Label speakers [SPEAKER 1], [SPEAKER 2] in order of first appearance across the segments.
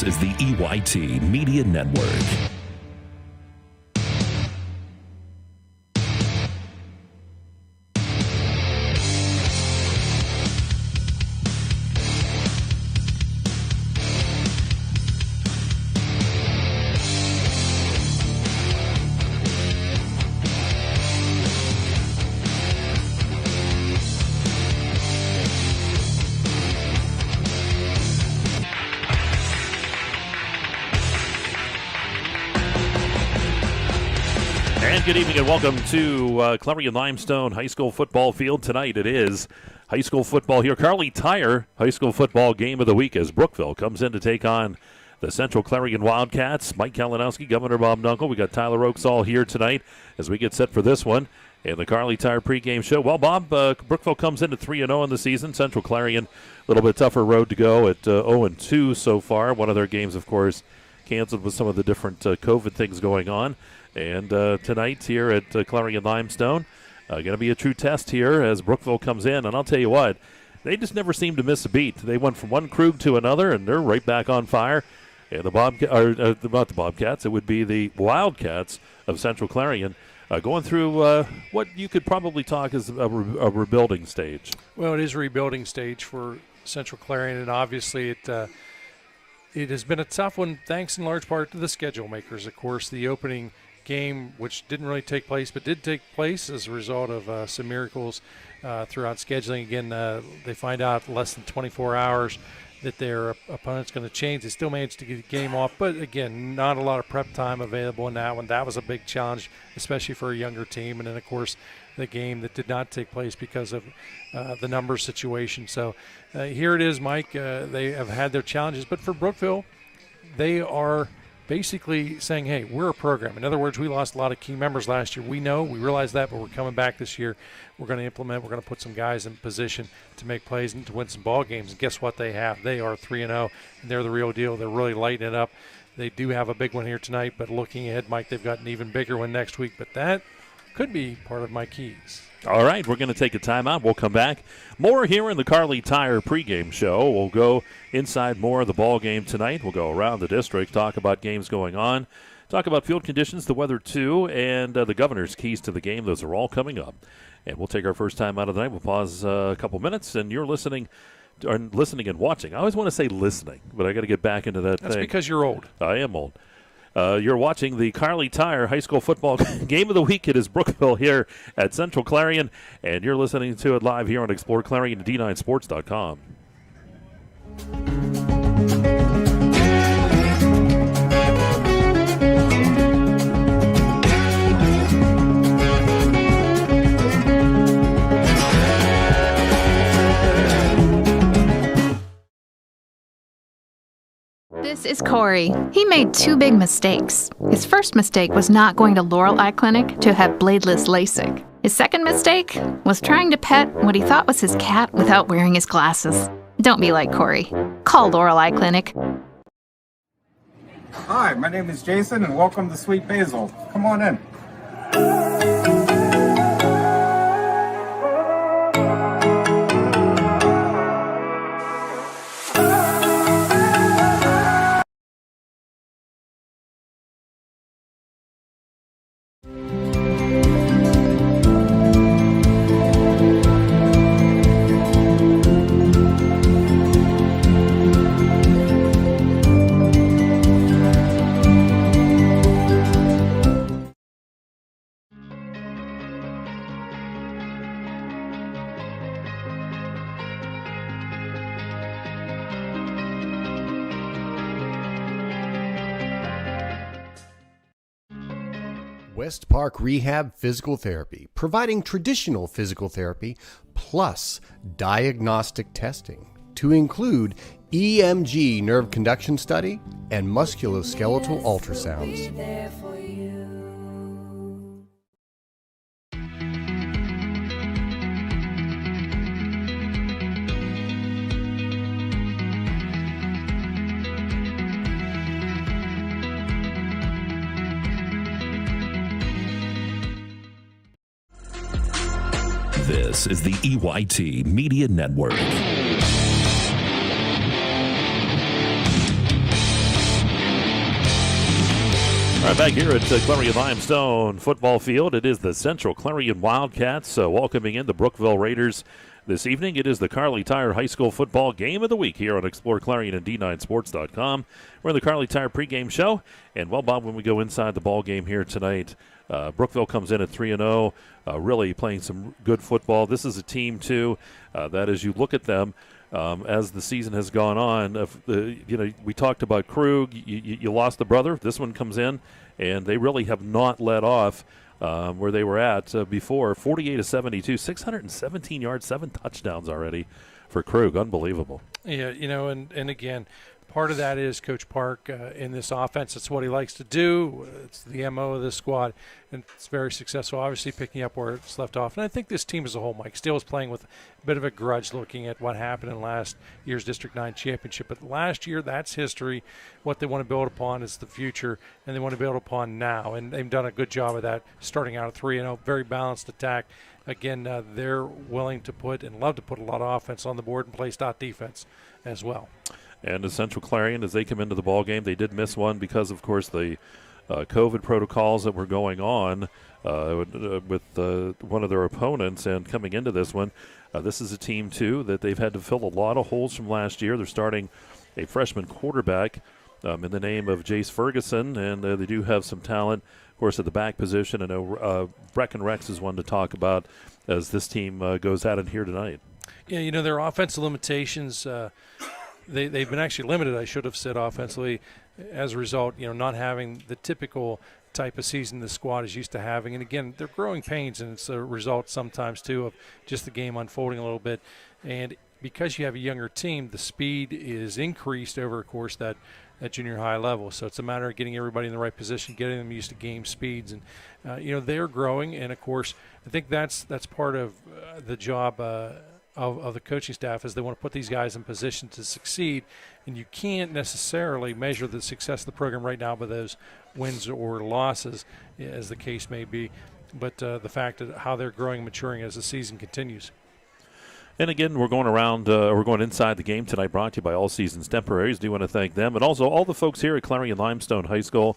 [SPEAKER 1] This is the EYT Media Network.
[SPEAKER 2] And good evening and welcome to Clarion Limestone High School football field. Tonight it is high school football here. Kerle Tire High School football game of the week as Brookville comes in to take on the Central Clarion Wildcats. Mike Kalinowski, Governor Bob Dunkel. We got Tyler Oakes all here tonight as we get set for this one in the Kerle Tire pregame show. Well, Bob, Brookville comes into 3-0 in the season. Central Clarion, a little bit tougher road to go at 0-2 so far. One of their games, of course, canceled with some of the different COVID things going on. And tonight here at Clarion Limestone, going to be a true test here as Brookville comes in. And I'll tell you what, they just never seem to miss a beat. They went from one Krug to another, and they're right back on fire. And not the Bobcats, it would be the Wildcats of Central Clarion, going through what you could probably talk as a rebuilding stage.
[SPEAKER 3] Well, it is a rebuilding stage for Central Clarion, and obviously it has been a tough one, thanks in large part to the schedule makers. Of course, the opening game, which didn't really take place, but did take place as a result of some miracles throughout scheduling. Again, they find out less than 24 hours that their opponent's going to change. They still managed to get the game off, but again, not a lot of prep time available in that one. That was a big challenge, especially for a younger team. And then, of course, the game that did not take place because of the numbers situation. So here it is, Mike. They have had their challenges, but for Brookville, they are basically saying, hey, we're a program. In other words, we lost a lot of key members last year. We realize that, but we're coming back this year. We're going to implement, we're going to put some guys in position to make plays and to win some ball games. And guess what they have? They are 3-0, and they're the real deal. They're really lighting it up. They do have a big one here tonight, but looking ahead, Mike, they've got an even bigger one next week. But that could be part of my keys.
[SPEAKER 2] All right, we're going to take a timeout. We'll come back. More here in the Kerle Tire pregame show. We'll go inside more of the ball game tonight. We'll go around the district, talk about games going on, talk about field conditions, the weather too, and the governor's keys to the game. Those are all coming up. And we'll take our first time out of the night. We'll pause a couple minutes, and you're listening and watching. I always want to say listening, but I got to get back into that
[SPEAKER 3] That's
[SPEAKER 2] thing.
[SPEAKER 3] because you're old.
[SPEAKER 2] I am old. You're watching the Kerle Tire High School football game of the week. It is Brookville here at Central Clarion, and you're listening to it live here on exploreClarion and D9Sports.com.
[SPEAKER 4] This is Corey. He made two big mistakes. His first mistake was not going to Laurel Eye Clinic to have bladeless LASIK. His second mistake was trying to pet what he thought was his cat without wearing his glasses. Don't be like Corey. Call Laurel Eye Clinic.
[SPEAKER 5] Hi, my name is Jason, and welcome to Sweet Basil. Come on in.
[SPEAKER 6] West Park Rehab Physical Therapy, providing traditional physical therapy plus diagnostic testing to include EMG nerve conduction study and musculoskeletal ultrasounds.
[SPEAKER 1] This is the EYT Media Network.
[SPEAKER 2] right, back here at Clarion Limestone Football Field. It is the Central Clarion Wildcats welcoming in the Brookville Raiders this evening. It is the Carly Tire High School Football Game of the Week here on ExploreClarion and D9Sports.com. We're in the Carly Tire pregame show. And, well, Bob, when we go inside the ball game here tonight, Brookville comes in at 3-0, really playing some good football. This is a team, too, that as you look at them, as the season has gone on, we talked about Krug. You lost the brother. This one comes in, and they really have not let off where they were at before. 48-72, 617 yards, 7 touchdowns already for Krug. Unbelievable.
[SPEAKER 3] Yeah, and again, part of that is Coach Park in this offense. It's what he likes to do. It's the MO of this squad, and it's very successful, obviously picking up where it's left off. And I think this team as a whole, Mike, still is playing with a bit of a grudge looking at what happened in last year's District 9 championship. But last year, that's history. What they want to build upon is the future, and they want to build upon now. And they've done a good job of that, starting out at 3-0, very balanced attack. Again, they're willing to put and love to put a lot of offense on the board and play stout defense as well.
[SPEAKER 2] And the Central Clarion, as they come into the ball game, they did miss one because, of course, the COVID protocols that were going on with one of their opponents. And coming into this one, this is a team, too, that they've had to fill a lot of holes from last year. They're starting a freshman quarterback in the name of Jace Ferguson, and they do have some talent, of course, at the back position. I know Brecken Rex is one to talk about as this team goes at it here tonight.
[SPEAKER 3] Yeah, their offensive limitations they've been actually limited, I should have said, offensively, as a result, not having the typical type of season the squad is used to having. And again, they're growing pains, and it's a result sometimes, too, of just the game unfolding a little bit. And because you have a younger team, the speed is increased over, of course, that junior high level. So it's a matter of getting everybody in the right position, getting them used to game speeds. And, they're growing. And, of course, I think that's part of the job of the coaching staff, is they want to put these guys in position to succeed. And you can't necessarily measure the success of the program right now by those wins or losses, as the case may be, but the fact that how they're growing and maturing as the season continues.
[SPEAKER 2] And again, we're going inside the game tonight, brought to you by All Seasons Temporaries. Do want to thank them, and also all the folks here at Clarion Limestone High School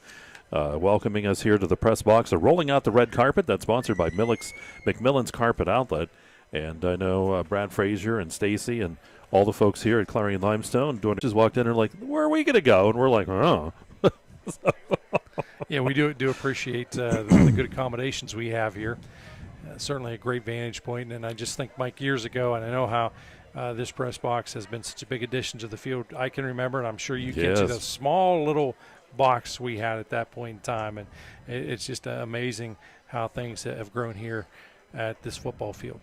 [SPEAKER 2] welcoming us here to the press box. They're rolling out the red carpet. That's sponsored by McMillan's Carpet Outlet. And I know Brad Frazier and Stacy and all the folks here at Clarion Limestone just walked in and like, where are we going to go? And we're like, oh.
[SPEAKER 3] Yeah, we do appreciate the good accommodations we have here. Certainly a great vantage point. And I just think, Mike, years ago, and I know how this press box has been such a big addition to the field. I can remember, and I'm sure you can too, the small little box we had at that point in time. And it's just amazing how things have grown here at this football field.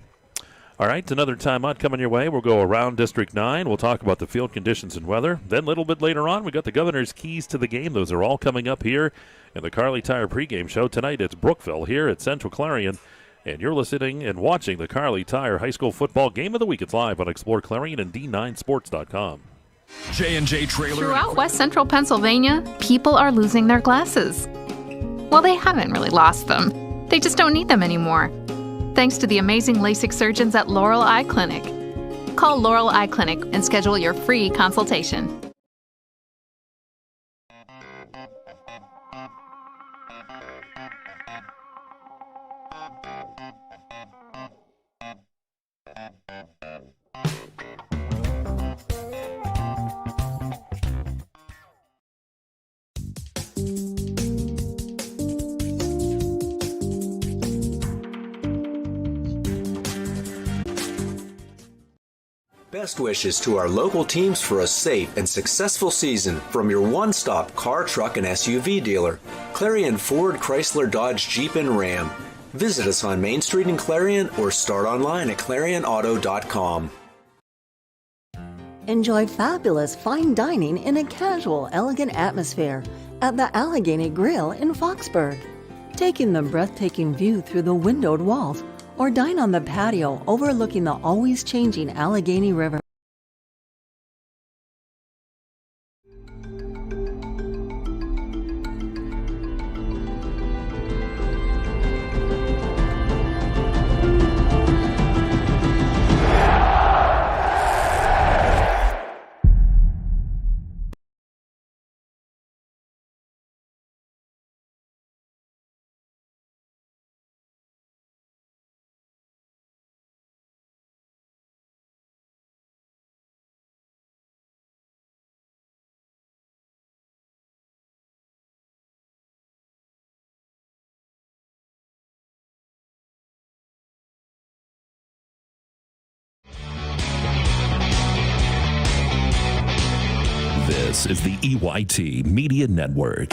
[SPEAKER 2] All right, another timeout coming your way. We'll go around District 9. We'll talk about the field conditions and weather. Then a little bit later on, we got the governor's keys to the game. Those are all coming up here in the Carly Tire pregame show. Tonight it's Brookville here at Central Clarion. And you're listening and watching the Carly Tire High School Football Game of the Week. It's live on ExploreClarion and D9Sports.com.
[SPEAKER 1] J&J Trailer.
[SPEAKER 4] Throughout West Central Pennsylvania, people are losing their glasses. Well, they haven't really lost them. They just don't need them anymore. Thanks to the amazing LASIK surgeons at Laurel Eye Clinic. Call Laurel Eye Clinic and schedule your free consultation.
[SPEAKER 7] Best wishes to our local teams for a safe and successful season from your one-stop car, truck, and SUV dealer, Clarion Ford, Chrysler, Dodge, Jeep, and Ram. Visit us on Main Street in Clarion or start online at ClarionAuto.com.
[SPEAKER 8] Enjoy fabulous fine dining in a casual, elegant atmosphere at the Allegheny Grill in Foxburg. Take in the breathtaking view through the windowed walls or dine on the patio overlooking the always changing Allegheny River.
[SPEAKER 1] This is the EYT Media Network.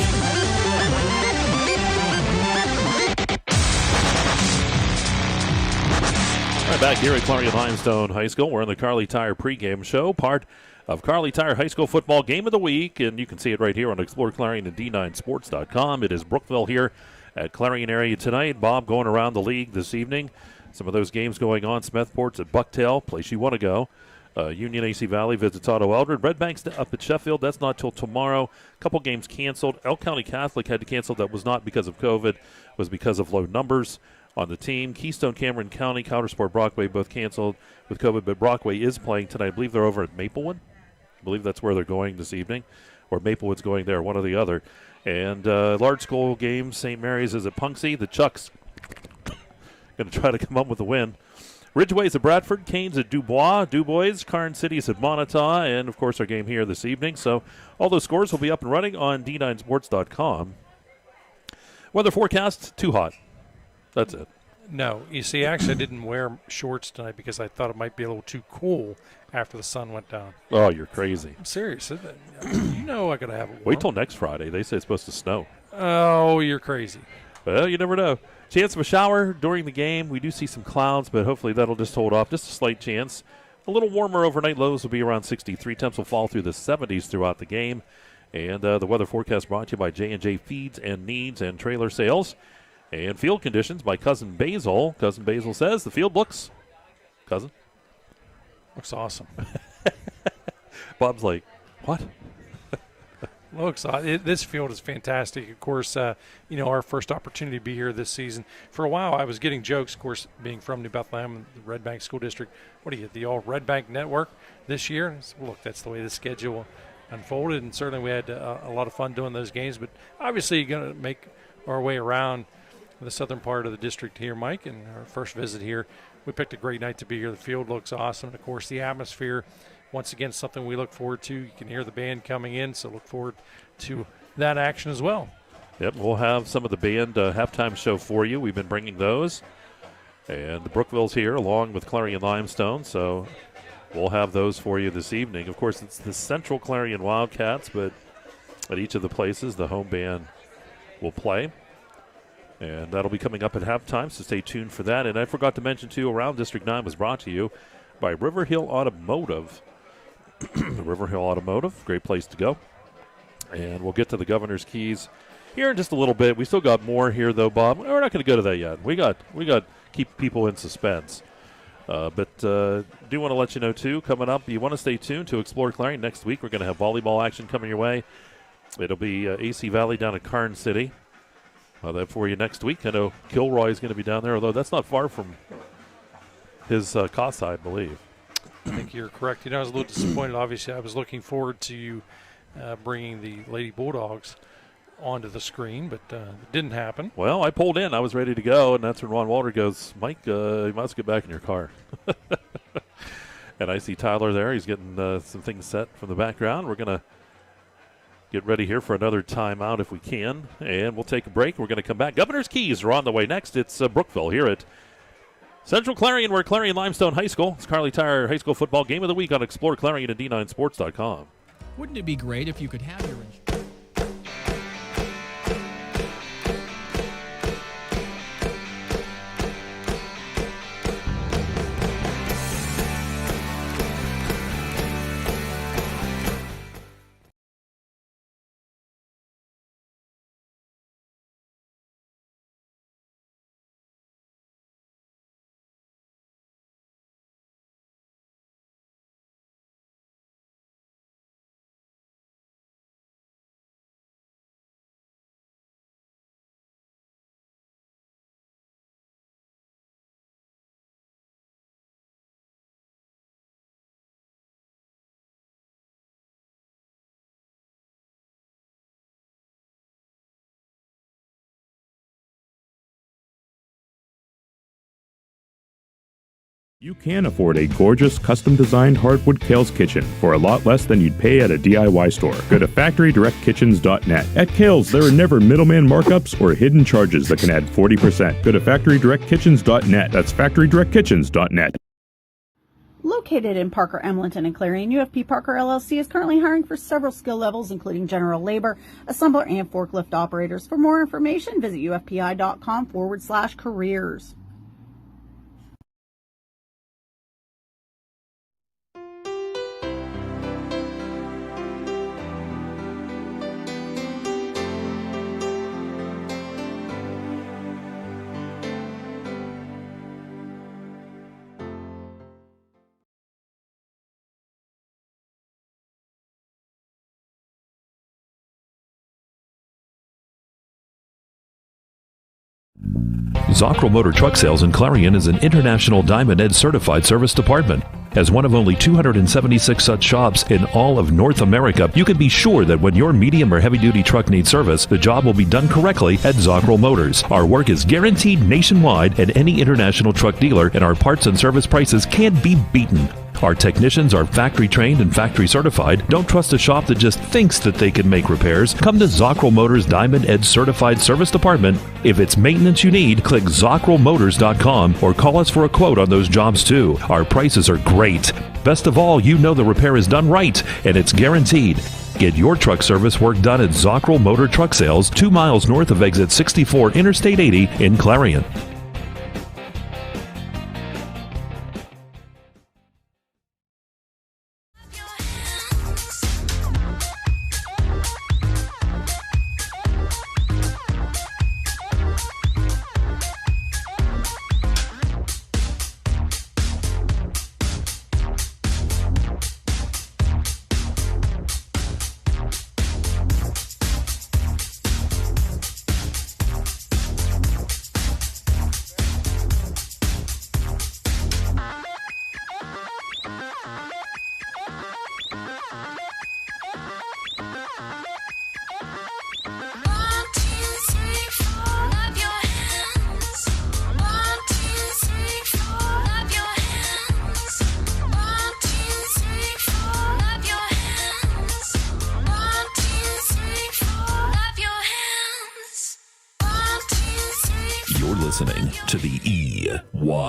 [SPEAKER 2] Right back here at Clarion Limestone High School. We're in the Kerle Tire pregame show, part of Kerle Tire High School Football Game of the Week, and you can see it right here on exploreClarion and D9Sports.com. It is Brookville here at Clarion area tonight. Bob, going around the league this evening. Some of those games going on. Smethport's at Bucktail, place you want to go. Union AC Valley visits Otto Eldred. Red Bank's up at Sheffield. That's not till tomorrow. A couple games canceled. Elk County Catholic had to cancel. That was not because of COVID. It was because of low numbers on the team. Keystone, Cameron County, Countersport, Brockway both canceled with COVID, but Brockway is playing tonight. I believe they're over at Maplewood. I believe that's where they're going this evening, or Maplewood's going there, one or the other. And large school games, St. Mary's is at Punxsy. The Chucks going to try to come up with a win. Ridgeway's at Bradford, Canes at Dubois, Carn City's at Montauk, and, of course, our game here this evening. So all those scores will be up and running on D9Sports.com. Weather forecast, too hot. That's it.
[SPEAKER 3] No. You see, actually, I didn't wear shorts tonight because I thought it might be a little too cool after the sun went down.
[SPEAKER 2] Oh, you're crazy.
[SPEAKER 3] I'm serious. You know I got to have it warm.
[SPEAKER 2] Wait till next Friday. They say it's supposed to snow.
[SPEAKER 3] Oh, you're crazy.
[SPEAKER 2] Well, you never know. Chance of a shower during the game. We do see some clouds, but hopefully that'll just hold off. Just a slight chance. A little warmer overnight. Lows will be around 63. Temps will fall through the 70s throughout the game. And the weather forecast brought to you by J&J Feeds and Needs and Trailer Sales. And field conditions by Cousin Basil. Cousin Basil says the field looks... Cousin?
[SPEAKER 3] Looks awesome.
[SPEAKER 2] Bob's like, what?
[SPEAKER 3] Looks this field is fantastic. Of course, our first opportunity to be here this season. For a while, I was getting jokes, of course, being from New Bethlehem, the Red Bank School District. What do you get, the all Red Bank Network this year? And I said, look, that's the way the schedule unfolded, and certainly we had a lot of fun doing those games. But obviously, you're going to make our way around the southern part of the district here, Mike, and our first visit here. We picked a great night to be here. The field looks awesome. And, of course, the atmosphere, once again, something we look forward to. You can hear the band coming in, so look forward to that action as well.
[SPEAKER 2] Yep, we'll have some of the band halftime show for you. We've been bringing those. And the Brookville's here along with Clarion Limestone, so we'll have those for you this evening. Of course, it's the Central Clarion Wildcats, but at each of the places, the home band will play. And that'll be coming up at halftime, so stay tuned for that. And I forgot to mention, too, Around District 9 was brought to you by River Hill Automotive. River Hill Automotive, great place to go. And we'll get to the Governor's Keys here in just a little bit. We still got more here, though, Bob. We're not going to go to that yet. We got keep people in suspense. But do want to let you know, too, coming up, you want to stay tuned to Explore Clarion. Next week, we're going to have volleyball action coming your way. It'll be AC Valley down at Carn City. That for you next week. I know Kilroy is going to be down there, although that's not far from his casa, I believe.
[SPEAKER 3] I think you're correct. I was a little disappointed. Obviously, I was looking forward to you bringing the Lady Bulldogs onto the screen, but it didn't happen.
[SPEAKER 2] Well, I pulled in. I was ready to go, and that's when Ron Walter goes, Mike, you must get back in your car. And I see Tyler there. He's getting some things set from the background. We're going to get ready here for another timeout if we can, and we'll take a break. We're going to come back. Governor's Keys are on the way next. It's Brookville here at Central Clarion. We're at Clarion Limestone High School. It's Kerle Tire High School Football Game of the Week on exploreClarion and D9Sports.com.
[SPEAKER 9] Wouldn't it be great if you could have your insurance?
[SPEAKER 10] You can afford a gorgeous, custom-designed hardwood Kerle's kitchen for a lot less than you'd pay at a DIY store. Go to FactoryDirectKitchens.net. At Kerle's, there are never middleman markups or hidden charges that can add 40%. Go to FactoryDirectKitchens.net. That's FactoryDirectKitchens.net.
[SPEAKER 11] Located in Parker, Emlenton, and Clarion, UFP Parker LLC is currently hiring for several skill levels, including general labor, assembler, and forklift operators. For more information, visit ufpi.com/careers.
[SPEAKER 1] Zockrell Motor Truck Sales in Clarion is an international Diamond Ed certified service department. As one of only 276 such shops in all of North America, you can be sure that when your medium or heavy-duty truck needs service, the job will be done correctly at Zockrell Motors. Our work is guaranteed nationwide at any international truck dealer, and our parts and service prices can't be beaten. Our technicians are factory trained and factory certified. Don't trust a shop that just thinks that they can make repairs. Come to Zockrell Motors Diamond Ed Certified Service Department. If it's maintenance you need, click ZockrellMotors.com or call us for a quote on those jobs too. Our prices are great. Best of all, you know the repair is done right and it's guaranteed. Get your truck service work done at Zockrell Motor Truck Sales, 2 miles north of exit 64 Interstate 80 in Clarion. Listening to the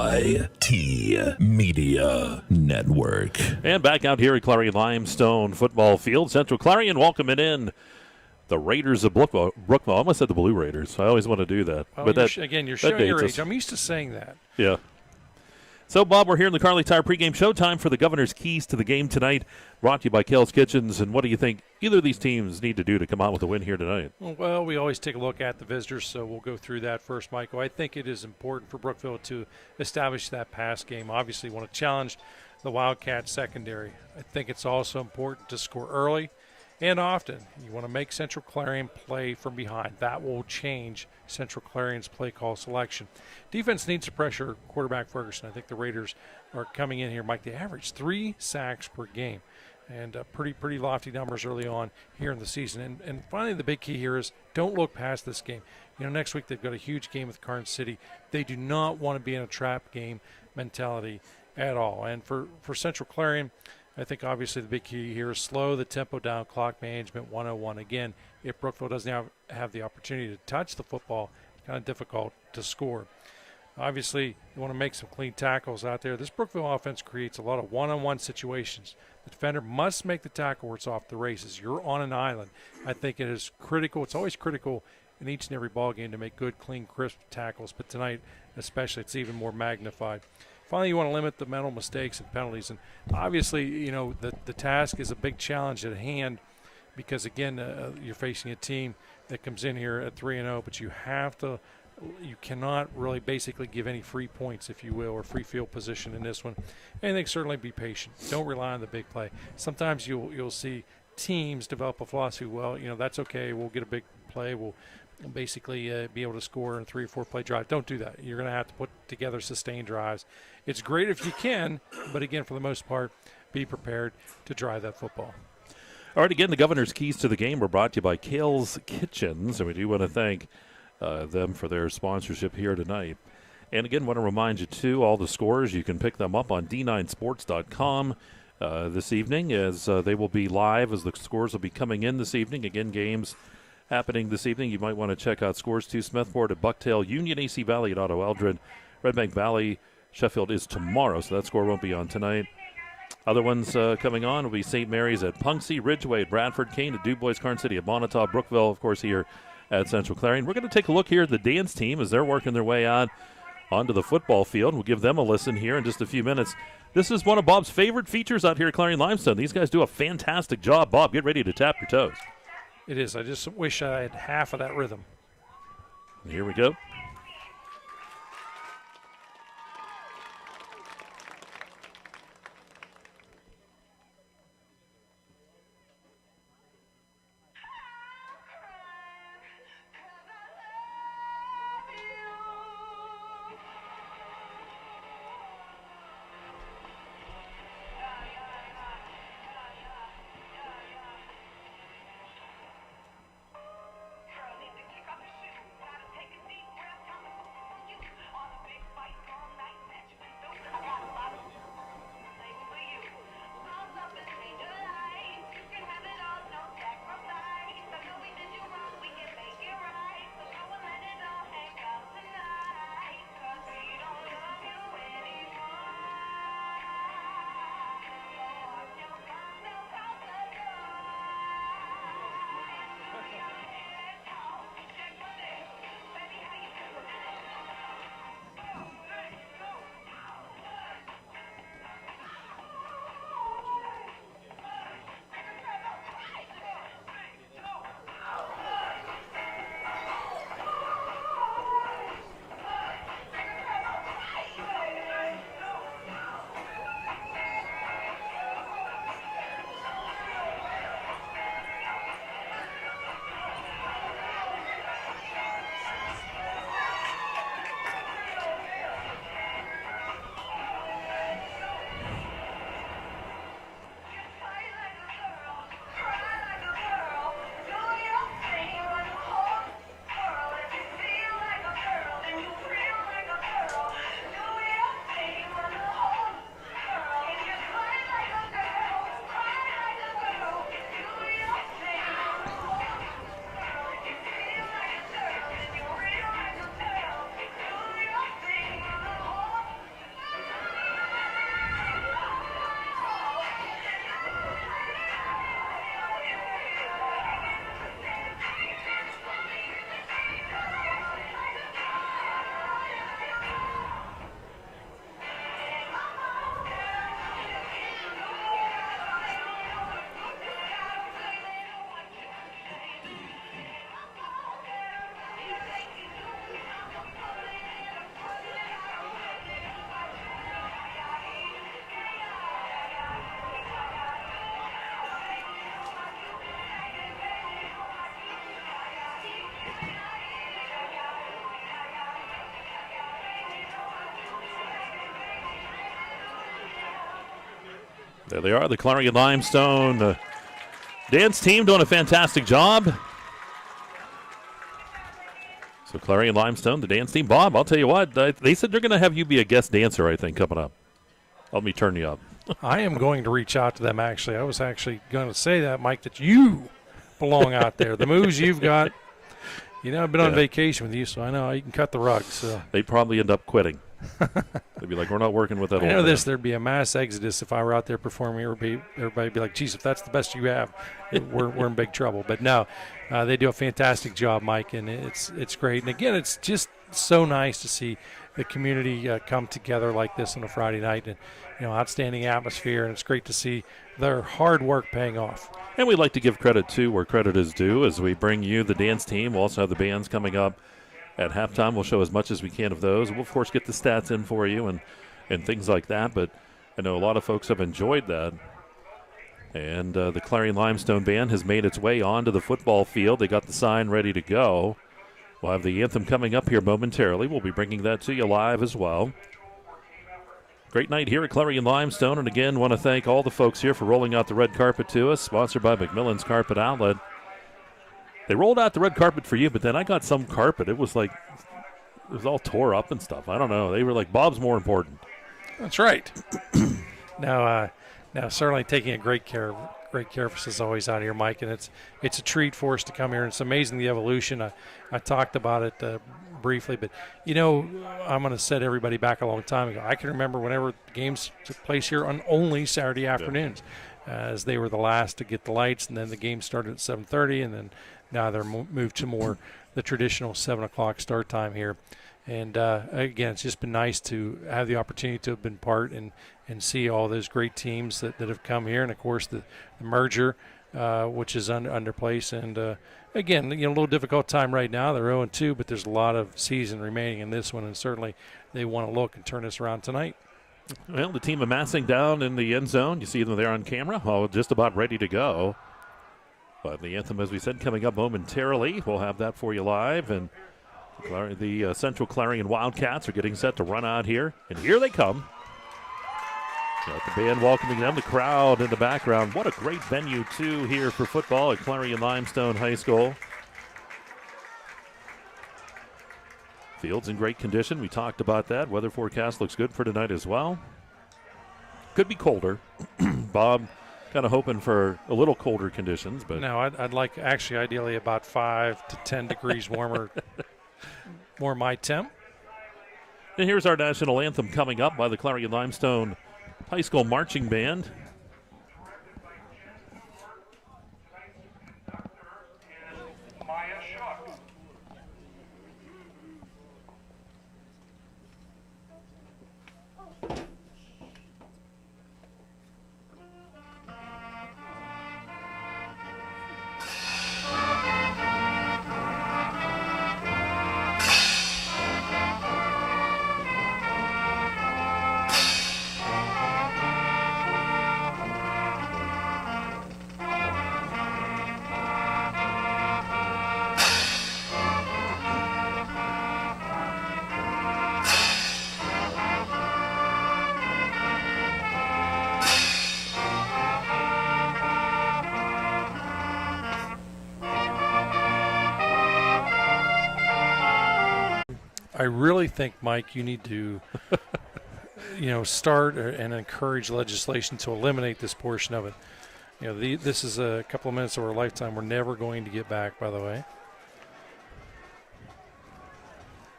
[SPEAKER 1] EYT Media Network.
[SPEAKER 2] And back out here at Clarion Limestone Football Field, Central Clarion welcoming in the Raiders of Brookville. I almost said the Blue Raiders. I always want to do that.
[SPEAKER 3] Well,
[SPEAKER 2] but
[SPEAKER 3] you're showing your age. I'm used to saying that.
[SPEAKER 2] Yeah. So, Bob, we're here in the Carly Tire pregame showtime for the Governor's Keys to the game tonight, brought to you by Kerle's Kitchens. And what do you think either of these teams need to do to come out with a win here tonight?
[SPEAKER 3] Well, we always take a look at the visitors, so we'll go through that first, Michael. I think it is important for Brookville to establish that pass game. Obviously, you want to challenge the Wildcats secondary. I think it's also important to score early and often. You want to make Central Clarion play from behind. That will change Central Clarion's play call selection. Defense needs to pressure quarterback Ferguson. I think the Raiders are coming in here, Mike. They average 3 sacks per game, and pretty lofty numbers early on here in the season. And finally, the big key here is don't look past this game. You know, next week they've got a huge game with Karn City. They do not want to be in a trap game mentality at all. And for Central Clarion, I think obviously the big key here is slow the tempo down, clock management 101. Again, if Brookville doesn't have the opportunity to touch the football, it's kind of difficult to score. Obviously, you want to make some clean tackles out there. This Brookville offense creates a lot of one-on-one situations. The defender must make the tackle or it's off the races. You're on an island. I think it is critical. It's always critical in each and every ball game to make good, clean, crisp tackles. But tonight, especially, it's even more magnified. Finally, you want to limit the mental mistakes and penalties. And obviously, you know, the task is a big challenge at hand because, again, you're facing a team that comes in here at 3-0, but you cannot really basically give any free points, if you will, or free field position in this one. And they certainly be patient. Don't rely on the big play. Sometimes you'll see teams develop a philosophy, well, you know, that's okay. We'll get a big play. We'll basically be able to score in a 3 or 4 play drive. Don't do that. You're going to have to put together sustained drives. It's great if you can, but again, for the most part, be prepared to drive that football.
[SPEAKER 2] All right, again, the Governor's Keys to the game were brought to you by Kerle's Kitchens, and we do want to thank them for their sponsorship here tonight. And again, want to remind you, too, all the scores, you can pick them up on d9sports.com this evening as they will be live as the scores will be coming in this evening. Again, games happening this evening. You might want to check out scores to Smithport at Bucktail, Union AC Valley at Otto Eldred. Red Bank Valley, Sheffield is tomorrow, so that score won't be on tonight. Other ones coming on will be St. Mary's at Punxsutawney, Ridgeway at Bradford, Kane at Dubois, Carn City at Bonneton, Brookville, of course, here at Central Clarion. We're going to take a look here at the dance team as they're working their way on onto the football field. We'll give them a listen here in just a few minutes. This is one of Bob's favorite features out here at Clarion Limestone. These guys do a fantastic job. Bob, get ready to tap your toes.
[SPEAKER 3] It is. I just wish I had half of that rhythm.
[SPEAKER 2] Here we go. There they are, the Clarion Limestone dance team doing a fantastic job. So Clarion Limestone, the dance team. Bob, I'll tell you what, they said they're going to have you be a guest dancer, I think, coming up. Let me turn you up.
[SPEAKER 3] I am going to reach out to them, actually. I was actually going to say that, Mike, that you belong out there. The moves you've got, I've been on vacation with you, so I know you can cut the rug. So
[SPEAKER 2] they'd probably end up quitting. They'd be like, we're not working with that old man.
[SPEAKER 3] There'd be a mass exodus if I were out there performing. Everybody would be like, geez, if that's the best you have, we're in big trouble. But no, they do a fantastic job, Mike, and it's great. And again, it's just so nice to see the community come together like this on a Friday night, and outstanding atmosphere, and it's great to see their hard work paying off.
[SPEAKER 2] And we like to give credit to where credit is due as we bring you the dance team. We'll also have the bands coming up at halftime. We'll show as much as we can of those. We'll, of course, get the stats in for you and things like that. But I know a lot of folks have enjoyed that. And the Clarion Limestone Band has made its way onto the football field. They got the sign ready to go. We'll have the anthem coming up here momentarily. We'll be bringing that to you live as well. Great night here at Clarion Limestone. And again, want to thank all the folks here for rolling out the red carpet to us. Sponsored by McMillan's Carpet Outlet. They rolled out the red carpet for you, but then I got some carpet. It was all tore up and stuff. I don't know. They were like, Bob's more important.
[SPEAKER 3] That's right. Now, certainly taking a great care great care of us as always out here, Mike, and it's a treat for us to come here. And it's amazing the evolution. I talked about it briefly, but I'm going to set everybody back a long time ago. I can remember whenever games took place here on only Saturday afternoons, as they were the last to get the lights, and then the game started at 7:30, and then now they're moved to more the traditional 7 o'clock start time here. And again, it's just been nice to have the opportunity to have been part and see all those great teams that have come here, and of course the merger, which is under place. And again, a little difficult time right now. They're 0-2, but there's a lot of season remaining in this one, and certainly they want to look and turn this around tonight.
[SPEAKER 2] Well, the team amassing down in the end zone. You see them there on camera, just about ready to go. But the anthem, as we said, coming up momentarily. We'll have that for you live. And the Central Clarion Wildcats are getting set to run out here. And here they come. Got the band welcoming them, the crowd in the background. What a great venue, too, here for football at Clarion Limestone High School. Field's in great condition. We talked about that. Weather forecast looks good for tonight as well. Could be colder. Bob kind of hoping for a little colder conditions. But
[SPEAKER 3] no, I'd like actually ideally about 5 to 10 degrees warmer, more my temp.
[SPEAKER 2] And here's our national anthem coming up by the Clarion Limestone High School Marching Band.
[SPEAKER 3] I really think, Mike, you need to, start and encourage legislation to eliminate this portion of it. This is a couple of minutes of our lifetime we're never going to get back, by the way.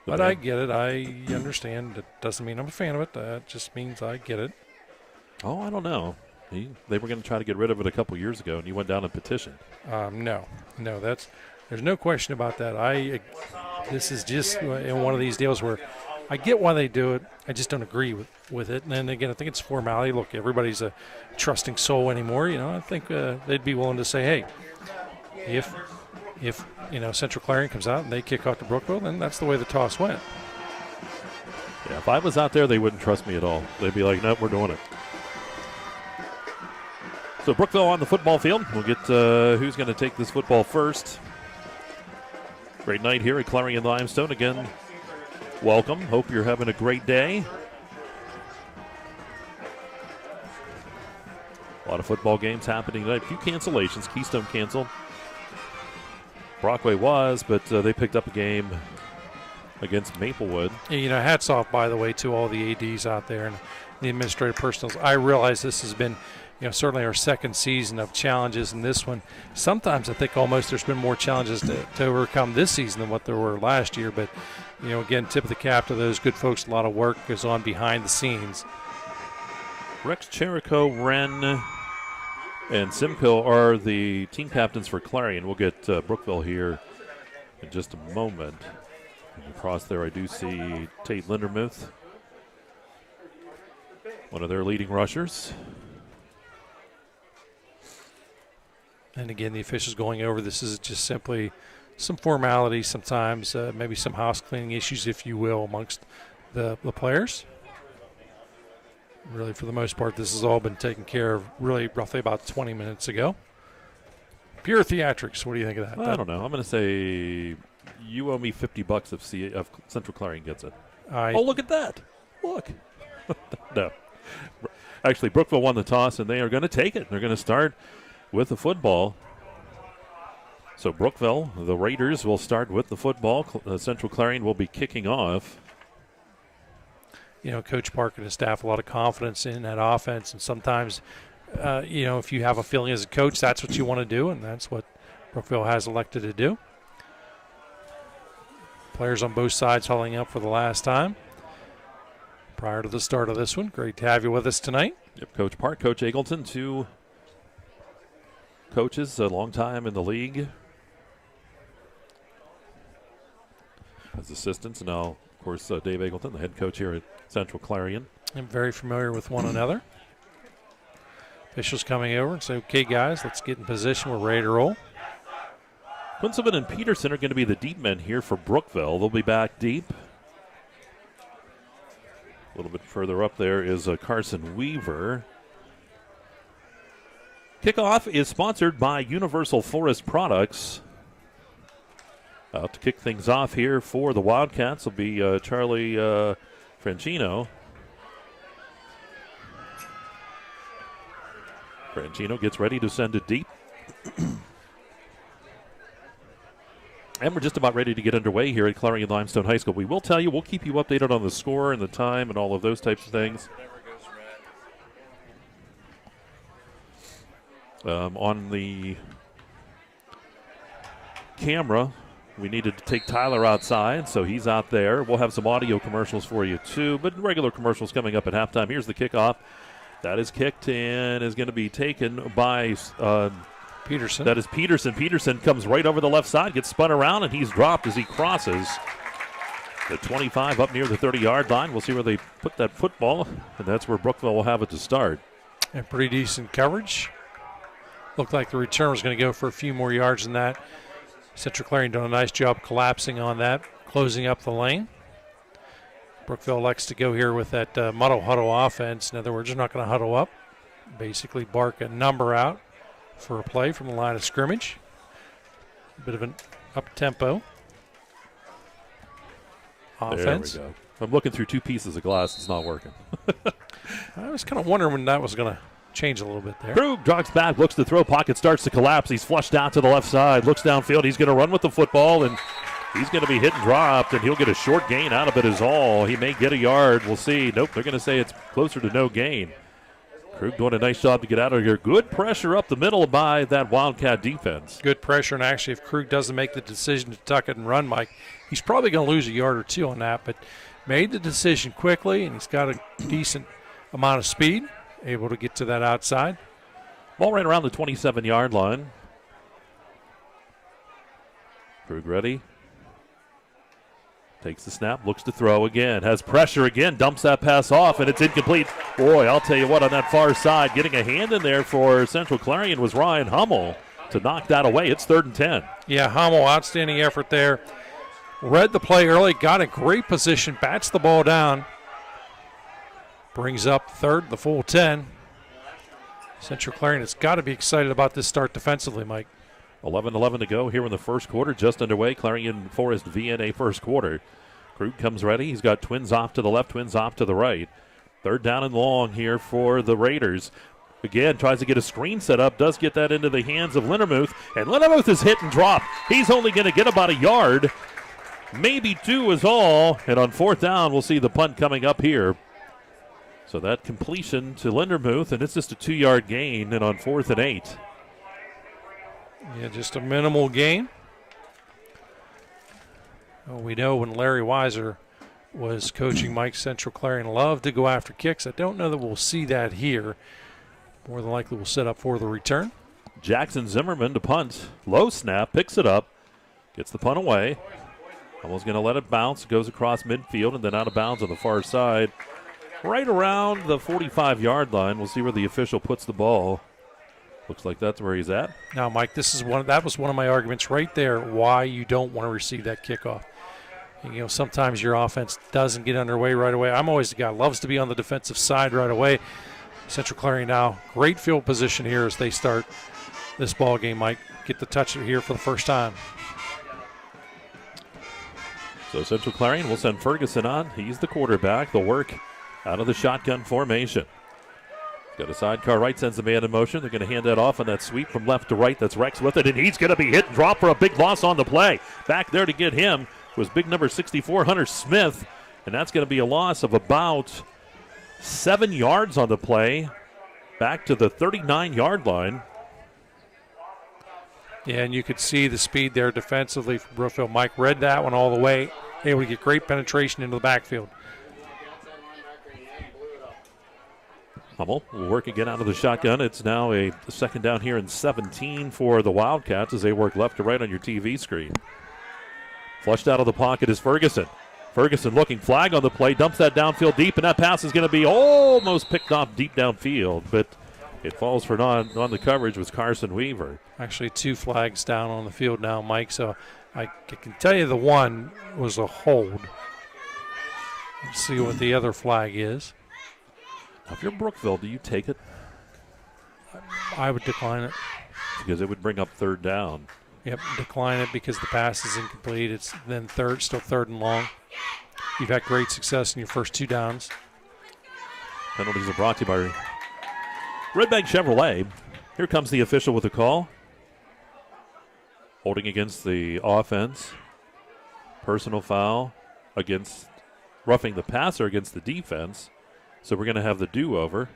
[SPEAKER 3] But I get it. I understand. It doesn't mean I'm a fan of it. That just means I get it.
[SPEAKER 2] Oh, I don't know. They were going to try to get rid of it a couple years ago, and you went down and petitioned.
[SPEAKER 3] No, there's no question about that. This is just in one of these deals where I get why they do it. I just don't agree with it. And then again, I think it's formality. Look, everybody's a trusting soul anymore. I think they'd be willing to say, hey, if Central Clarion comes out and they kick out to Brookville, then that's the way the toss went.
[SPEAKER 2] Yeah, if I was out there, they wouldn't trust me at all. They'd be like, nope, we're doing it. So Brookville on the football field. We'll get who's going to take this football first. Great night here at Clarion Limestone. Again, welcome. Hope you're having a great day. A lot of football games happening tonight. A few cancellations. Keystone canceled. Brockway was, but they picked up a game against Maplewood.
[SPEAKER 3] Hats off, by the way, to all the ADs out there and the administrative personnel. I realize this has been certainly our second season of challenges, in this one, sometimes I think almost there's been more challenges to overcome this season than what there were last year. But, again, tip of the cap to those good folks. A lot of work goes on behind the scenes.
[SPEAKER 2] Rex Cherico, Wren, and Simcoe are the team captains for Clarion. We'll get Brookville here in just a moment. And across there, I do see Tate Lindermuth, one of their leading rushers.
[SPEAKER 3] And again, the officials going over this is just simply some formality, sometimes maybe some house cleaning issues, if you will, amongst the players. Really, for the most part, this has all been taken care of really roughly about 20 minutes ago. Pure theatrics. What do you think of that?
[SPEAKER 2] I don't know. I'm going to say you owe me $50 if Central Clarion gets it. Oh, look at that. Look. No. Actually, Brookville won the toss, and they are going to take it. They're going to start with the football. So Brookville, the Raiders, will start with the football. Central Clarion will be kicking off.
[SPEAKER 3] Coach Park and his staff, a lot of confidence in that offense, and sometimes if you have a feeling as a coach, that's what you want to do, and that's what Brookville has elected to do. Players on both sides huddling up for the last time prior to the start of this one. Great to have you with us tonight.
[SPEAKER 2] Yep, Coach Park, Coach Eagleton, two coaches, a long time in the league as assistants. Now, of course, Dave Eagleton, the head coach here at Central Clarion.
[SPEAKER 3] I'm very familiar with one another. Officials coming over and say, okay, guys, let's get in position. We're ready to roll.
[SPEAKER 2] Quincelman and Peterson are going to be the deep men here for Brookville. They'll be back deep. A little bit further up there is Carson Weaver. Kickoff is sponsored by Universal Forest Products. To kick things off here for the Wildcats will be Charlie Francino. Francino gets ready to send it deep. And we're just about ready to get underway here at Clarion Limestone High School. We will tell you, we'll keep you updated on the score and the time and all of those types of things. On the camera, we needed to take Tyler outside, so he's out there. We'll have some audio commercials for you too, but regular commercials coming up at halftime. Here's the kickoff. That is kicked and is going to be taken by
[SPEAKER 3] Peterson.
[SPEAKER 2] That is Peterson. Peterson comes right over the left side, gets spun around, and he's dropped as he crosses the 25 up near the 30-yard line. We'll see where they put that football, and that's where Brookville will have it to start.
[SPEAKER 3] And pretty decent coverage. Looked like the return was going to go for a few more yards than that. Central Clarion doing a nice job collapsing on that, closing up the lane. Brookville likes to go here with that muddle huddle offense. In other words, they're not going to huddle up. Basically bark a number out for a play from the line of scrimmage. A bit of an up-tempo offense.
[SPEAKER 2] There we go. I'm looking through two pieces of glass. It's not working.
[SPEAKER 3] I was kind of wondering when that was going to change a little bit there.
[SPEAKER 2] Krug jogs back, looks to throw. Pocket starts to collapse. He's flushed out to the left side. Looks downfield. He's going to run with the football, and he's going to be hit and dropped, and he'll get a short gain out of it is all. He may get a yard. We'll see. Nope, they're going to say it's closer to no gain. Krug doing a nice job to get out of here. Good pressure up the middle by that Wildcat defense.
[SPEAKER 3] Good pressure, and actually if Krug doesn't make the decision to tuck it and run, Mike, he's probably going to lose a yard or two on that, but made the decision quickly, and he's got a decent amount of speed, able to get to that outside.
[SPEAKER 2] Ball right around the 27-yard line. Krug ready. Takes the snap, looks to throw again, has pressure again, dumps that pass off, and it's incomplete. Boy, I'll tell you what, on that far side, getting a hand in there for Central Clarion was Ryan Hummel to knock that away. It's 3rd and 10.
[SPEAKER 3] Yeah, Hummel, outstanding effort there. Read the play early, got a great position, bats the ball down. Brings up 3rd, the full 10. Central Clarion has got to be excited about this start defensively, Mike.
[SPEAKER 2] 11-11 to go here in the first quarter, just underway. Clarion Forest VNA first quarter. Krug comes ready. He's got twins off to the left, twins off to the right. 3rd down and long here for the Raiders. Again, tries to get a screen set up, does get that into the hands of Lindermuth, and Lindermuth is hit and dropped. He's only going to get about a yard, maybe 2 is all, and on 4th down, we'll see the punt coming up here. So that completion to Lindermuth, and it's just a 2-yard gain, and on 4th and 8.
[SPEAKER 3] Yeah, just a minimal gain. Well, we know when Larry Weiser was coaching Mike, Central Clarion loved to go after kicks. I don't know that we'll see that here. More than likely we'll set up for the return.
[SPEAKER 2] Jackson Zimmerman to punt. Low snap, picks it up, gets the punt away. Almost going to let it bounce, goes across midfield and then out of bounds on the far side. Right around the 45-yard line. We'll see where the official puts the ball. Looks like that's where he's at.
[SPEAKER 3] Now, Mike, that was one of my arguments right there why you don't want to receive that kickoff. You know, sometimes your offense doesn't get underway right away. I'm always the guy loves to be on the defensive side right away. Central Clarion now, great field position here as they start this ball game, Mike. Get the touch here for the first time.
[SPEAKER 2] So Central Clarion will send Ferguson on. He's the quarterback. They'll work out of the shotgun formation. Got a sidecar right, sends the man in motion. They're going to hand that off on that sweep from left to right. That's Rex with it, and he's going to be hit and drop for a big loss on the play. Back there to get him was big number 64, Hunter Smith, and that's going to be a loss of about 7 yards on the play. back to the 39-yard line.
[SPEAKER 3] Yeah, and you could see the speed there defensively from Brookville. Mike read that one all the way, able to get great penetration into the backfield.
[SPEAKER 2] Hummel will work again out of the shotgun. It's now a second down here and 17 for the Wildcats as they work left to right on your TV screen. Flushed out of the pocket is Ferguson. Ferguson looking, flag on the play, dumps that downfield deep, and that pass is going to be almost picked off deep downfield, but it falls for on the coverage was Carson Weaver.
[SPEAKER 3] Actually, 2 flags down on the field now, Mike, so I can tell you the one was a hold. Let's see what the other flag is.
[SPEAKER 2] Now, if you're Brookville, do you take it?
[SPEAKER 3] I would decline it.
[SPEAKER 2] Because it would bring up third down.
[SPEAKER 3] Yep, decline it because the pass is incomplete. It's then still third and long. You've had great success in your first 2 downs.
[SPEAKER 2] Penalties are brought to you by Red Bank Chevrolet. Here comes the official with the call. Holding against the offense. Personal foul against roughing the passer against the defense. So we're going to have the do-over.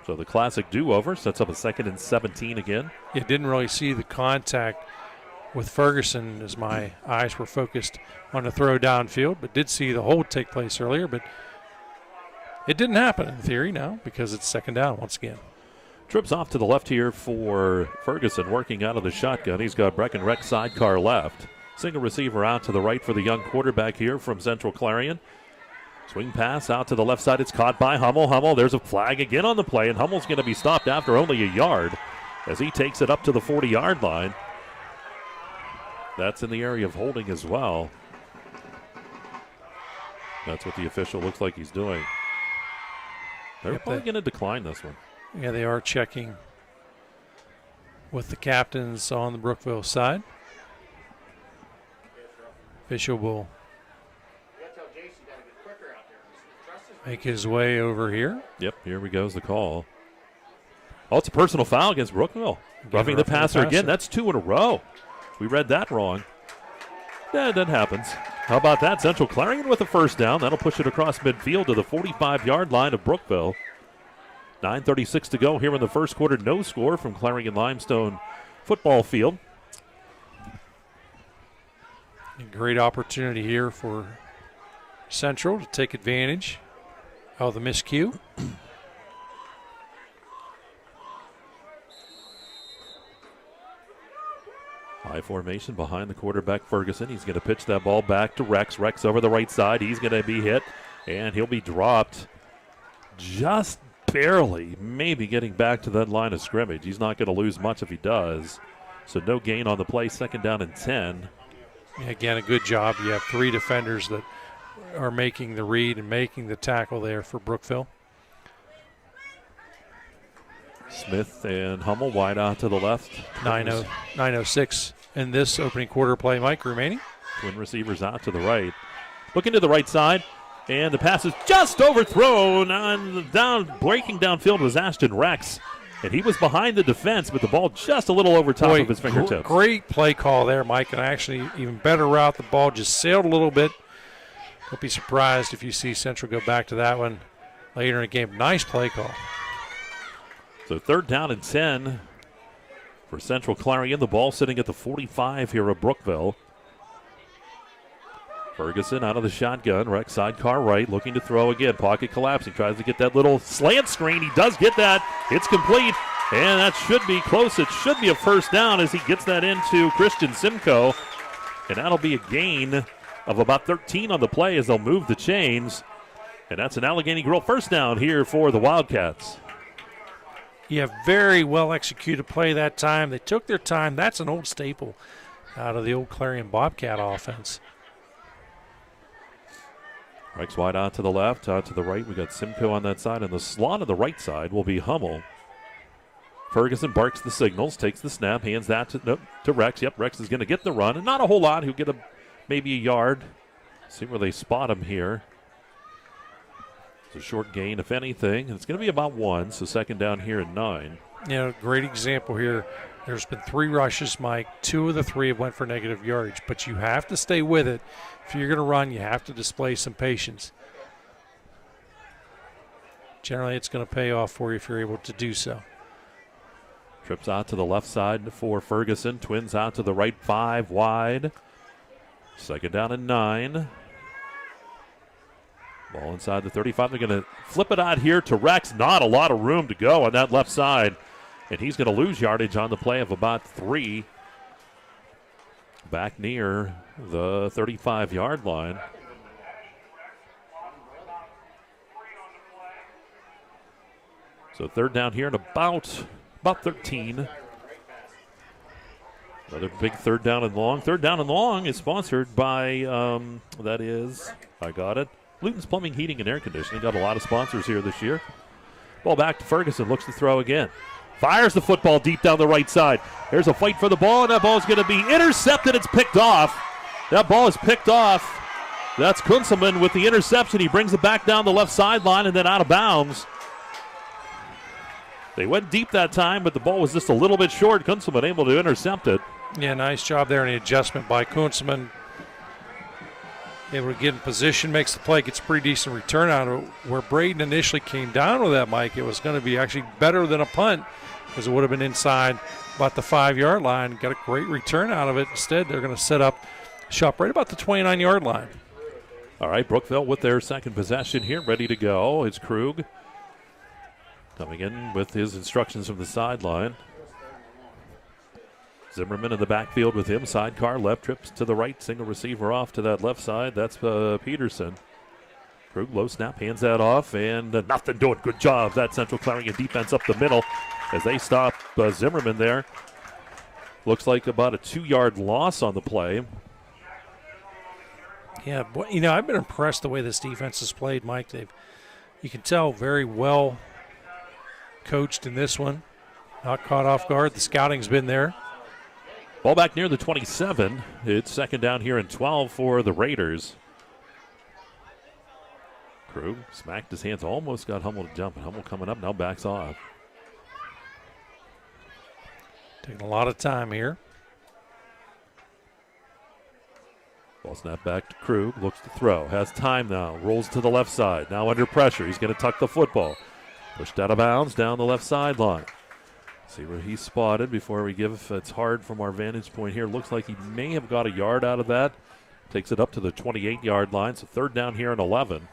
[SPEAKER 2] So the classic do-over sets up a 2nd and 17 again.
[SPEAKER 3] You didn't really see the contact with Ferguson as my eyes were focused on the throw downfield, but did see the hold take place earlier, but it didn't happen in theory now because it's 2nd down once again.
[SPEAKER 2] Trips off to the left here for Ferguson working out of the shotgun. He's got Breckenrex sidecar left. Single receiver out to the right for the young quarterback here from Central Clarion. Swing pass out to the left side. It's caught by Hummel. Hummel, there's a flag again on the play, and Hummel's going to be stopped after only a yard as he takes it up to the 40-yard line. That's in the area of holding as well. That's what the official looks like he's doing. They're probably going to decline this one.
[SPEAKER 3] Yeah, they are checking with the captains on the Brookville side. Official will make his way over here.
[SPEAKER 2] Yep, here we goes the call. Oh, it's a personal foul against Brookville. Roughing the passer again. That's 2 in a row. We read that wrong. Yeah, that happens. How about that? Central Clarion with a first down. That'll push it across midfield to the 45-yard line of Brookville. 9:36 to go here in the first quarter. No score from Clarion Limestone football field.
[SPEAKER 3] A great opportunity here for Central to take advantage of the miscue.
[SPEAKER 2] High formation behind the quarterback, Ferguson. He's going to pitch that ball back to Rex. Rex over the right side. He's going to be hit, and he'll be dropped just barely, maybe getting back to that line of scrimmage. He's not going to lose much if he does. So no gain on the play, 2nd down and 10.
[SPEAKER 3] Yeah, again, a good job. You have 3 defenders that are making the read and making the tackle there for Brookville.
[SPEAKER 2] Smith and Hummel wide out to the left.
[SPEAKER 3] 9:06 in this opening quarter play, Mike, remaining.
[SPEAKER 2] Twin receivers out to the right. Looking to the right side, and the pass is just overthrown. Breaking downfield was Ashton Rex, and he was behind the defense, but the ball just a little over top of his fingertips.
[SPEAKER 3] Great play call there, Mike, and actually even better route. The ball just sailed a little bit. Don't be surprised if you see Central go back to that one later in the game. Nice play call.
[SPEAKER 2] So 3rd down and 10 for Central Clarion. The ball sitting at the 45 here of Brookville. Ferguson out of the shotgun. Rex sidecar right, looking to throw again. Pocket collapsing. Tries to get that little slant screen. He does get that. It's complete. And that should be close. It should be a first down as he gets that into Christian Simcoe. And that'll be a gain of about 13 on the play as they'll move the chains. And that's an Allegheny Grill first down here for the Wildcats.
[SPEAKER 3] Yeah, very well executed play that time. They took their time. That's an old staple out of the old Clarion Bobcat offense.
[SPEAKER 2] Rex wide out to the left, out to the right. We got Simcoe on that side, and the slot on the right side will be Hummel. Ferguson barks the signals, takes the snap, hands that to Rex. Yep, Rex is going to get the run, and not a whole lot. He'll get maybe a yard. See where they spot him here. It's a short gain, if anything. It's going to be about 1, so 2nd down here and 9.
[SPEAKER 3] You know, great example here. There's been 3 rushes, Mike. 2 of the 3 have went for negative yardage, but you have to stay with it. If you're going to run, you have to display some patience. generally it's going to pay off for you if you're able to do so.
[SPEAKER 2] Trips out to the left side for Ferguson. Twins out to the right, 5 wide. 2nd down and 9. Ball inside the 35. They're going to flip it out here to Rex. Not a lot of room to go on that left side. And he's going to lose yardage on the play of about 3. Back near the 35-yard line. So 3rd down here and about 13. Another big 3rd down and long. 3rd down and long is sponsored by, I got it, Luton's Plumbing, Heating, and Air Conditioning. Got a lot of sponsors here this year. Ball back to Ferguson. Looks to throw again. Fires the football deep down the right side. There's a fight for the ball, and that ball is going to be intercepted. It's picked off. That ball is picked off. That's Kunzelman with the interception. He brings it back down the left sideline and then out of bounds. They went deep that time, but the ball was just a little bit short. Kunzelman able to intercept it.
[SPEAKER 3] Yeah, nice job there in the adjustment by Kunzelman. Able to get in position, makes the play, gets a pretty decent return out of it. Where Braden initially came down with that, Mike, it was going to be actually better than a punt because it would have been inside about the 5-yard line. Got a great return out of it. Instead, they're going to set up shop right about the 29-yard line.
[SPEAKER 2] All right, Brookville with their second possession here, ready to go. It's Krug coming in with his instructions from the sideline. Zimmerman in the backfield with him. Sidecar left, trips to the right. Single receiver off to that left side. That's Peterson. Krug low snap, hands that off, and nothing doing. Good job. That Central Clarion defense up the middle as they stop Zimmerman there. Looks like about a 2-yard loss on the play.
[SPEAKER 3] Yeah, you know, I've been impressed the way this defense has played, Mike. You can tell very well coached in this one. Not caught off guard. The scouting's been there.
[SPEAKER 2] Ball back near the 27. It's 2nd down here and 12 for the Raiders. Krug smacked his hands, almost got Hummel to jump, and Hummel coming up now backs off.
[SPEAKER 3] Taking a lot of time here.
[SPEAKER 2] Ball snap back to Krug, looks to throw, has time now, rolls to the left side, now under pressure. He's going to tuck the football. Pushed out of bounds down the left sideline. See where he's spotted before we give. It's hard from our vantage point here. Looks like he may have got a yard out of that. Takes it up to the 28-yard line. So 3rd down here and 11.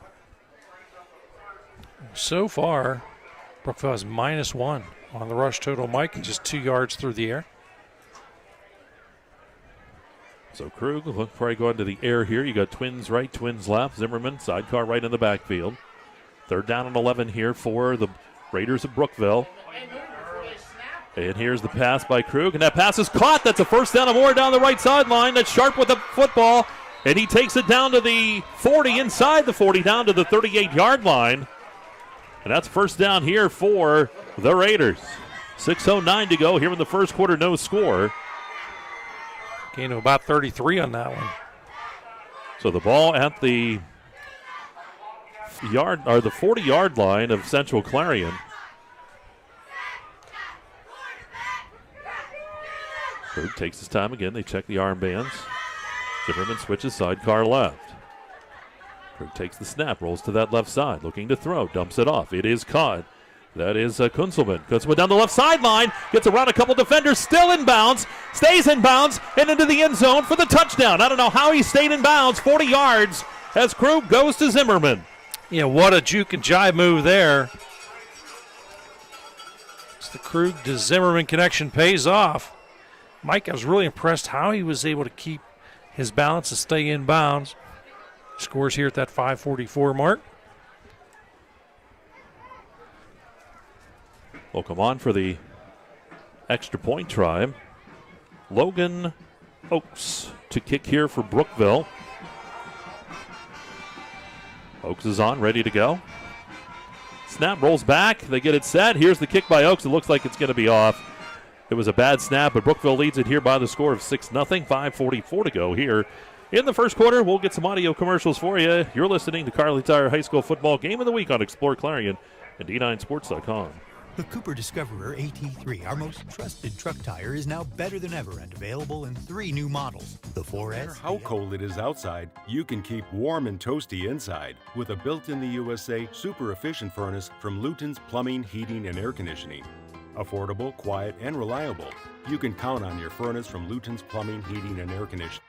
[SPEAKER 3] So far, Brookville has -1 on the rush total, Mike, and just 2 yards through the air.
[SPEAKER 2] So Krug look probably going to the air here. You got twins right, twins left. Zimmerman sidecar right in the backfield. 3rd down and 11 here for the Raiders of Brookville. And here's the pass by Krug, and that pass is caught. That's a 1st down and more down the right sideline. That's Sharp with the football, and he takes it down to the 40, inside the 40, down to the 38-yard line. And that's 1st down here for the Raiders. 6:09 to go here in the first quarter, no score.
[SPEAKER 3] Gain of about 33 on that one.
[SPEAKER 2] So the ball at the 40-yard line of Central Clarion. Krug takes his time again. They check the armbands. Zimmerman switches sidecar left. Krug takes the snap, rolls to that left side, looking to throw, dumps it off. It is caught. That is Kunzelman. Kunzelman down the left sideline, gets around a couple defenders, still in bounds, stays in bounds, and into the end zone for the touchdown. I don't know how he stayed in bounds, 40 yards, as Krug goes to Zimmerman.
[SPEAKER 3] Yeah, what a juke and jive move there. It's the Krug to Zimmerman connection pays off. Mike, I was really impressed how he was able to keep his balance and stay in bounds. Scores here at that 5:44 mark.
[SPEAKER 2] Will come on for the extra point try. Logan Oakes to kick here for Brookville. Oakes is on, ready to go. Snap rolls back. They get it set. Here's the kick by Oakes. It looks like it's going to be off. It was a bad snap, but Brookville leads it here by the score of 6-0. 5:44 to go here in the first quarter. We'll get some audio commercials for you. You're listening to Kearley Tire High School Football Game of the Week on Explore Clarion and D9Sports.com.
[SPEAKER 12] The Cooper Discoverer AT3, our most trusted truck tire, is now better than ever and available in 3 new models. The 4S.
[SPEAKER 13] No matter how cold it is outside, you can keep warm and toasty inside with a built-in-the-USA super efficient furnace from Luton's Plumbing, Heating, and Air Conditioning. Affordable, quiet, and reliable. You can count on your furnace from Luton's Plumbing, Heating, and Air Conditioning.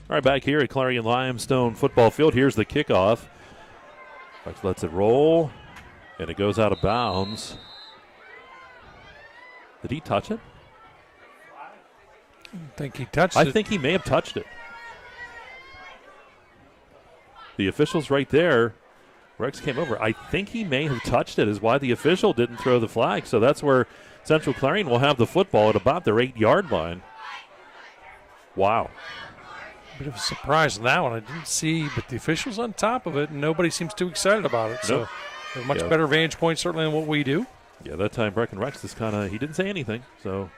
[SPEAKER 2] All right, back here at Clarion Limestone Football Field. Here's the kickoff. Rex lets it roll, and it goes out of bounds. Did he touch it?
[SPEAKER 3] I think he touched it.
[SPEAKER 2] I think he may have touched it. The official's right there. Rex came over. I think he may have touched it, is why the official didn't throw the flag. So that's where Central Clarion will have the football at about their 8-yard line. Wow.
[SPEAKER 3] Bit of a surprise on that one. I didn't see, but the official's on top of it, and nobody seems too excited about it.
[SPEAKER 2] Nope.
[SPEAKER 3] So a much better vantage point, certainly, than what we do.
[SPEAKER 2] Yeah, that time Brecken Rex just kind of, he didn't say anything. So,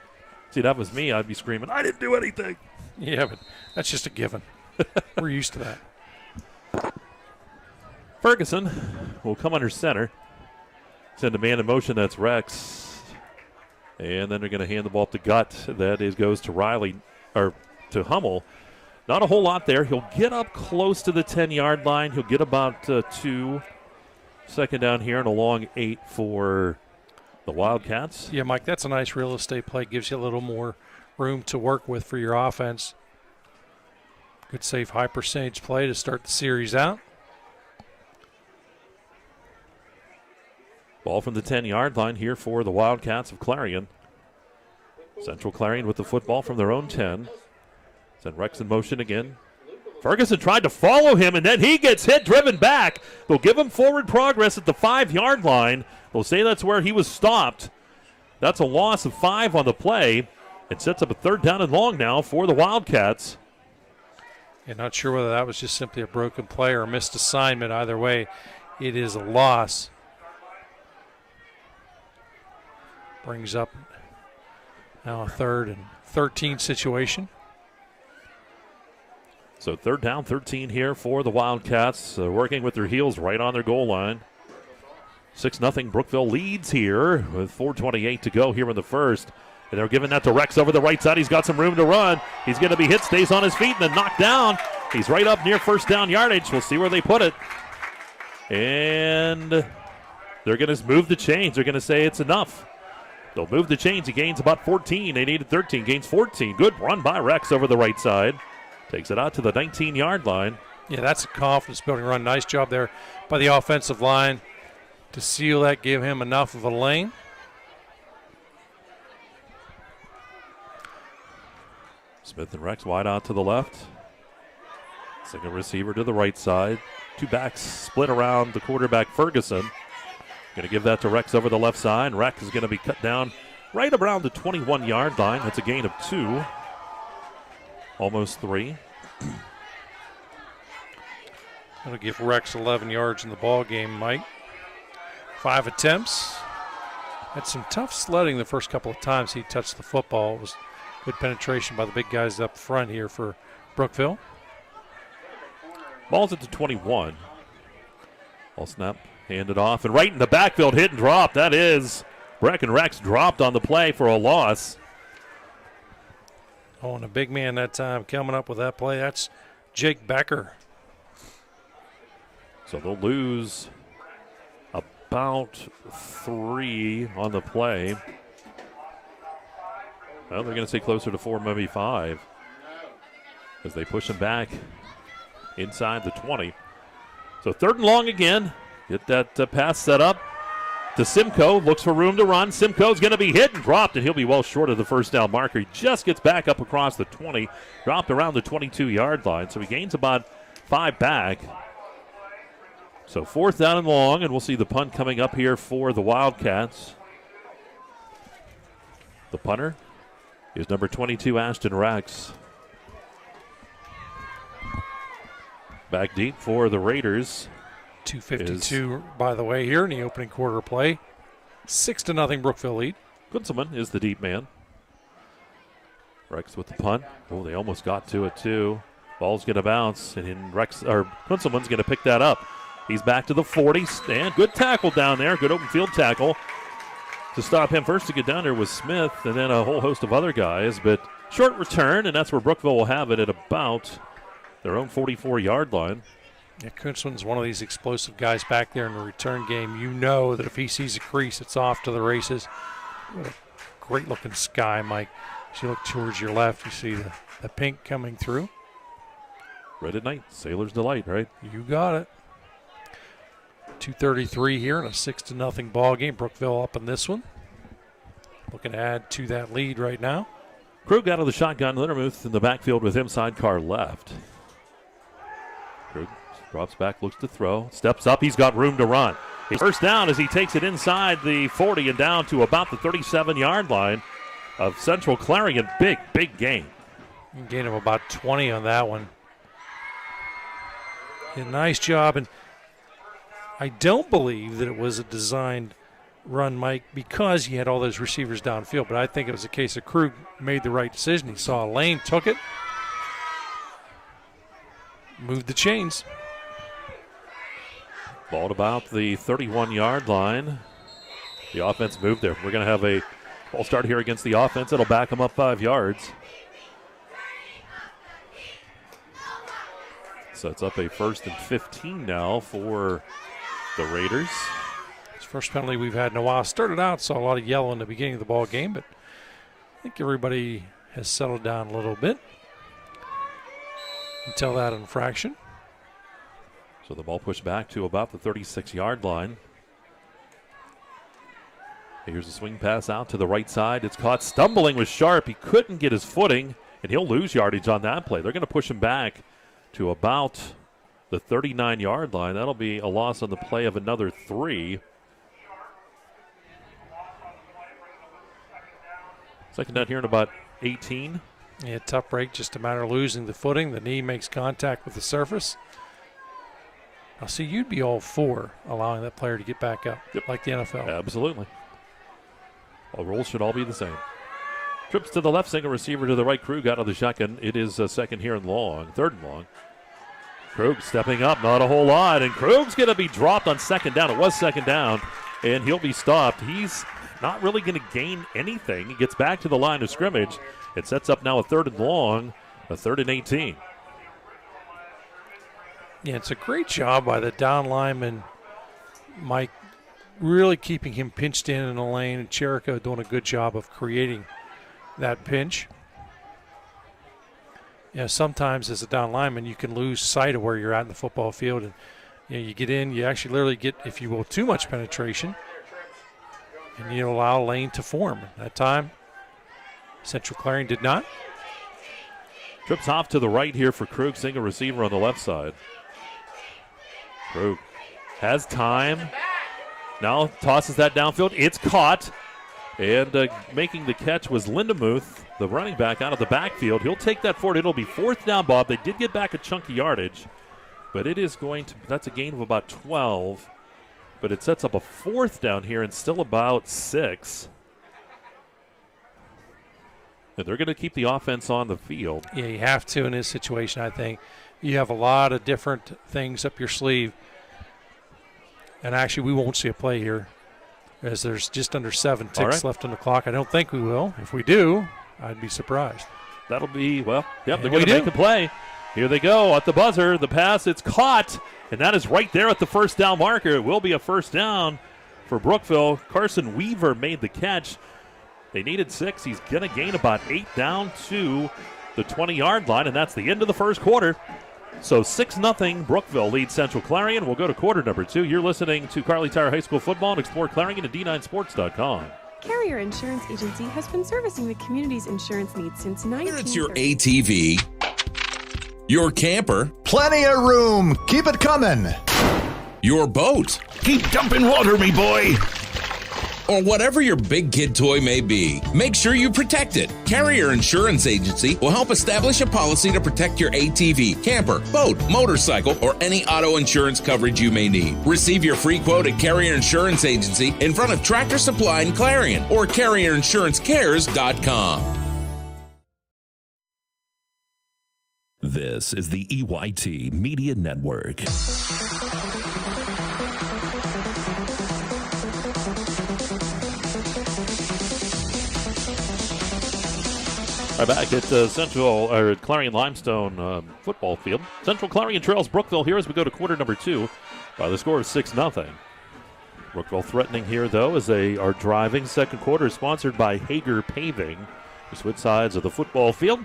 [SPEAKER 2] see, that was me. I'd be screaming, I didn't do anything.
[SPEAKER 3] Yeah, but that's just a given. We're used to that.
[SPEAKER 2] Ferguson will come under center. Send a man in motion. That's Rex. And then they're going to hand the ball to Gutt. That goes to Riley, or to Hummel. Not a whole lot there. He'll get up close to the 10-yard line. He'll get about 2. Second down here and a long 8 for the Wildcats.
[SPEAKER 3] Yeah, Mike, that's a nice real estate play. Gives you a little more room to work with for your offense. Good, safe, high percentage play to start the series out.
[SPEAKER 2] Ball from the 10-yard line here for the Wildcats of Clarion. Central Clarion with the football from their own 10. Send Rex in motion again. Ferguson tried to follow him, and then he gets hit, driven back. They'll give him forward progress at the 5-yard line. They'll say that's where he was stopped. That's a loss of 5 on the play. It sets up a 3rd down and long now for the Wildcats.
[SPEAKER 3] Yeah, not sure whether that was just simply a broken play or a missed assignment. Either way, it is a loss. Brings up now a 3rd and 13 situation.
[SPEAKER 2] So 3rd down, 13 here for the Wildcats, working with their heels right on their goal line. 6-0 Brookville leads here with 4:28 to go here in the first. And they're giving that to Rex over the right side. He's got some room to run. He's going to be hit, stays on his feet, and then knocked down. He's right up near 1st down yardage. We'll see where they put it. And they're going to move the chains. They're going to say it's enough. They'll move the chains. He gains about 14. They needed 13. Gains 14. Good run by Rex over the right side. Takes it out to the 19-yard line.
[SPEAKER 3] Yeah, that's a confidence-building run. Nice job there by the offensive line to seal that, give him enough of a lane.
[SPEAKER 2] Smith and Rex wide out to the left. Single receiver to the right side. 2 backs split around the quarterback, Ferguson. Going to give that to Rex over the left side. Rex is going to be cut down right around the 21-yard line. That's a gain of 2. Almost 3.
[SPEAKER 3] That'll give Rex 11 yards in the ball game, Mike. 5 attempts. Had some tough sledding the first couple of times he touched the football. It was good penetration by the big guys up front here for Brookville.
[SPEAKER 2] Ball's at the 21. Ball snap, handed off, and right in the backfield, hit and drop. That is Brecken Rex dropped on the play for a loss.
[SPEAKER 3] Oh, and a big man that time coming up with that play. That's Jake Becker.
[SPEAKER 2] So they'll lose about 3 on the play. Well, they're going to stay closer to 4, maybe 5, as they push him back inside the 20. So 3rd and long again. Get that pass set up. to Simcoe. Looks for room to run. Simcoe's going to be hit and dropped, and he'll be well short of the first down marker. He just gets back up across the 20, dropped around the 22-yard line. So he gains about 5 back. So 4th down and long, and we'll see the punt coming up here for the Wildcats. The punter is number 22, Ashton Rex. Back deep for the Raiders.
[SPEAKER 3] 2:52, by the way, here in the opening quarter play. 6-0 Brookville lead.
[SPEAKER 2] Kunzelman is the deep man. Rex with the punt. Oh, they almost got to it, too. Ball's going to bounce, and Kunzelman's going to pick that up. He's back to the 40, and good tackle down there. Good open field tackle to stop him. First to get down there was Smith, and then a whole host of other guys. But short return, and that's where Brookville will have it at about their own 44-yard line.
[SPEAKER 3] Yeah, Kunzelman's one of these explosive guys back there in the return game. You know that if he sees a crease, it's off to the races. What a great-looking sky, Mike. As you look towards your left, you see the pink coming through.
[SPEAKER 2] Red at night, sailor's delight, right?
[SPEAKER 3] You got it. 2:33 here in a 6-0 ball game. Brookville up in this one. Looking to add to that lead right now.
[SPEAKER 2] Krug out of the shotgun. Lindermuth in the backfield with him, sidecar left. Krug drops back, looks to throw, steps up. He's got room to run. His first down as he takes it inside the 40 and down to about the 37-yard line of Central Clarion. Big gain.
[SPEAKER 3] Gain of about 20 on that one. Yeah, nice job. And I don't believe that it was a designed run, Mike, because he had all those receivers downfield. But I think it was a case of Krug made the right decision. He saw a lane, took it, moved the chains.
[SPEAKER 2] Ball at about the 31-yard line. The offense moved there. We're going to have a ball start here against the offense. It'll back them up 5 yards. So it's up a 1st and 15 now for the Raiders.
[SPEAKER 3] It's the first penalty we've had in a while. Started out, saw a lot of yellow in the beginning of the ball game, but I think everybody has settled down a little bit until that infraction.
[SPEAKER 2] So the ball pushed back to about the 36-yard line. Here's a swing pass out to the right side. It's caught stumbling with Sharp. He couldn't get his footing, and he'll lose yardage on that play. They're going to push him back to about the 39-yard line. That'll be a loss on the play of another 3. Second down here in about 18.
[SPEAKER 3] Yeah, tough break, just a matter of losing the footing. The knee makes contact with the surface. Now, see, you'd be all for allowing that player to get back up, like the NFL.
[SPEAKER 2] Absolutely. All rules should all be the same. Trips to the left, single receiver to the right. Krug out of the shotgun. It is a second here and long, 3rd and long. Krug stepping up, not a whole lot, and Krug's going to be dropped on 2nd down. It was 2nd down, and he'll be stopped. He's not really going to gain anything. He gets back to the line of scrimmage. It sets up now a 3rd and long, a 3rd and 18.
[SPEAKER 3] Yeah, it's a great job by the down lineman, Mike, really keeping him pinched in the lane, and Cherico doing a good job of creating that pinch. Sometimes as a down lineman, you can lose sight of where you're at in the football field, and you get in, you actually literally get, if you will, too much penetration, and you allow a lane to form. That time, Central Clarion did not.
[SPEAKER 2] Trips off to the right here for Krug, single receiver on the left side. Krug has time. Now tosses that downfield. It's caught. And making the catch was Lindemuth, the running back out of the backfield. He'll take that forward. It'll be 4th down, Bob. They did get back a chunk of yardage, but it is going to, that's a gain of about 12. But it sets up a 4th down here and still about 6. And they're going to keep the offense on the field.
[SPEAKER 3] Yeah, you have to in this situation, I think. You have a lot of different things up your sleeve. And actually, we won't see a play here as there's just under 7 ticks left on the clock. I don't think we will. If we do, I'd be surprised.
[SPEAKER 2] That'll be, well, yep, they're going to make a play. Here they go at the buzzer. The pass, it's caught. And that is right there at the 1st down marker. It will be a 1st down for Brookville. Carson Weaver made the catch. They needed 6. He's going to gain about 8 down to the 20-yard line, and that's the end of the first quarter. So 6-0, Brookville leads Central Clarion. We'll go to quarter number 2. You're listening to Kearley Tire High School Football and Explore Clarion at D9Sports.com.
[SPEAKER 14] Carrier Insurance Agency has been servicing the community's insurance needs since 1930.
[SPEAKER 15] Whether it's your ATV, your camper,
[SPEAKER 16] plenty of room. Keep it coming.
[SPEAKER 15] Your boat.
[SPEAKER 16] Keep dumping water, me boy.
[SPEAKER 15] Or whatever your big kid toy may be, make sure you protect it. Carrier Insurance Agency will help establish a policy to protect your ATV, camper, boat, motorcycle, or any auto insurance coverage you may need. Receive your free quote at Carrier Insurance Agency in front of Tractor Supply in Clarion or ClarionInsuranceCares.com.
[SPEAKER 1] This is the EYT Media Network.
[SPEAKER 2] Right back at Clarion Limestone football field. Central Clarion trails Brookville here as we go to quarter number 2 by the score of 6-0. Brookville threatening here, though, as they are driving. Second quarter is sponsored by Hager Paving. We switch sides of the football field.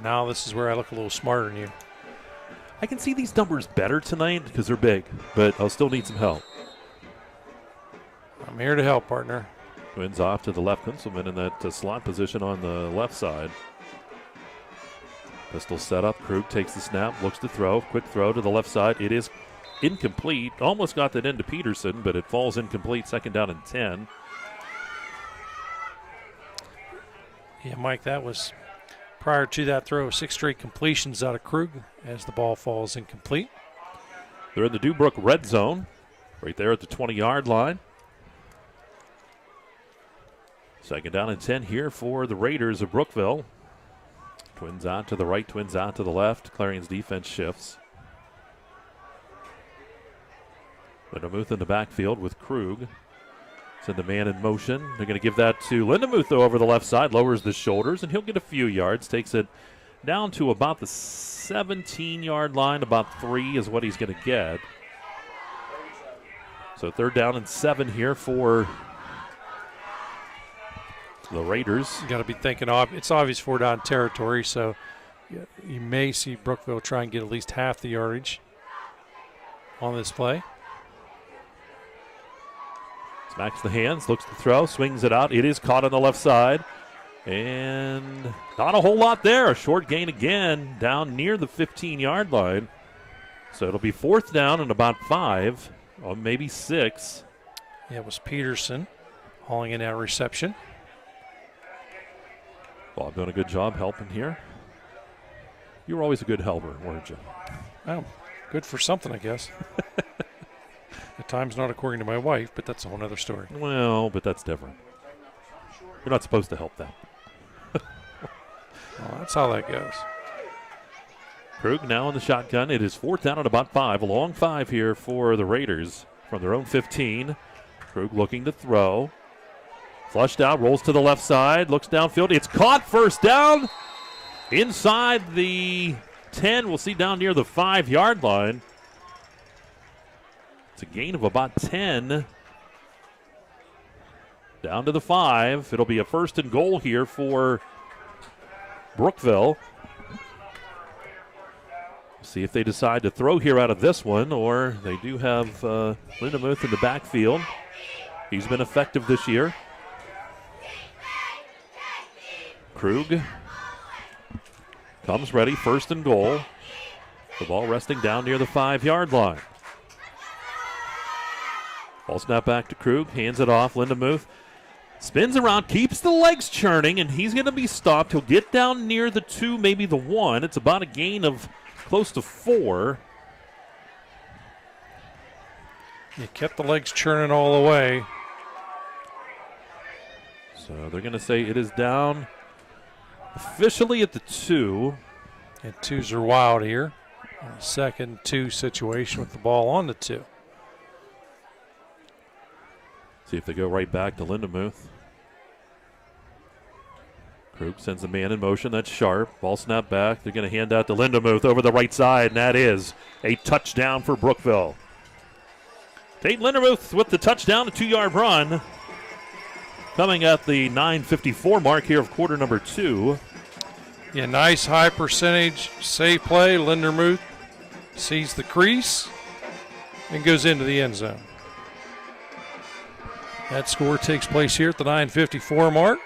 [SPEAKER 3] Now this is where I look a little smarter than you.
[SPEAKER 2] I can see these numbers better tonight because they're big, but I'll still need some help.
[SPEAKER 3] I'm here to help, partner.
[SPEAKER 2] Twins off to the left. Kunselman in that slot position on the left side. Pistol set up. Krug takes the snap, looks to throw. Quick throw to the left side. It is incomplete. Almost got that into Peterson, but it falls incomplete. Second down and 10.
[SPEAKER 3] Yeah, Mike, that was prior to that throw. 6 straight completions out of Krug as the ball falls incomplete.
[SPEAKER 2] They're in the Dubrook red zone, right there at the 20-yard line. Second down and 10 here for the Raiders of Brookville. Twins out to the right, twins out to the left. Clarion's defense shifts. Lindemuth in the backfield with Krug. Send the man in motion. They're going to give that to Lindemuth, though, over the left side. Lowers the shoulders, and he'll get a few yards. Takes it down to about the 17-yard line. About 3 is what he's going to get. So third down and 7 here for the Raiders.
[SPEAKER 3] You got to be thinking, it's obvious 4-down territory, so you may see Brookville try and get at least half the yardage on this play.
[SPEAKER 2] Smacks the hands, looks to throw, swings it out. It is caught on the left side. And not a whole lot there. A short gain again down near the 15-yard line. So it'll be fourth down and about 5, or maybe 6.
[SPEAKER 3] Yeah, it was Peterson hauling in that reception.
[SPEAKER 2] Bob doing a good job helping here. You were always a good helper, weren't you?
[SPEAKER 3] Oh, good for something, I guess. At times not according to my wife, but that's a whole other story.
[SPEAKER 2] Well, but that's different. You're not supposed to help that.
[SPEAKER 3] Well, that's how that goes.
[SPEAKER 2] Krug now in the shotgun. It is fourth down and about 5. A long 5 here for the Raiders from their own 15. Krug looking to throw. Flushed out, rolls to the left side, looks downfield. It's caught, first down. Inside the 10, we'll see down near the 5-yard line. It's a gain of about 10. Down to the 5. It'll be a first and goal here for Brookville. See if they decide to throw here out of this one, or they do have Lindemuth in the backfield. He's been effective this year. Krug comes ready, first and goal. The ball resting down near the 5-yard line. Ball snap back to Krug, hands it off. Lindemuth spins around, keeps the legs churning, and he's going to be stopped. He'll get down near the 2, maybe the 1. It's about a gain of close to 4.
[SPEAKER 3] You kept the legs churning all the way.
[SPEAKER 2] So they're going to say it is down officially at the 2.
[SPEAKER 3] And 2s are wild here. A second 2 situation with the ball on the 2.
[SPEAKER 2] See if they go right back to Lindemuth. Krug sends a man in motion. That's sharp. Ball snap back. They're going to hand out to Lindemuth over the right side, and that is a touchdown for Brookville. Tate Lindemuth with the touchdown, a 2-yard run. Coming at the 9:54 mark here of quarter number 2.
[SPEAKER 3] Yeah, nice high percentage, safe play. Lindermuth sees the crease and goes into the end zone. That score takes place here at the 9:54 mark.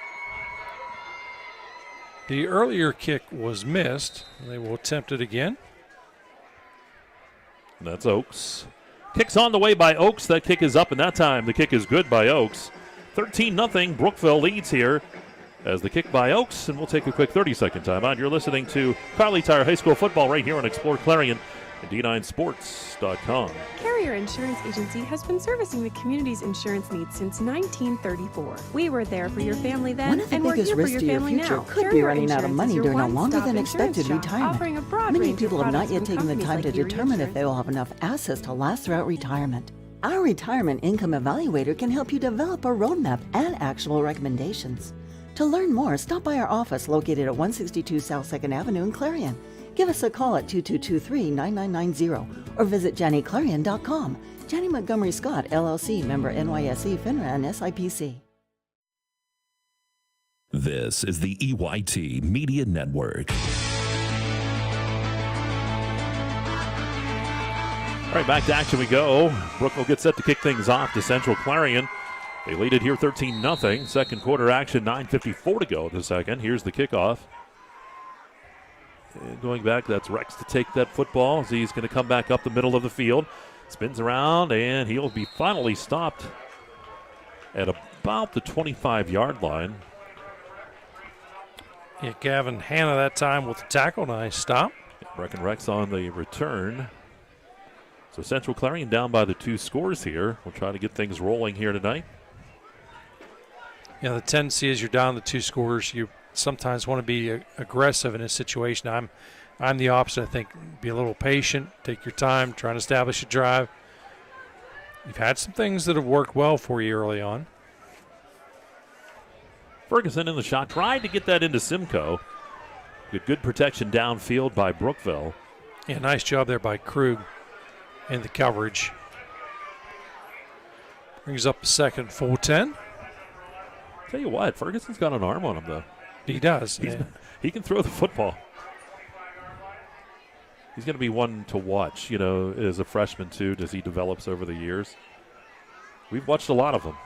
[SPEAKER 3] The earlier kick was missed. They will attempt it again.
[SPEAKER 2] That's Oaks. Kick's on the way by Oaks. That kick is up, and that time the kick is good by Oaks. 13-0. Brookville leads here as the kick by Oaks, and we'll take a quick 30-second timeout. You're listening to Carly Tire High School Football right here on Explore Clarion and D9Sports.com.
[SPEAKER 14] Carrier Insurance Agency has been servicing the community's insurance needs since 1934. We were there for your family then,
[SPEAKER 8] One of the
[SPEAKER 14] and we're
[SPEAKER 8] biggest
[SPEAKER 14] here for
[SPEAKER 8] risks
[SPEAKER 14] your
[SPEAKER 8] to your
[SPEAKER 14] family
[SPEAKER 8] future
[SPEAKER 14] now.
[SPEAKER 8] could be
[SPEAKER 14] Carrier
[SPEAKER 8] running out of
[SPEAKER 14] Insurance
[SPEAKER 8] money
[SPEAKER 14] is your
[SPEAKER 8] during a
[SPEAKER 14] one-stop
[SPEAKER 8] longer than
[SPEAKER 14] insurance
[SPEAKER 8] expected
[SPEAKER 14] shop, offering a
[SPEAKER 8] retirement.
[SPEAKER 14] broad
[SPEAKER 8] Many
[SPEAKER 14] range of
[SPEAKER 8] people have not
[SPEAKER 14] products
[SPEAKER 8] yet
[SPEAKER 14] from
[SPEAKER 8] taken the
[SPEAKER 14] companies
[SPEAKER 8] time
[SPEAKER 14] like
[SPEAKER 8] to
[SPEAKER 14] Erie
[SPEAKER 8] determine if
[SPEAKER 14] Insurance.
[SPEAKER 8] they will have enough assets to last throughout retirement. Our Retirement Income Evaluator can help you develop a roadmap and actionable recommendations. To learn more, stop by our office located at 162 South 2nd Avenue in Clarion. Give us a call at 2223-9990 or visit JannyClarion.com. Janney Montgomery Scott, LLC, member NYSE, FINRA, and SIPC.
[SPEAKER 1] This is the EYT Media Network.
[SPEAKER 2] All right, back to action we go. Brookville gets set to kick things off to Central Clarion. They lead it here 13-0. Second quarter action, 9:54 to go in the second. Here's the kickoff. And going back, that's Rex to take that football. As he's going to come back up the middle of the field. Spins around, and he'll be finally stopped at about the 25-yard line.
[SPEAKER 3] Yeah, Gavin Hanna that time with the tackle. Nice stop.
[SPEAKER 2] Brecken Rex on the return. So Central Clarion down by the 2 scores here. We'll try to get things rolling here tonight.
[SPEAKER 3] Yeah, the tendency is you're down the 2 scores. You sometimes want to be aggressive in a situation. I'm the opposite. I think be a little patient, take your time, try to establish a drive. You've had some things that have worked well for you early on.
[SPEAKER 2] Ferguson in the shot, tried to get that into Simcoe. Good protection downfield by Brookville.
[SPEAKER 3] Yeah, nice job there by Krug in the coverage. Brings up a second full 10.
[SPEAKER 2] Tell you what, Ferguson's got an arm on him, though.
[SPEAKER 3] He does.
[SPEAKER 2] He can throw the football. He's going to be one to watch, as a freshman, too, as he develops over the years. We've watched a lot of them.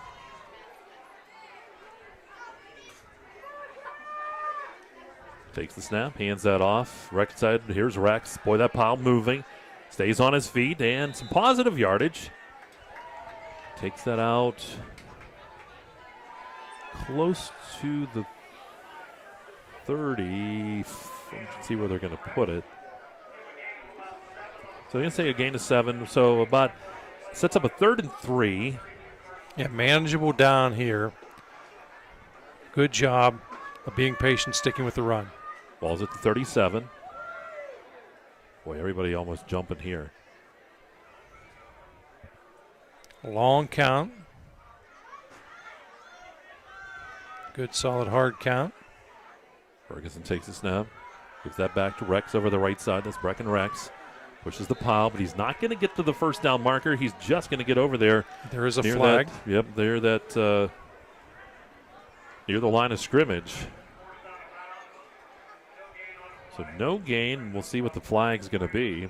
[SPEAKER 2] Takes the snap, hands that off. Rex side, here's Rex. Boy, that pile moving. Stays on his feet, and some positive yardage. Takes that out close to the 30. Let's see where they're going to put it. So I'm going to say a gain of 7. So about sets up a 3rd and 3.
[SPEAKER 3] Yeah, manageable down here. Good job of being patient, sticking with the run.
[SPEAKER 2] Ball's at the 37. Boy, everybody almost jumping here.
[SPEAKER 3] Long count. Good, solid, hard count.
[SPEAKER 2] Ferguson takes the snap. Gives that back to Rex over the right side. That's Brecken Rex. Pushes the pile, but he's not going to get to the first down marker. He's just going to get over there.
[SPEAKER 3] There is a flag.
[SPEAKER 2] Near the line of scrimmage. So no gain. We'll see what the flag's going to be.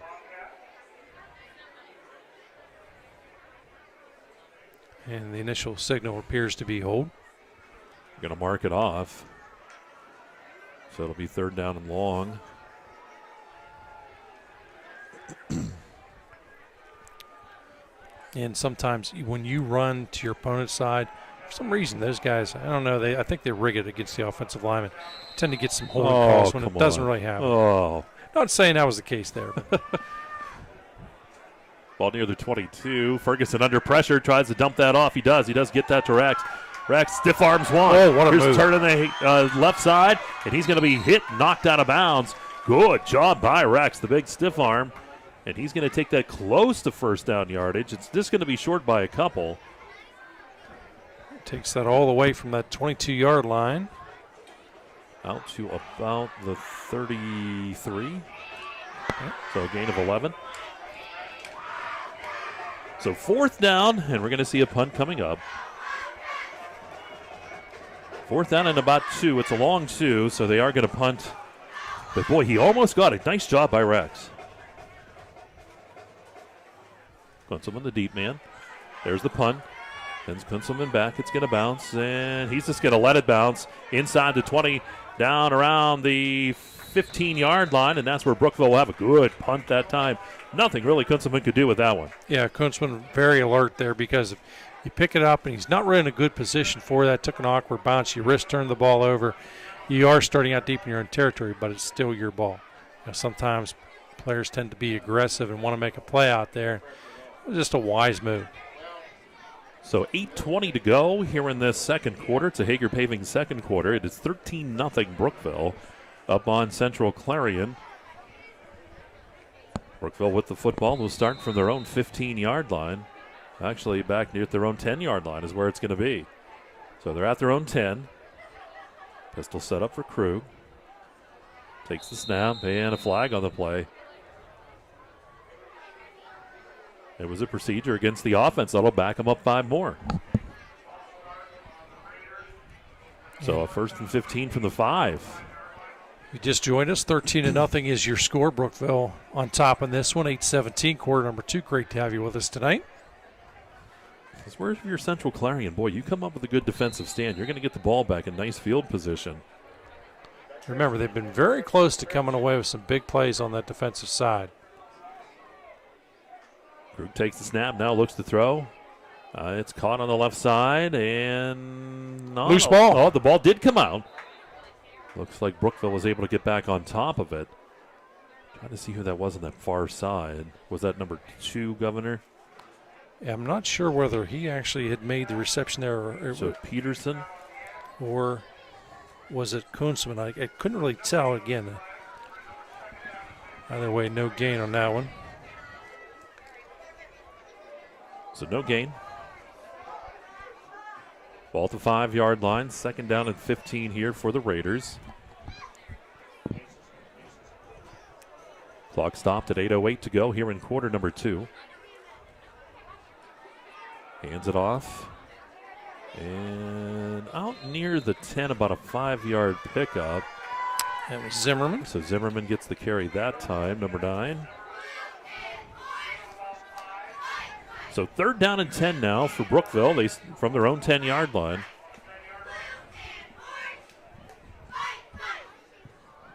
[SPEAKER 3] And the initial signal appears to be hold.
[SPEAKER 2] Going to mark it off. So it'll be 3rd down and long.
[SPEAKER 3] And sometimes when you run to your opponent's side, for some reason, those guys, I don't know, I think they rig it against the offensive linemen. Tend to get some holding calls when it doesn't really happen.
[SPEAKER 2] Oh.
[SPEAKER 3] Not saying that was the case there.
[SPEAKER 2] Ball near the 22. Ferguson under pressure, tries to dump that off. He does get that to Rex. Rex stiff arms one.
[SPEAKER 3] Oh, what a move.
[SPEAKER 2] Here's turning the left side, and he's going to be hit, knocked out of bounds. Good job by Rex, the big stiff arm. And he's going to take that close to first down yardage. It's just going to be short by a couple.
[SPEAKER 3] Takes that all the way from that 22-yard line.
[SPEAKER 2] Out to about the 33. Okay. So a gain of 11. So 4th down, and we're going to see a punt coming up. 4th down and about 2. It's a long 2, so they are going to punt But, boy, he almost got it. Nice job by Rex. Kunzelman, the deep man. There's the punt. Sends Kunzelman back. It's going to bounce, and he's just going to let it bounce inside the 20, down around the 15-yard line, and that's where Brookville will have a good punt that time. Nothing really Kunzelman could do with that one.
[SPEAKER 3] Yeah, Kunzelman very alert there because if you pick it up and he's not really in a good position for that, took an awkward bounce, you risk turning the ball over. You are starting out deep in your own territory, but it's still your ball. Sometimes players tend to be aggressive and want to make a play out there. It was just a wise move.
[SPEAKER 2] So 8:20 to go here in this second quarter. It's a Hager Paving second quarter. It is 13-0 Brookville up on Central Clarion. Brookville with the football will start from their own 15-yard line. Actually, back near their own 10-yard line is where it's going to be. So they're at their own 10. Pistol set up for Krug. Takes the snap and a flag on the play. It was a procedure against the offense that'll back them up 5 more. So a 1st and 15 from the 5.
[SPEAKER 3] You just joined us. 13-0 is your score. Brookville on top in this one. 8-17, quarter number 2. Great to have you with us tonight.
[SPEAKER 2] Where's your Central Clarion? Boy, you come up with a good defensive stand. You're going to get the ball back in nice field position.
[SPEAKER 3] Remember, they've been very close to coming away with some big plays on that defensive side.
[SPEAKER 2] Krug takes the snap, now looks to throw. It's caught on the left side, and
[SPEAKER 3] loose ball.
[SPEAKER 2] Oh, the ball did come out. Looks like Brookville was able to get back on top of it. Trying to see who that was on that far side. Was that number 2, Governor?
[SPEAKER 3] Yeah, I'm not sure whether he actually had made the reception there. Or
[SPEAKER 2] so Peterson?
[SPEAKER 3] Or was it Kunzelman? I couldn't really tell again. Either way, no gain on that one.
[SPEAKER 2] So no gain. Ball at the 5-yard line. 2nd down and 15 here for the Raiders. Clock stopped at 8:08 to go here in quarter number 2. Hands it off. And out near the 10, about a 5-yard pickup.
[SPEAKER 3] That was Zimmerman.
[SPEAKER 2] So Zimmerman gets the carry that time, number 9. So 3rd down and 10 now for Brookville. They from their own 10-yard line.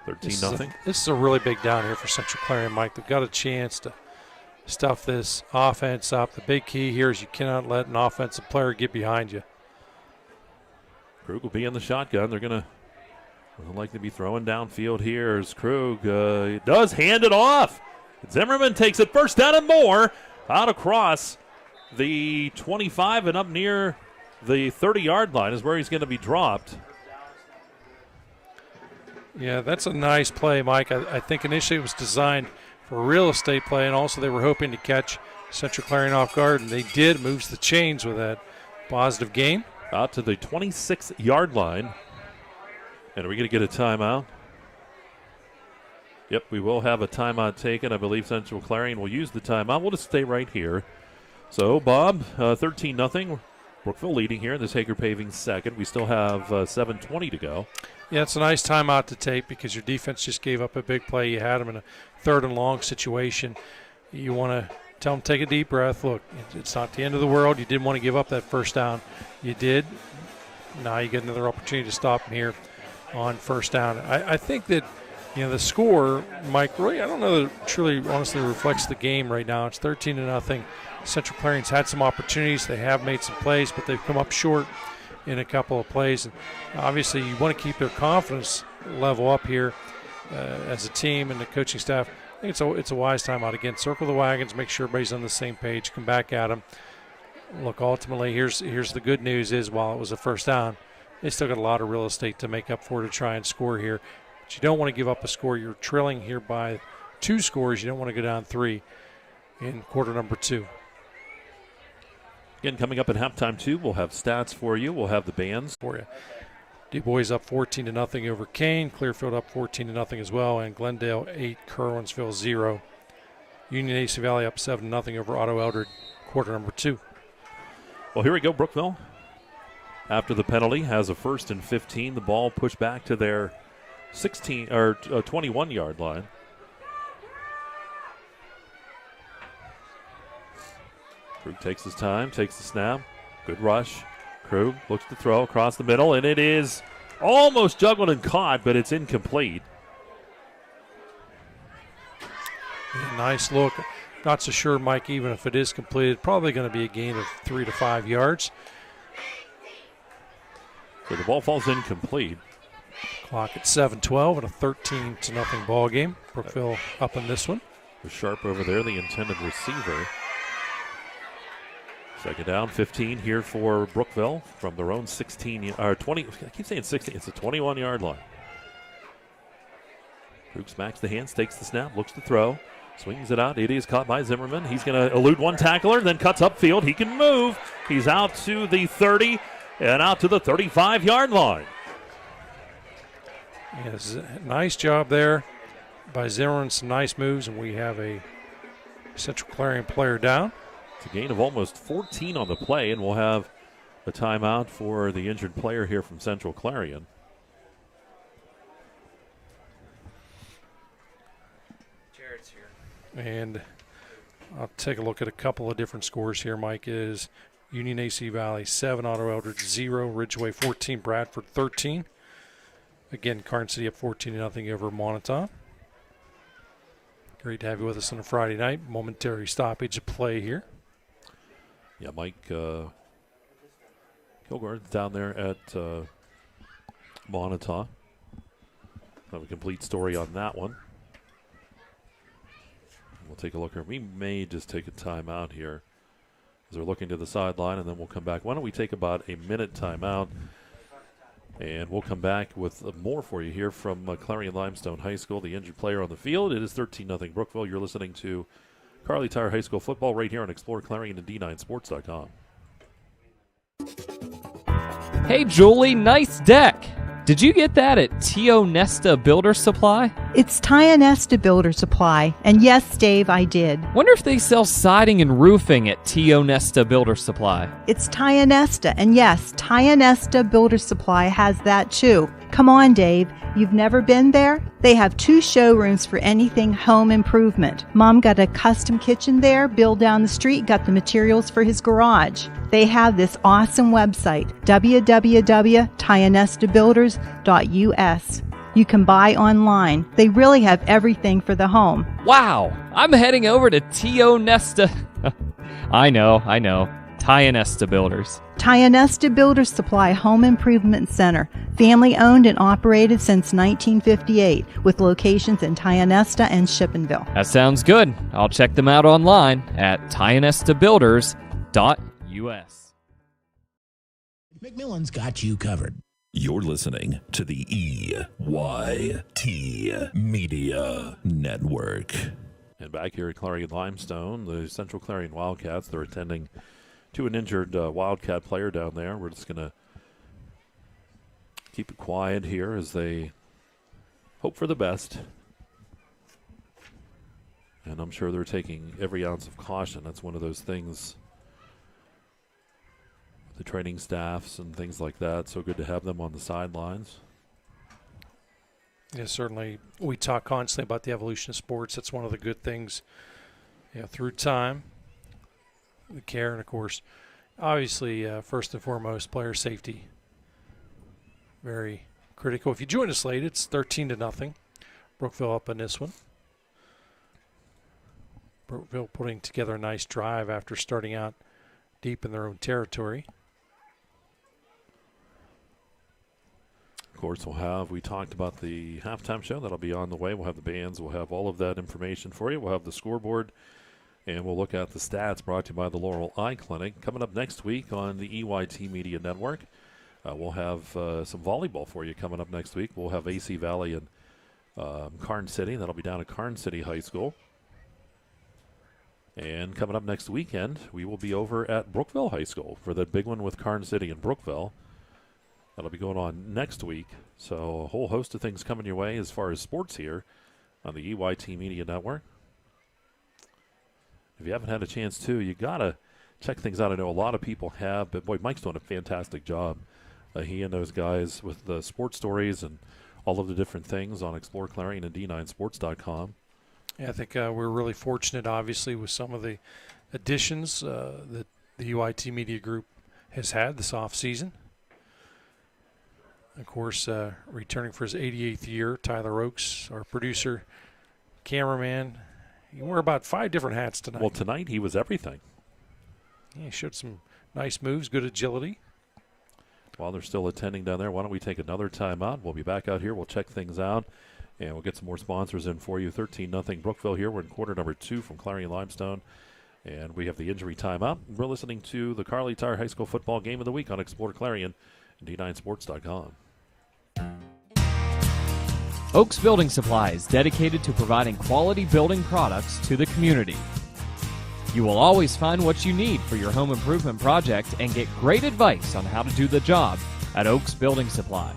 [SPEAKER 2] 13-0.
[SPEAKER 3] This is a really big down here for Central Clarion, Mike. They've got a chance to stuff this offense up. The big key here is you cannot let an offensive player get behind you.
[SPEAKER 2] Krug will be in the shotgun. They're going to likely be throwing downfield here as Krug does hand it off. Zimmerman takes it 1st down and more out across the 25 and up near the 30-yard line is where he's going to be dropped.
[SPEAKER 3] Yeah, that's a nice play, Mike. I think initially it was designed for a real estate play, and also they were hoping to catch Central Clarion off guard, and they did. Moves the chains with that positive gain.
[SPEAKER 2] Out to the 26-yard line. And are we going to get a timeout? Yep, we will have a timeout taken. I believe Central Clarion will use the timeout. We'll just stay right here. So, Bob, 13-0. Brookville leading here in this Hager Paving second. We still have 7:20 to go.
[SPEAKER 3] Yeah, it's a nice timeout to take because your defense just gave up a big play. You had them in a 3rd and long situation. You want to tell them, take a deep breath. Look, it's not the end of the world. You didn't want to give up that 1st down. You did. Now you get another opportunity to stop them here on 1st down. I think that, the score, Mike, really, I don't know that it truly, honestly reflects the game right now. It's 13-0. Central Clarion's had some opportunities. They have made some plays, but they've come up short in a couple of plays. And obviously, you want to keep their confidence level up here as a team and the coaching staff. I think it's a wise timeout. Again, circle the wagons, make sure everybody's on the same page, come back at them. Look, ultimately, here's the good news is while it was a 1st down, they still got a lot of real estate to make up for to try and score here. But you don't want to give up a score. You're trailing here by 2 scores. You don't want to go down 3 in quarter number 2.
[SPEAKER 2] Again, coming up at halftime, too, we'll have stats for you. We'll have the bands
[SPEAKER 3] for you. Du Bois up 14-0 over Kane. Clearfield up 14-0 as well. And Glendale 8, Kerwinsville 0. Union AC Valley up 7-0 over Otto Eldred, quarter number 2.
[SPEAKER 2] Well, here we go. Brookville, after the penalty, has a 1st and 15. The ball pushed back to their 16 or 21-yard line. Krug takes his time, takes the snap. Good rush. Krug looks to throw across the middle, and it is almost juggled and caught, but it's incomplete.
[SPEAKER 3] Yeah, nice look. Not so sure, Mike, even if it is completed, probably going to be a gain of 3 to 5 yards.
[SPEAKER 2] So the ball falls incomplete.
[SPEAKER 3] Clock at 7:12 and a 13-0 ball game. Brookville up in this one.
[SPEAKER 2] Was Sharp over there, the intended receiver. Second down, 15 here for Brookville from their own 16 or 20. I keep saying 16. It's a 21-yard line. Krug smacks the hands, takes the snap, looks to throw, swings it out. It is caught by Zimmerman. He's going to elude one tackler, then cuts upfield. He can move. He's out to the 30 and out to the 35-yard line.
[SPEAKER 3] Yes, nice job there by Zimmerman. Some nice moves, and we have a Central Clarion player down.
[SPEAKER 2] It's a gain of almost 14 on the play, and we'll have a timeout for the injured player here from Central Clarion.
[SPEAKER 3] Jared's here. And I'll take a look at a couple of different scores here, Mike. Is Union AC Valley 7, Otto Eldridge 0, Ridgeway 14, Bradford 13. Again, Carn City up 14-0 over Montauk. Great to have you with us on a Friday night. Momentary stoppage of play here.
[SPEAKER 2] Yeah, Mike Kilgore down there at Montauk. Have a complete story on that one. We'll take a look here. We may just take a timeout here as we're looking to the sideline, and then we'll come back. Why don't we take about a minute timeout, and we'll come back with more for you here from Clarion Limestone High School, the injured player on the field. It is 13-0 Brookville. You're listening to Carly Tire High School football right here on exploreClarion and D9Sports.com.
[SPEAKER 17] Hey, Julie, nice deck. Did you get that at Tio Nesta Builder Supply?
[SPEAKER 18] It's Tia Nesta Builder Supply. And yes, Dave, I did.
[SPEAKER 17] Wonder if they sell siding and roofing at Tio Nesta Builder Supply.
[SPEAKER 18] It's Tia Nesta. And yes, Tia Nesta Builder Supply has that too. Come on, Dave. You've never been there? They have 2 showrooms for anything home improvement. Mom got a custom kitchen there. Bill down the street got the materials for his garage. They have this awesome website, www.tianestabuilders.us. You can buy online. They really have everything for the home.
[SPEAKER 17] Wow, I'm heading over to Tio Nesta. I know. Tia Nesta Builders.
[SPEAKER 18] Tia Nesta Builders Supply Home Improvement Center. Family owned and operated since 1958 with locations in Tia Nesta and Shippenville.
[SPEAKER 17] That sounds good. I'll check them out online at tianestabuilders.us.
[SPEAKER 19] McMillan's got you covered.
[SPEAKER 1] You're listening to the EYT Media Network.
[SPEAKER 2] And back here at Clarion Limestone, the Central Clarion Wildcats, they're attending to an injured Wildcat player down there. We're just going to keep it quiet here as they hope for the best. And I'm sure they're taking every ounce of caution. That's one of those things, the training staffs and things like that. So good to have them on the sidelines.
[SPEAKER 3] Yeah, certainly. We talk constantly about the evolution of sports. That's one of the good things, through time, the care, and, of course, obviously, first and foremost, player safety. Very critical. If you join us late, it's 13-0. Brookville up in this one. Brookville putting together a nice drive after starting out deep in their own territory.
[SPEAKER 2] Of course, we talked about the halftime show. That'll be on the way. We'll have the bands. We'll have all of that information for you. We'll have the scoreboard, and we'll look at the stats brought to you by the Laurel Eye Clinic. Coming up next week on the EYT Media Network, we'll have some volleyball for you coming up next week. We'll have AC Valley and Carn City. That'll be down at Carn City High School. And coming up next weekend, we will be over at Brookville High School for that big one with Carn City and Brookville. That'll be going on next week. So a whole host of things coming your way as far as sports here on the EYT Media Network. If you haven't had a chance to, you got to check things out. I know a lot of people have, but boy, Mike's doing a fantastic job. He and those guys with the sports stories and all of the different things on exploreClarion and D9Sports.com.
[SPEAKER 3] Yeah, I think we're really fortunate, obviously, with some of the additions that the UIT Media Group has had this offseason. Of course, returning for his 88th year, Tyler Oakes, our producer, cameraman. He wore about 5 different hats tonight.
[SPEAKER 2] Well, tonight he was everything.
[SPEAKER 3] Yeah, he showed some nice moves, good agility.
[SPEAKER 2] While they're still attending down there, why don't we take another timeout? We'll be back out here. We'll check things out, and we'll get some more sponsors in for you. 13-0 Brookville here. We're in quarter number 2 from Clarion Limestone, and we have the injury timeout. We're listening to the Kerle Tire High School Football Game of the Week on exploreClarion and D9Sports.com.
[SPEAKER 17] Oaks Building Supplies, dedicated to providing quality building products to the community. You will always find what you need for your home improvement project and get great advice on how to do the job at Oaks Building Supply.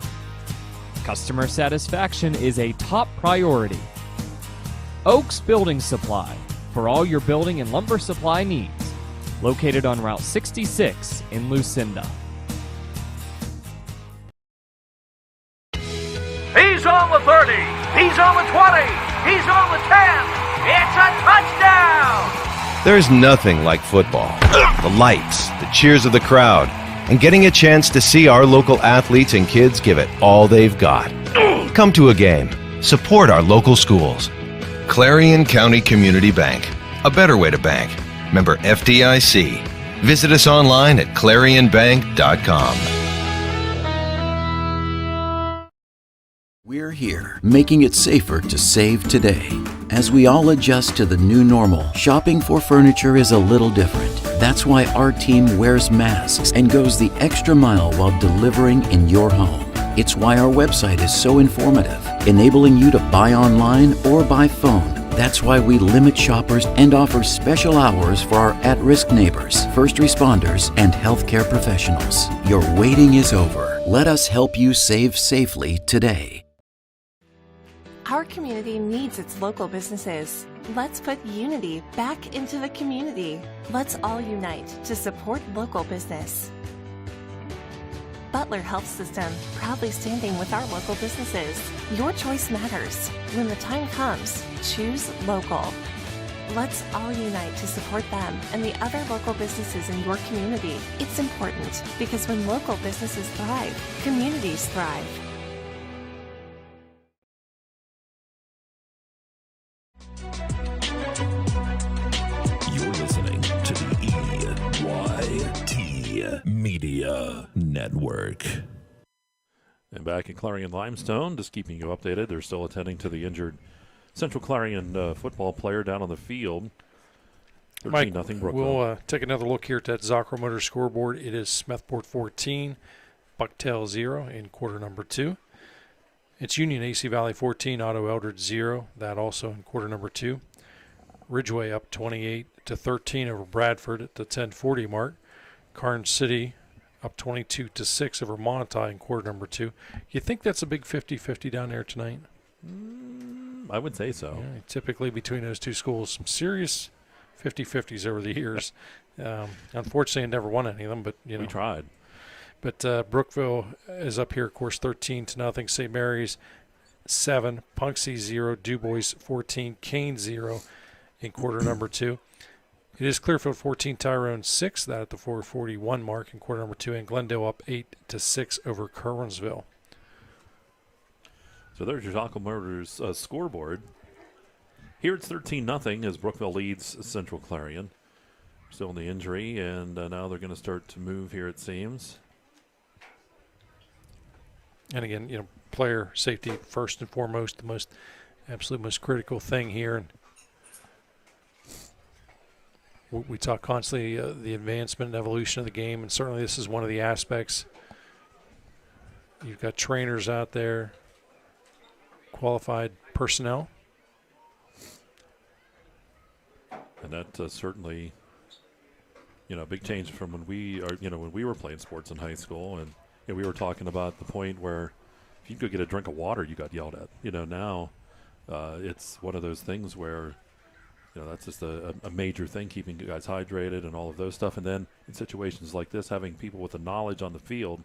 [SPEAKER 17] Customer satisfaction is a top priority. Oaks Building Supply, for all your building and lumber supply needs. Located on Route 66 in Lucinda.
[SPEAKER 19] He's on the 30. He's on the 20. He's on the 10. It's a touchdown!
[SPEAKER 20] There's nothing like football. The lights, the cheers of the crowd, and getting a chance to see our local athletes and kids give it all they've got. Come to a game. Support our local schools. Clarion County Community Bank. A better way to bank. Member FDIC. Visit us online at ClarionBank.com.
[SPEAKER 21] We're here, making it safer to save today. As we all adjust to the new normal, shopping for furniture is a little different. That's why our team wears masks and goes the extra mile while delivering in your home. It's why our website is so informative, enabling you to buy online or by phone. That's why we limit shoppers and offer special hours for our at-risk neighbors, first responders, and healthcare professionals. Your waiting is over. Let us help you save safely today.
[SPEAKER 22] Our community needs its local businesses. Let's put unity back into the community. Let's all unite to support local business. Butler Health System, proudly standing with our local businesses. Your choice matters. When the time comes, choose local. Let's all unite to support them and the other local businesses in your community. It's important because when local businesses thrive, communities thrive.
[SPEAKER 1] You're listening to the EYT Media Network.
[SPEAKER 2] And back in Clarion Limestone, just keeping you updated. They're still attending to the injured Central Clarion football player down on the field. 13-0 Brookville.
[SPEAKER 3] We'll take another look here at that Zockro Motor scoreboard. It is Smethport 14, Bucktail 0 in quarter number 2. It's Union AC Valley 14, Otto Eldred 0. That also in quarter number 2. Ridgeway up 28-13 over Bradford at the 10:40 mark. Karnes City up 22-6 over Montauk in quarter number 2. You think that's a big 50-50 down there tonight?
[SPEAKER 2] I would say so.
[SPEAKER 3] Yeah, typically between those two schools, some serious 50-50s over the years. Unfortunately, I never won any of them, but you know
[SPEAKER 2] we tried.
[SPEAKER 3] But Brookville is up here, of course, 13-0. St. Mary's 7, Punxsutawney 0, DuBois 14, Kane 0 in quarter number 2. It is Clearfield 14, Tyrone 6, that at the 4:41 mark in quarter number 2, and Glendale up 8-6 over Kerwinsville.
[SPEAKER 2] So there's your Zockro Motors scoreboard. Here it's 13-0 as Brookville leads Central Clarion. Still in the injury, and now they're going to start to move here, it seems.
[SPEAKER 3] And again, you know, player safety first and foremost, the absolute most critical thing here. And we talk constantly the advancement and evolution of the game, and certainly this is one of the aspects. You've got trainers out there, qualified personnel.
[SPEAKER 2] And that certainly, you know, a big change from when we were playing sports in high school, and you know, we were talking about the point where if you could get a drink of water, you got yelled at. You know, now it's one of those things where, you know, that's just a major thing, keeping you guys hydrated and all of those stuff. And then in situations like this, having people with the knowledge on the field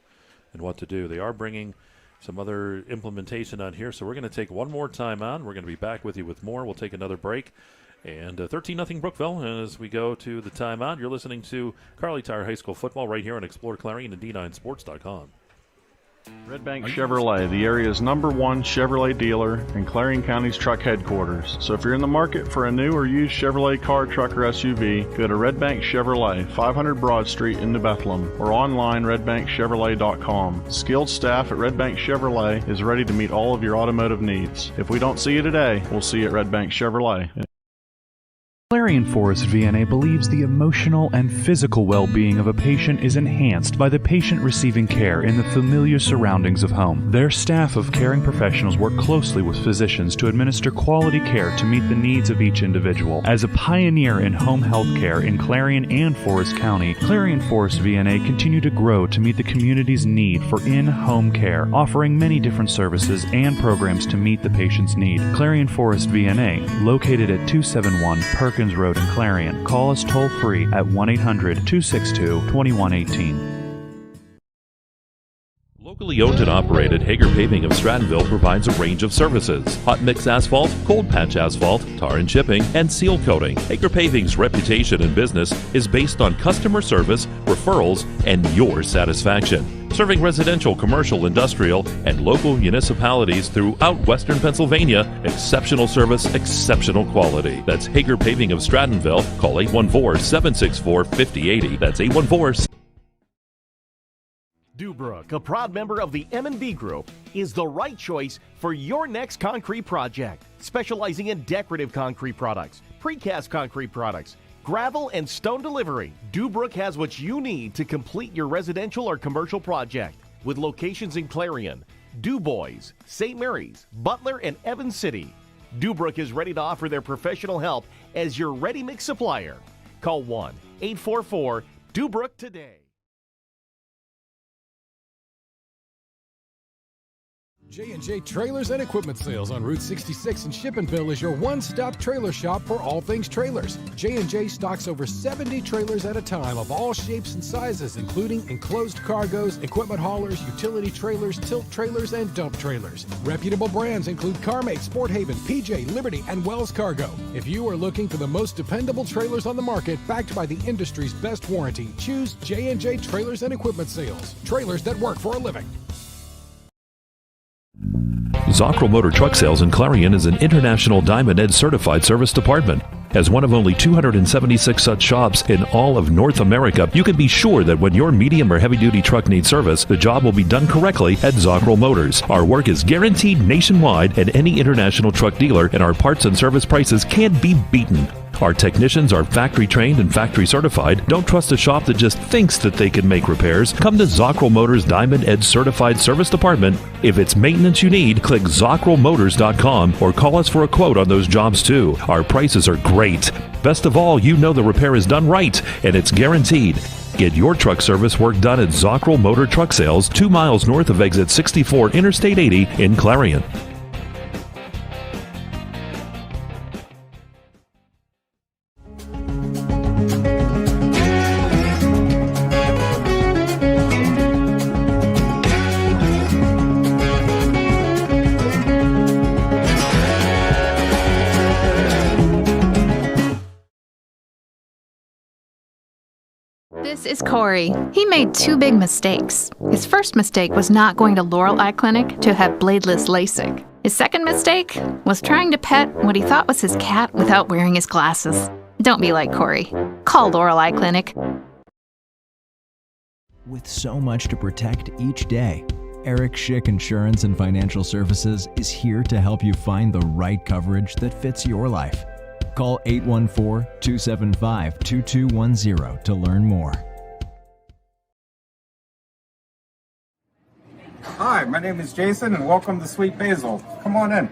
[SPEAKER 2] and what to do. They are bringing some other implementation on here. So we're going to take one more time out. We're going to be back with you with more. We'll take another break. And 13-0 Brookville. And as we go to the timeout, you're listening to Kerle Tire High School football right here on Explore Clarion and D9Sports.com.
[SPEAKER 5] Red Bank Chevrolet, the area's #1 Chevrolet dealer and Clarion County's truck headquarters. So if you're in the market for a new or used Chevrolet car, truck, or SUV, go to Red Bank Chevrolet, 500 Broad Street in New Bethlehem, or online redbankchevrolet.com. Skilled staff at Red Bank Chevrolet is ready to meet all of your automotive needs. If we don't see you today, we'll see you at Red Bank Chevrolet.
[SPEAKER 6] Clarion Forest VNA believes the emotional and physical well-being of a patient is enhanced by the patient receiving care in the familiar surroundings of home. Their staff of caring professionals work closely with physicians to administer quality care to meet the needs of each individual. As a pioneer in home health care in Clarion and Forest County, Clarion Forest VNA continue to grow to meet the community's need for in-home care, offering many different services and programs to meet the patient's need. Clarion Forest VNA, located at 271 Perkins Road in Clarion. Call us toll-free at 1-800-262-2118.
[SPEAKER 1] Locally owned and operated, Hager Paving of Strattonville provides a range of services: hot mix asphalt, cold patch asphalt, tar and chipping, and seal coating. Hager Paving's reputation in business is based on customer service, referrals, and your satisfaction. Serving residential, commercial, industrial, and local municipalities throughout Western Pennsylvania, exceptional service, exceptional quality. That's Hager Paving of Strattonville. Call 814-764-5080. That's 814-
[SPEAKER 23] Dubrook, a proud member of the M&B Group, is the right choice for your next concrete project. Specializing in decorative concrete products, precast concrete products, gravel and stone delivery, Dubrook has what you need to complete your residential or commercial project. With locations in Clarion, DuBois, St. Mary's, Butler, and Evans City, Dubrook is ready to offer their professional help as your ready-mix supplier. Call 1-844-DUBROOK today.
[SPEAKER 24] J&J Trailers and Equipment Sales on Route 66 in Shippensville is your one-stop trailer shop for all things trailers. J&J stocks over 70 trailers at a time of all shapes and sizes, including enclosed cargos, equipment haulers, utility trailers, tilt trailers, and dump trailers. Reputable brands include CarMate, Sport Haven, PJ, Liberty, and Wells Cargo. If you are looking for the most dependable trailers on the market, backed by the industry's best warranty, choose J&J Trailers and Equipment Sales. Trailers that work for a living.
[SPEAKER 1] Zockrell Motor Truck Sales in Clarion is an International Diamond Ed certified service department. As one of only 276 such shops in all of North America, you can be sure that when your medium or heavy-duty truck needs service, the job will be done correctly at Zockrell Motors. Our work is guaranteed nationwide at any international truck dealer, and our parts and service prices can't be beaten. Our technicians are factory trained and factory certified. Don't trust a shop that just thinks that they can make repairs. Come to Zockrell Motors Diamond Ed Certified Service Department. If it's maintenance you need, click ZockrellMotors.com or call us for a quote on those jobs too. Our prices are great. Best of all, you know the repair is done right and it's guaranteed. Get your truck service work done at Zockrell Motor Truck Sales, 2 miles north of exit 64 Interstate 80 in Clarion.
[SPEAKER 4] This is Corey. He made 2 big mistakes. His first mistake was not going to Laurel Eye Clinic to have bladeless LASIK. His second mistake was trying to pet what he thought was his cat without wearing his glasses. Don't be like Corey. Call Laurel Eye Clinic.
[SPEAKER 25] With so much to protect each day, Eric Schick Insurance and Financial Services is here to help you find the right coverage that fits your life. Call 814-275-2210 to learn more.
[SPEAKER 26] Hi, my name is Jason and welcome to Sweet Basil. Come on in.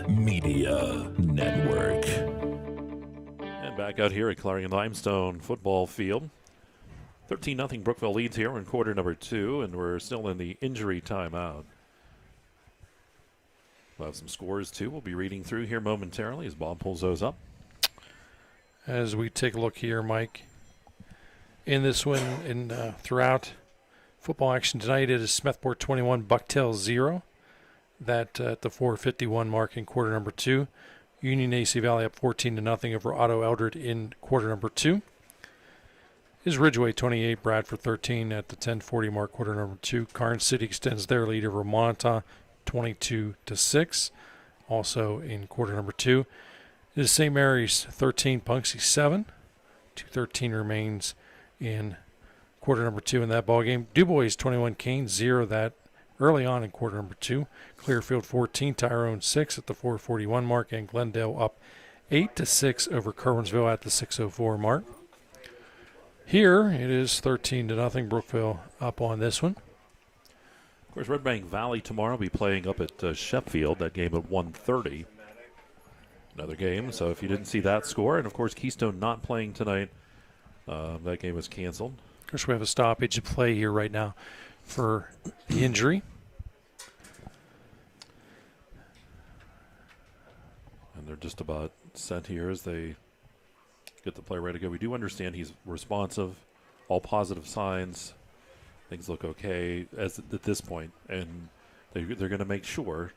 [SPEAKER 1] Media Network.
[SPEAKER 2] And back out here at Clarion Limestone Football Field. 13-0 Brookville leads here in quarter number 2, and we're still in the injury timeout. We'll have some scores, too. We'll be reading through here momentarily as Bob pulls those up.
[SPEAKER 3] As we take a look here, Mike, in this one, throughout football action tonight, it is Smethport 21, Bucktail 0. That at the 4:51 mark in quarter number 2. Union AC Valley up 14-0 over Otto Eldred in quarter number 2. Is Ridgeway 28, Bradford 13 at the 10:40 mark, quarter number 2. Karn City extends their lead over Montauk 22-6, also in quarter number 2. It is St. Mary's 13, Punxsutawney 7. 2:13 remains in quarter number 2 in that ball game. DuBois 21, Kane 0. That early on in quarter number 2. Clearfield 14, Tyrone 6 at the 4:41 mark, and Glendale up 8-6 over Kerwinsville at the 6:04 mark. Here it is 13-0 Brookville up on this one.
[SPEAKER 2] Of course, Red Bank Valley tomorrow will be playing up at Sheffield. That game at 1:30. Another game. So if you didn't see that score, and of course Keystone not playing tonight, that game was canceled.
[SPEAKER 3] Of course, we have a stoppage of play here right now for the injury.
[SPEAKER 2] And they're just about set here as they get the play ready to go. We do understand he's responsive, all positive signs. Things look okay at this point, and they're going to make sure.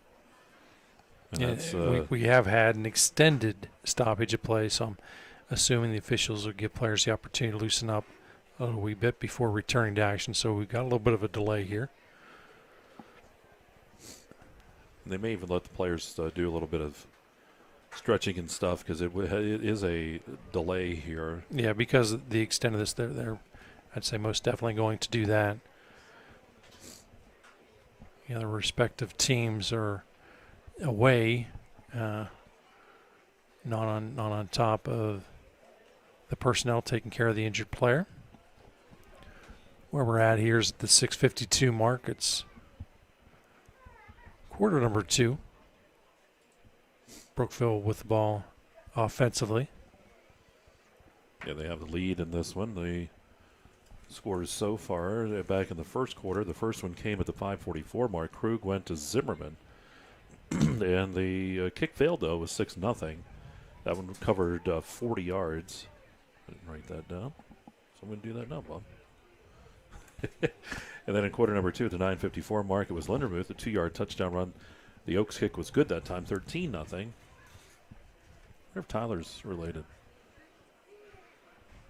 [SPEAKER 2] And
[SPEAKER 3] yeah, we have had an extended stoppage of play, so I'm assuming the officials will give players the opportunity to loosen up a little wee bit before returning to action. So we've got a little bit of a delay here.
[SPEAKER 2] And they may even let the players do a little bit of stretching and stuff because it is a delay here.
[SPEAKER 3] Yeah, because of the extent of this, they're I'd say most definitely going to do that. You know, the respective teams are away, not on top of the personnel taking care of the injured player. Where we're at here is at the 6:52 mark. It's quarter number 2. Brookville with the ball offensively.
[SPEAKER 2] Yeah, they have the lead in this one. The scores so far back in the first quarter. The first one came at the 5:44 mark. Krug went to Zimmerman. And the kick failed, though, was 6-0. That one covered 40 yards. I didn't write that down. So I'm going to do that now, Bob. And then in quarter number 2 at the 9:54 mark, it was Lindermuth, a 2-yard touchdown run. The Oaks kick was good that time, 13-0. I wonder if Tyler's related.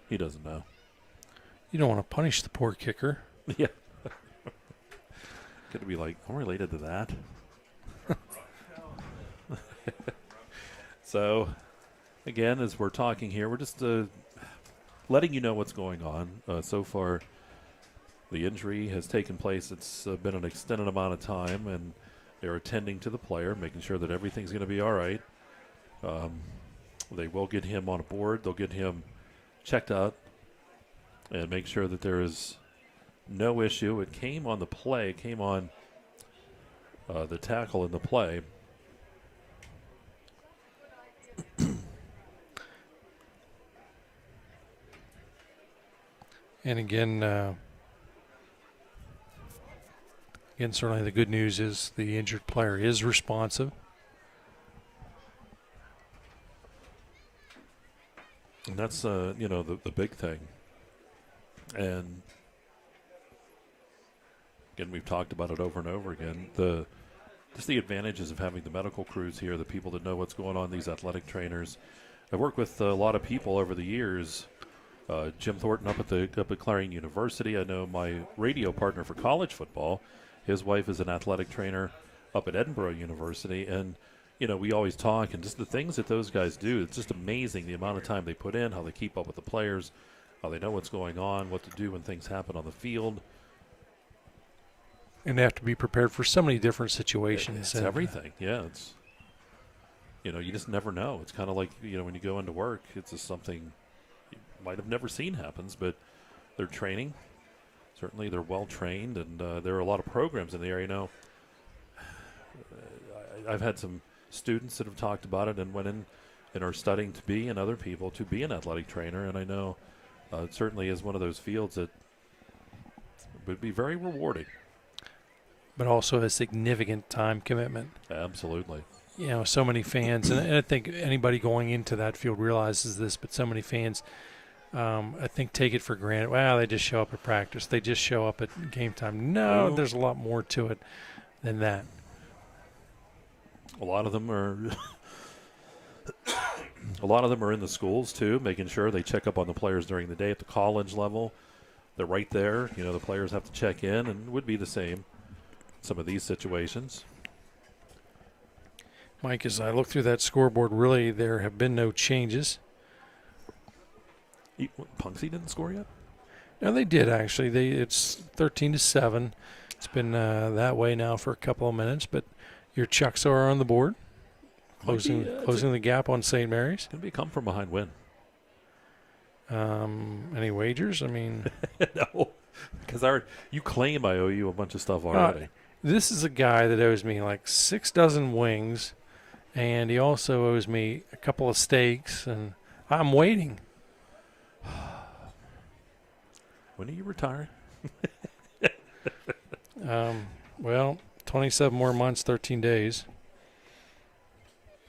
[SPEAKER 2] He doesn't know.
[SPEAKER 3] You don't want to punish the poor kicker.
[SPEAKER 2] Yeah. Could it be like, I'm related to that? So, again, as we're talking here, we're just letting you know what's going on. So far, the injury has taken place. It's been an extended amount of time, and they're attending to the player, making sure that everything's going to be all right. They will get him on a board. They'll get him checked out and make sure that there is no issue. It came on the play, came on the tackle in the play.
[SPEAKER 3] And again, certainly the good news is the injured player is responsive.
[SPEAKER 2] And that's, the big thing. And again, we've talked about it over and over again. Just the advantages of having the medical crews here, the people that know what's going on, these athletic trainers. I've worked with a lot of people over the years. Jim Thornton up at Clarion University. I know my radio partner for college football. His wife is an athletic trainer up at Edinburgh University. And, we always talk, and just the things that those guys do, it's just amazing the amount of time they put in, how they keep up with the players, how they know what's going on, what to do when things happen on the field.
[SPEAKER 3] And they have to be prepared for so many different situations.
[SPEAKER 2] It's everything. Yeah, it's, you just never know. It's kind of like, when you go into work, it's just something you might have never seen happens, but they're training. Certainly they're well trained, and there are a lot of programs in the area. I've had some students that have talked about it and went in and are studying to be, and other people to be an athletic trainer. And I know it certainly is one of those fields that would be very rewarding.
[SPEAKER 3] But also a significant time commitment.
[SPEAKER 2] Absolutely.
[SPEAKER 3] You know, so many fans, and I think anybody going into that field realizes this, but so many fans, I think, take it for granted. Well, they just show up at practice. They just show up at game time. No, there's a lot more to it than that.
[SPEAKER 2] A lot of them are in the schools, too, making sure they check up on the players during the day at the college level. They're right there. You know, the players have to check in, and it would be the same in some of these situations.
[SPEAKER 3] Mike, as I look through that scoreboard, really there have been no changes.
[SPEAKER 2] Punksy didn't score yet?
[SPEAKER 3] No, they did, actually. It's 13-7. It's been that way now for a couple of minutes, but your Chucks are on the board, closing the gap on St. Mary's.
[SPEAKER 2] Going to be a come-from-behind win.
[SPEAKER 3] Any wagers? I mean,
[SPEAKER 2] no, because you claim I owe you a bunch of stuff already.
[SPEAKER 3] This is a guy that owes me like 6 dozen wings, and he also owes me a couple of steaks, and I'm waiting.
[SPEAKER 2] When are you retiring?
[SPEAKER 3] Well, 27 more months, 13 days.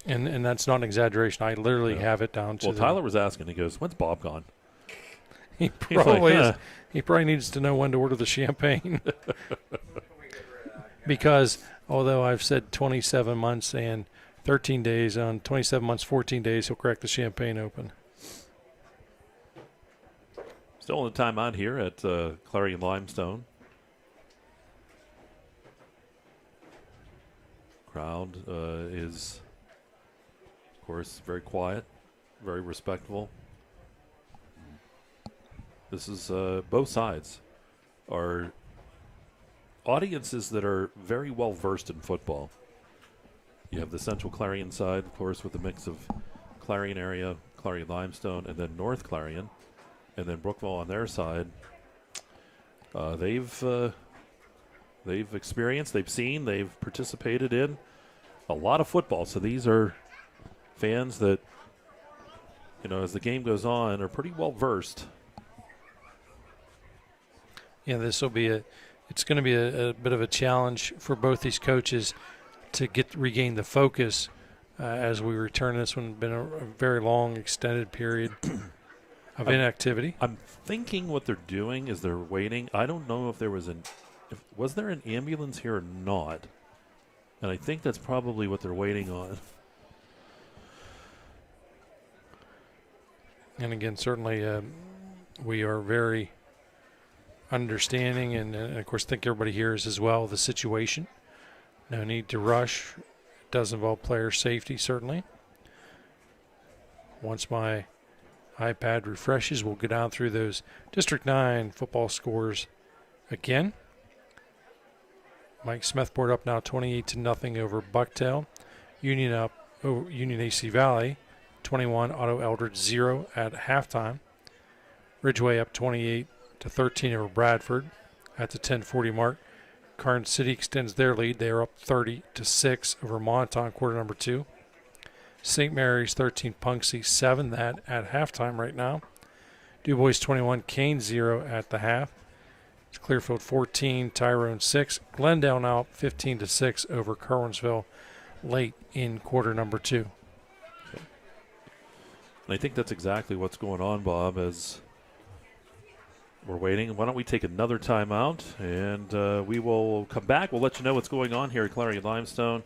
[SPEAKER 3] And that's not an exaggeration. I literally have it down to.
[SPEAKER 2] Well, Tyler was asking. He goes, "When's Bob gone?"
[SPEAKER 3] He probably is. He probably needs to know when to order the champagne. Because although I've said 27 months and 13 days, on 27 months, 14 days, he'll crack the champagne open.
[SPEAKER 2] Still in the timeout here at Clarion Limestone. Crowd is, of course, very quiet, very respectful. This is both sides are audiences that are very well versed in football. You have the Central Clarion side, of course, with a mix of Clarion area, Clarion Limestone, and then North Clarion, and then Brookville on their side. They've experienced, they've seen, they've participated in a lot of football. So these are fans that, you know, as the game goes on, are pretty well versed.
[SPEAKER 3] Yeah, this will be it's going to be a bit of a challenge for both these coaches to regain the focus as we return. This one been a very long, extended period of inactivity.
[SPEAKER 2] I'm thinking what they're doing is they're waiting. I don't know if there was was there an ambulance here or not? And I think that's probably what they're waiting on.
[SPEAKER 3] And again, certainly we are very understanding and of course think everybody here is as well the situation. No need to rush. It does involve player safety, certainly. Once my iPad refreshes, we'll go down through those District 9 football scores again. Mike Smithport up now 28-0 over Bucktail. Union up over Union AC Valley 21, Otto Eldridge 0 at halftime. Ridgeway up 28-13 over Bradford at the 10:40 mark. Carson City extends their lead. They are up 30-6 over Montauk, quarter number 2. St. Mary's 13, Punksy 7, that at halftime right now. DuBois 21, Kane 0 at the half. It's Clearfield 14, Tyrone 6. Glendale now 15-6 over Kerwinsville late in quarter number 2.
[SPEAKER 2] And I think that's exactly what's going on, Bob, as we're waiting. Why don't we take another timeout, and we will come back. We'll let you know what's going on here at Clarion Limestone.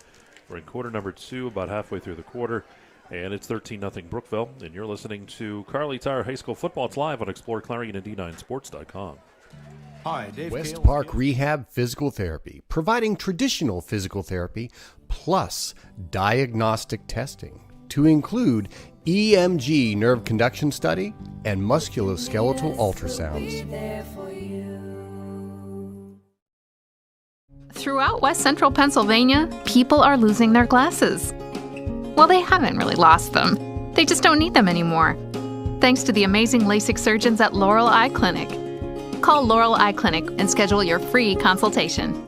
[SPEAKER 2] We're in quarter number 2, about halfway through the quarter, and it's 13-0 Brookville. And you're listening to Carly Tire High School Football. It's live on exploreClarion and D9Sports.com.
[SPEAKER 7] Hi, Dave West Kale. Park Rehab Physical Therapy, providing traditional physical therapy plus diagnostic testing to include EMG nerve conduction study and musculoskeletal ultrasounds.
[SPEAKER 4] Throughout West Central Pennsylvania, people are losing their glasses. Well, they haven't really lost them. They just don't need them anymore. Thanks to the amazing LASIK surgeons at Laurel Eye Clinic. Call Laurel Eye Clinic and schedule your free consultation.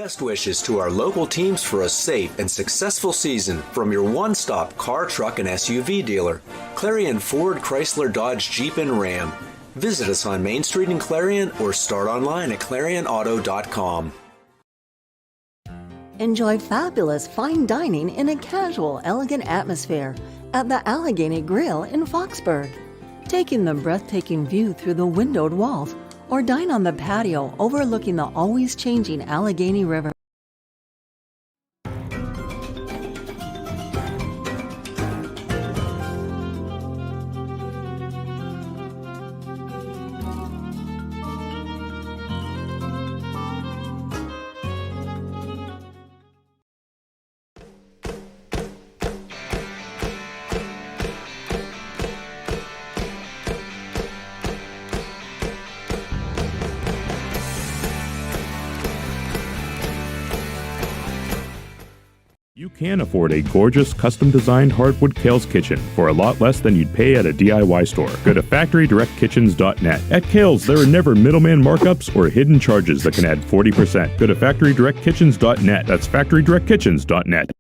[SPEAKER 9] Best wishes to our local teams for a safe and successful season from your one-stop car, truck, and SUV dealer, Clarion Ford, Chrysler, Dodge, Jeep, and Ram. Visit us on Main Street in Clarion or start online at ClarionAuto.com.
[SPEAKER 8] Enjoy fabulous fine dining in a casual, elegant atmosphere at the Allegheny Grill in Foxburg. Take in the breathtaking view through the windowed walls or dine on the patio overlooking the always changing Allegheny River.
[SPEAKER 10] You can afford a gorgeous, custom-designed hardwood Kerle's kitchen for a lot less than you'd pay at a DIY store. Go to FactoryDirectKitchens.net. At Kerle's, there are never middleman markups or hidden charges that can add 40%. Go to FactoryDirectKitchens.net. That's FactoryDirectKitchens.net.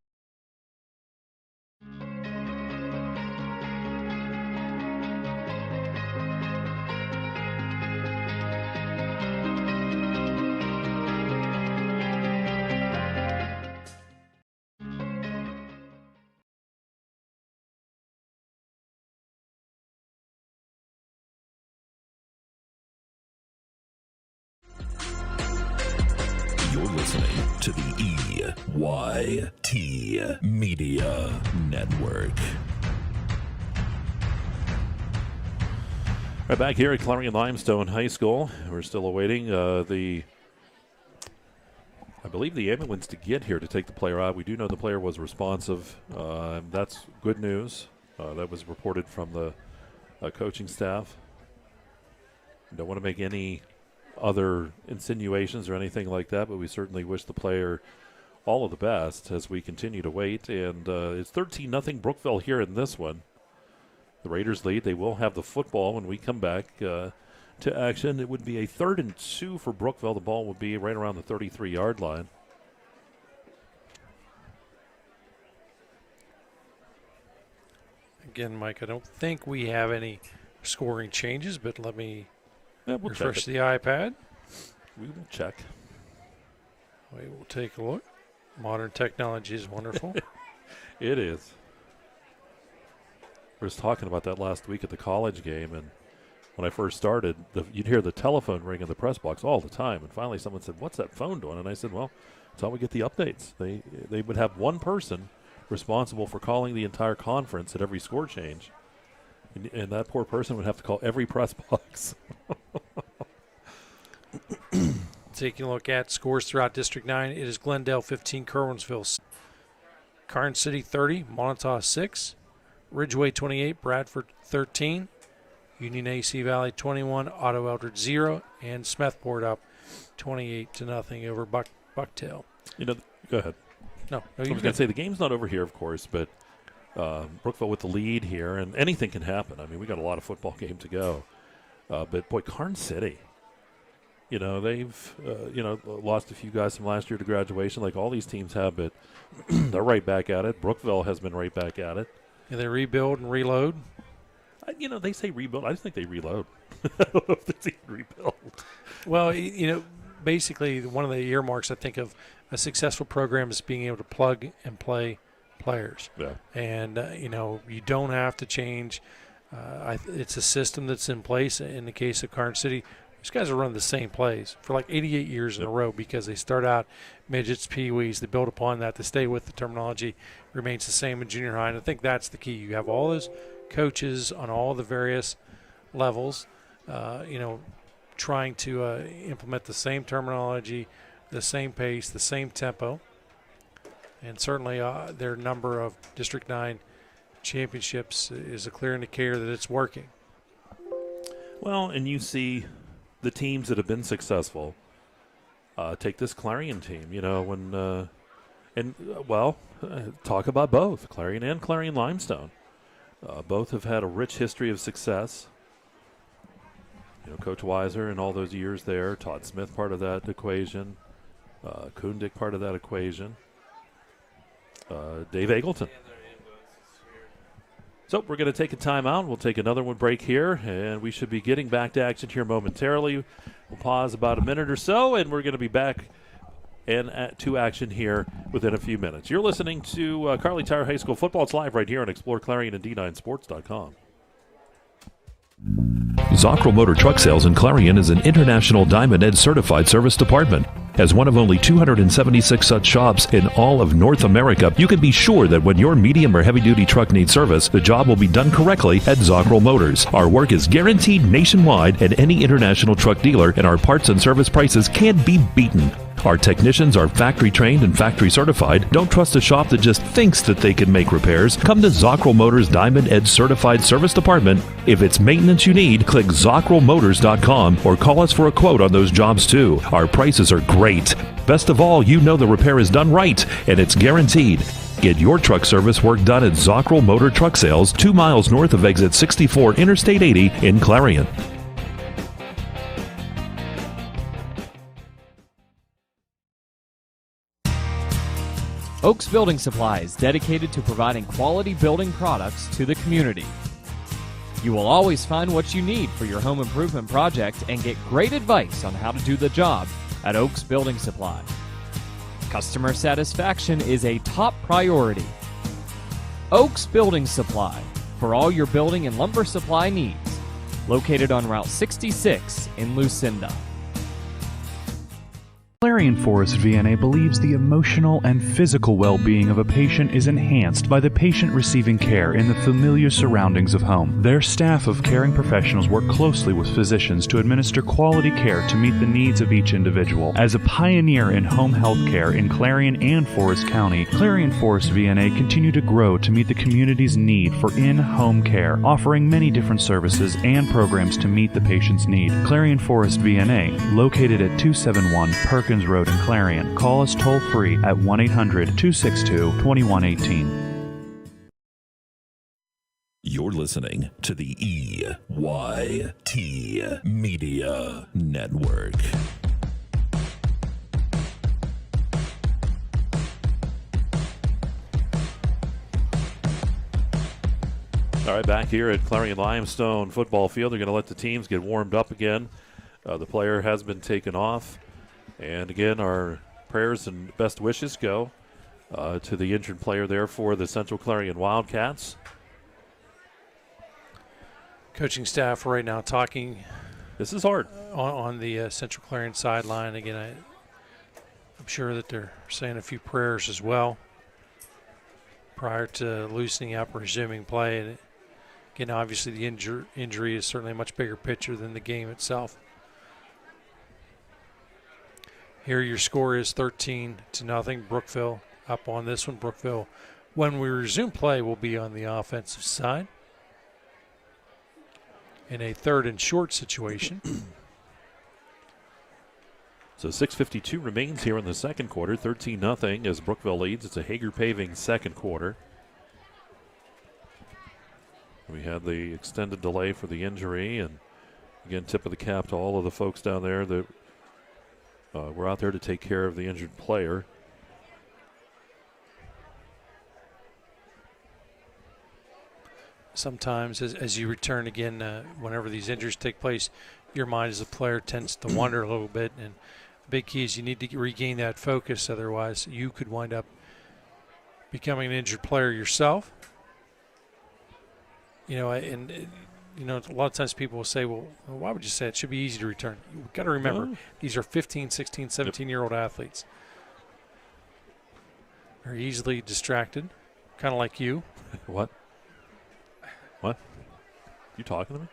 [SPEAKER 1] You're listening to the EYT Media Network.
[SPEAKER 2] Right back here at Clarion Limestone High School. We're still awaiting I believe the ambulance to get here to take the player out. We do know the player was responsive. That's good news. That was reported from the coaching staff. Don't want to make any other insinuations or anything like that, but we certainly wish the player all of the best as we continue to wait. And it's 13-0 Brookville here in this one. The Raiders lead. They will have the football when we come back to action. It would be a 3rd and 2 for Brookville. The ball would be right around the 33-yard line.
[SPEAKER 3] Again, Mike, I don't think we have any scoring changes, but let me refresh the iPad.
[SPEAKER 2] We will check.
[SPEAKER 3] We will take a look. Modern technology is wonderful.
[SPEAKER 2] It is. We were talking about that last week at the college game, and when I first started, you'd hear the telephone ring in the press box all the time, and finally someone said, "What's that phone doing?" And I said, "Well, that's how we get the updates." They would have one person responsible for calling the entire conference at every score change, and that poor person would have to call every press box.
[SPEAKER 3] Taking a look at scores throughout District 9, it is Glendale 15, Kerwinsville, Karn City 30, Montauk 6, Ridgeway 28, Bradford 13, Union AC Valley 21, Otto Eldridge 0, and Smethport up 28-0 over Bucktail.
[SPEAKER 2] Go ahead.
[SPEAKER 3] No,
[SPEAKER 2] I was going to say the game's not over here, of course, but Brookville with the lead here, and anything can happen. I mean, we got a lot of football game to go. But boy, Karn City, they've lost a few guys from last year to graduation, like all these teams have, but they're right back at it. Brookville has been right back at it.
[SPEAKER 3] Yeah, they rebuild and reload.
[SPEAKER 2] They say rebuild. I just think they reload. I don't know if they say rebuild.
[SPEAKER 3] Well, basically one of the earmarks I think of a successful program is being able to plug and play players.
[SPEAKER 2] Yeah.
[SPEAKER 3] And you don't have to change. It's a system that's in place. In the case of Karn City, these guys are running the same plays for like 88 years in a row because they start out midgets, peewees. They build upon that. They stay with the terminology, remains the same in junior high. And I think that's the key. You have all those coaches on all the various levels, trying to implement the same terminology, the same pace, the same tempo. And certainly their number of District 9 championships is a clear indicator that it's working.
[SPEAKER 2] Well, and you see the teams that have been successful. Take this Clarion team, talk about both, Clarion and Clarion Limestone. Both have had a rich history of success. Coach Weiser and all those years there, Todd Smith part of that equation. Kundik part of that equation. Dave Eagleton. So we're going to take a timeout. We'll take another one break here, and we should be getting back to action here momentarily. We'll pause about a minute or so, and we're going to be back and to action here within a few minutes. You're listening to Kearley Tire High School Football. It's live right here on exploreClarion and D9Sports.com.
[SPEAKER 1] Zockrell Motor Truck Sales in Clarion is an international Diamond Ed certified service department. As one of only 276 such shops in all of North America, you can be sure that when your medium or heavy-duty truck needs service, the job will be done correctly at Zockrell Motors. Our work is guaranteed nationwide at any international truck dealer, and our parts and service prices can't be beaten. Our technicians are factory trained and factory certified. Don't trust a shop that just thinks that they can make repairs. Come to Zockrell Motors Diamond Ed Certified Service Department. If it's maintenance you need, click ZockrellMotors.com or call us for a quote on those jobs too. Our prices are great. Best of all, you know the repair is done right and it's guaranteed. Get your truck service work done at Zockrell Motor Truck Sales, 2 miles north of exit 64 Interstate 80 in Clarion.
[SPEAKER 17] Oaks Building Supplies, dedicated to providing quality building products to the community. You will always find what you need for your home improvement project and get great advice on how to do the job at Oaks Building Supply. Customer satisfaction is a top priority. Oaks Building Supply, for all your building and lumber supply needs. Located on Route 66 in Lucinda.
[SPEAKER 6] Clarion Forest VNA believes the emotional and physical well-being of a patient is enhanced by the patient receiving care in the familiar surroundings of home. Their staff of caring professionals work closely with physicians to administer quality care to meet the needs of each individual. As a pioneer in home health care in Clarion and Forest County, Clarion Forest VNA continue to grow to meet the community's need for in-home care, offering many different services and programs to meet the patient's need. Clarion Forest VNA, located at 271 Perkins Road in Clarion. Call us toll-free at 1-800-262-2118.
[SPEAKER 1] You're listening to the EYT Media Network.
[SPEAKER 2] All right, back here at Clarion Limestone Football Field, they're going to let the teams get warmed up again. The player has been taken off. And again, our prayers and best wishes go to the injured player there for the Central Clarion Wildcats.
[SPEAKER 3] Coaching staff right now talking.
[SPEAKER 2] This is hard.
[SPEAKER 3] On the Central Clarion sideline. Again, I'm sure that they're saying a few prayers as well prior to loosening up or resuming play. And again, obviously the injury is certainly a much bigger picture than the game itself. Here your score is 13-0. Brookville up on this one. Brookville, when we resume play, will be on the offensive side in a third and short situation.
[SPEAKER 2] So 6:52 remains here in the second quarter. 13-0 as Brookville leads. It's a Hager Paving second quarter. We had the extended delay for the injury, and again, tip of the cap to all of the folks down there that we're out there to take care of the injured player.
[SPEAKER 3] Sometimes as you return again, whenever these injuries take place, your mind as a player tends to wander a little bit. And the big key is you need to regain that focus. Otherwise, you could wind up becoming an injured player yourself. A lot of times people will say, well, why would you say it should be easy to return? You've got to remember, these are 15, 16, 17-year-old athletes. They're easily distracted, kind of like you.
[SPEAKER 2] What? You talking to me?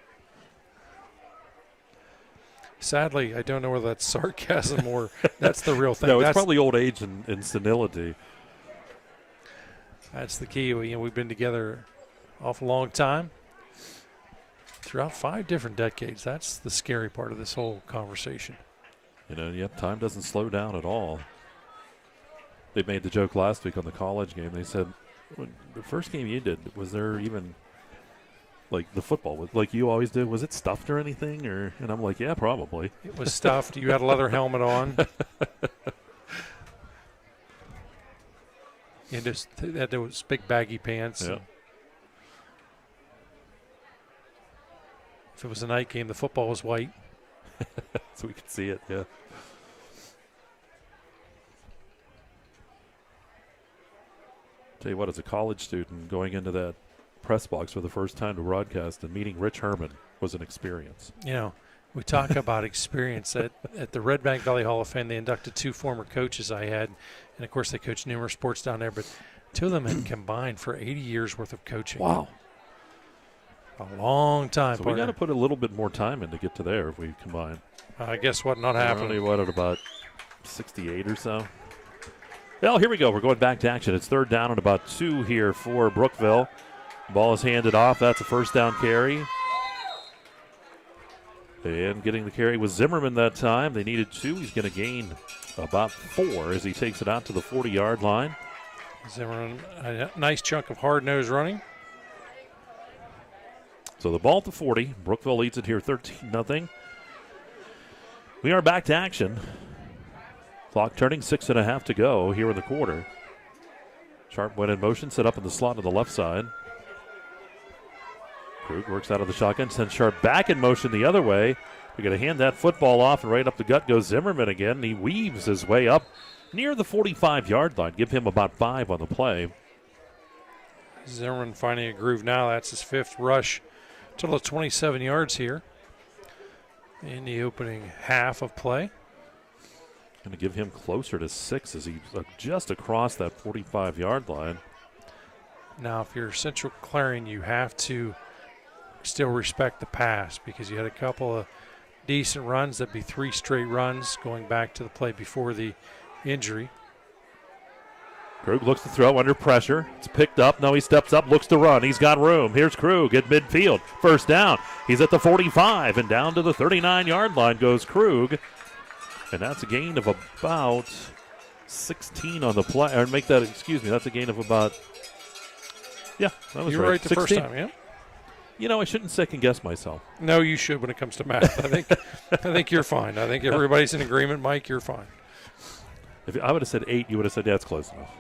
[SPEAKER 3] Sadly, I don't know whether that's sarcasm or that's the real thing.
[SPEAKER 2] No, it's probably old age and senility.
[SPEAKER 3] That's the key. We've been together an awful long time. Throughout 5 different decades. That's the scary part of this whole conversation.
[SPEAKER 2] Time doesn't slow down at all. They made the joke last week on the college game. They said, the first game you did, was there even, like the football, like you always did, was it stuffed or anything? And I'm like, yeah, probably.
[SPEAKER 3] It was stuffed. You had a leather helmet on. He just had those big baggy pants.
[SPEAKER 2] Yeah.
[SPEAKER 3] If it was a night game, the football was white.
[SPEAKER 2] So we could see it, yeah. Tell you what, as a college student, going into that press box for the first time to broadcast and meeting Rich Herman was an experience.
[SPEAKER 3] You know, we talk about experience. At the Red Bank Valley Hall of Fame, they inducted 2 former coaches I had. And, of course, they coached numerous sports down there. But 2 of them had combined for 80 years' worth of coaching.
[SPEAKER 2] Wow.
[SPEAKER 3] A long time.
[SPEAKER 2] So we got to put a little bit more time in to get to there if we combine.
[SPEAKER 3] I guess what? Not happening.
[SPEAKER 2] Only at about 68 or so. Well, here we go. We're going back to action. It's 3rd down and about 2 here for Brookville. Ball is handed off. That's a first down carry. And getting the carry was Zimmerman that time. They needed 2. He's going to gain about 4 as he takes it out to the 40-yard line.
[SPEAKER 3] Zimmerman, a nice chunk of hard-nosed running.
[SPEAKER 2] So the ball at the 40. Brookville leads it here 13-0. We are back to action. Clock turning, 6.5 to go here in the quarter. Sharp went in motion, set up in the slot on the left side. Krug works out of the shotgun, sends Sharp back in motion the other way. We're going to hand that football off, and right up the gut goes Zimmerman again. He weaves his way up near the 45-yard line. Give him about 5 on the play.
[SPEAKER 3] Zimmerman finding a groove now. That's his 5th rush. Total of 27 yards here in the opening half of play.
[SPEAKER 2] Going to give him closer to 6 as he's just across that 45-yard line.
[SPEAKER 3] Now, if you're Central Clarion, you have to still respect the pass because you had a couple of decent runs. That'd be 3 straight runs going back to the play before the injury.
[SPEAKER 2] Krug looks to throw under pressure. It's picked up. No, he steps up, looks to run. He's got room. Here's Krug at midfield. First down. He's at the 45, and down to the 39-yard line goes Krug. And that's a gain of about 16 on the play. Or make that, excuse me, that's a gain of about, yeah, that was
[SPEAKER 3] you were right the
[SPEAKER 2] 16.
[SPEAKER 3] first time, yeah.
[SPEAKER 2] You know, I shouldn't second-guess myself.
[SPEAKER 3] No, you should when it comes to math. I think you're fine. I think everybody's in agreement, Mike. You're fine.
[SPEAKER 2] If I would have said 8, you would have said, yeah, that's close enough.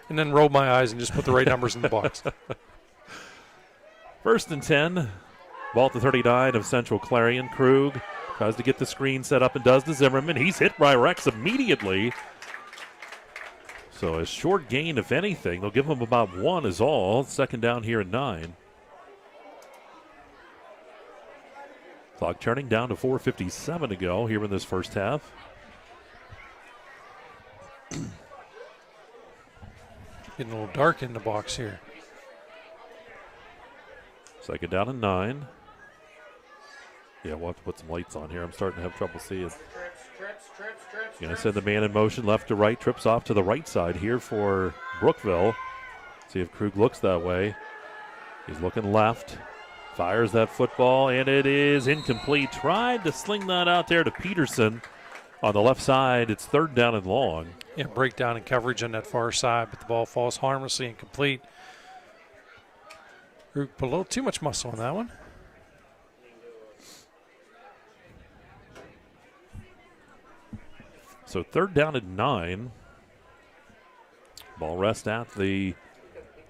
[SPEAKER 3] And then rolled my eyes and just put the right numbers in the box.
[SPEAKER 2] 1st and 10. Ball at the 39 of Central Clarion. Krug tries to get the screen set up and does to Zimmerman. He's hit by Rex immediately. So a short gain, if anything. They'll give him about 1 is all. 2nd down here at 9. Clock turning down to 4:57 to go here in this first half.
[SPEAKER 3] Getting a little dark in the box here.
[SPEAKER 2] 2nd down and 9. Yeah, we'll have to put some lights on here. I'm starting to have trouble seeing. Going to send the man in motion left to right. Trips off to the right side here for Brookville. See if Krug looks that way. He's looking left. Fires that football, and it is incomplete. Tried to sling that out there to Peterson on the left side. It's 3rd down and long.
[SPEAKER 3] Yeah, breakdown in coverage on that far side, but the ball falls harmlessly incomplete. Put a little too much muscle on that one.
[SPEAKER 2] So 3rd down and 9. Ball rest at the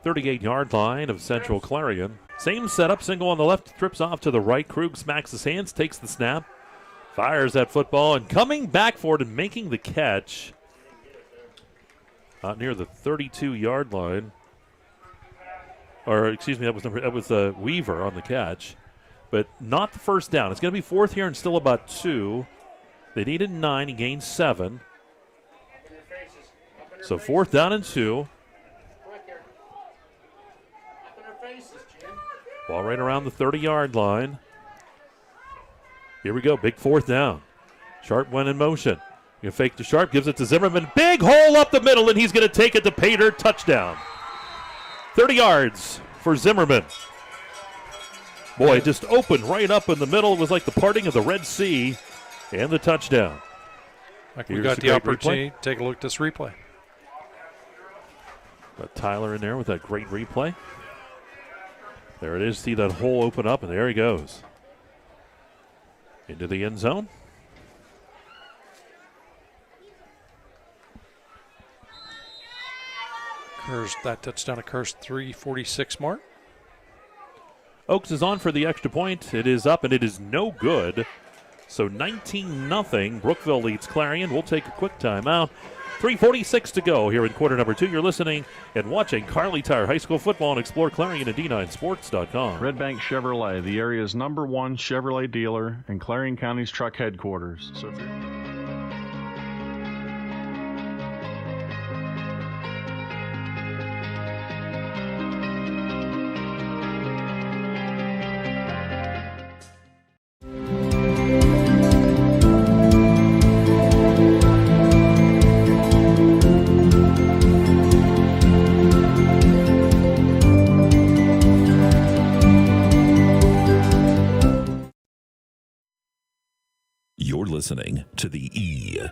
[SPEAKER 2] 38-yard line of Central Clarion. Same setup, single on the left, trips off to the right. Krug smacks his hands, takes the snap, fires that football, and coming back for it and making the catch out near the 32-yard line. Or, excuse me, that was Weaver on the catch. But not the first down. It's going to be 4th here and still about 2. They needed 9. He gained 7. So 4th down and 2. Ball right around the 30-yard line. Here we go, big 4th down. Sharp went in motion. You fake to Sharp, gives it to Zimmerman. Big hole up the middle, and he's going to take it to Pater. Touchdown. 30 yards for Zimmerman. Boy, it just opened right up in the middle. It was like the parting of the Red Sea, and the touchdown.
[SPEAKER 3] Like we got the opportunity to take a look at this replay.
[SPEAKER 2] Got Tyler in there with that great replay. There it is. See that hole open up, and there he goes. Into the end zone.
[SPEAKER 3] That touchdown occurs 3:46 mark.
[SPEAKER 2] Oaks is on for the extra point. It is up, and it is no good. So 19-0. Brookville leads Clarion. We'll take a quick timeout. 3:46 to go here in quarter number 2. You're listening and watching Carly Tire High School Football and Explore Clarion at D9Sports.com.
[SPEAKER 5] Red Bank Chevrolet, the area's #1 Chevrolet dealer and Clarion County's truck headquarters. So if you're
[SPEAKER 1] listening to the EYT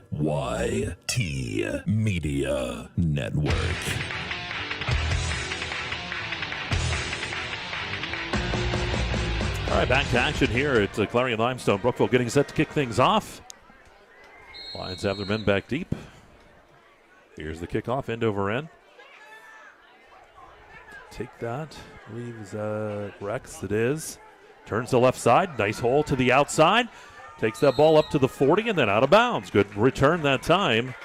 [SPEAKER 1] Media Network.
[SPEAKER 2] All right, back to action here at Clarion Limestone. Brookville getting set to kick things off. Lions have their men back deep. Here's the kickoff, end over end. Take that. I believe is Rex. It is. Turns to the left side. Nice hole to the outside. Takes that ball up to the 40 and then out of bounds. Good return that time.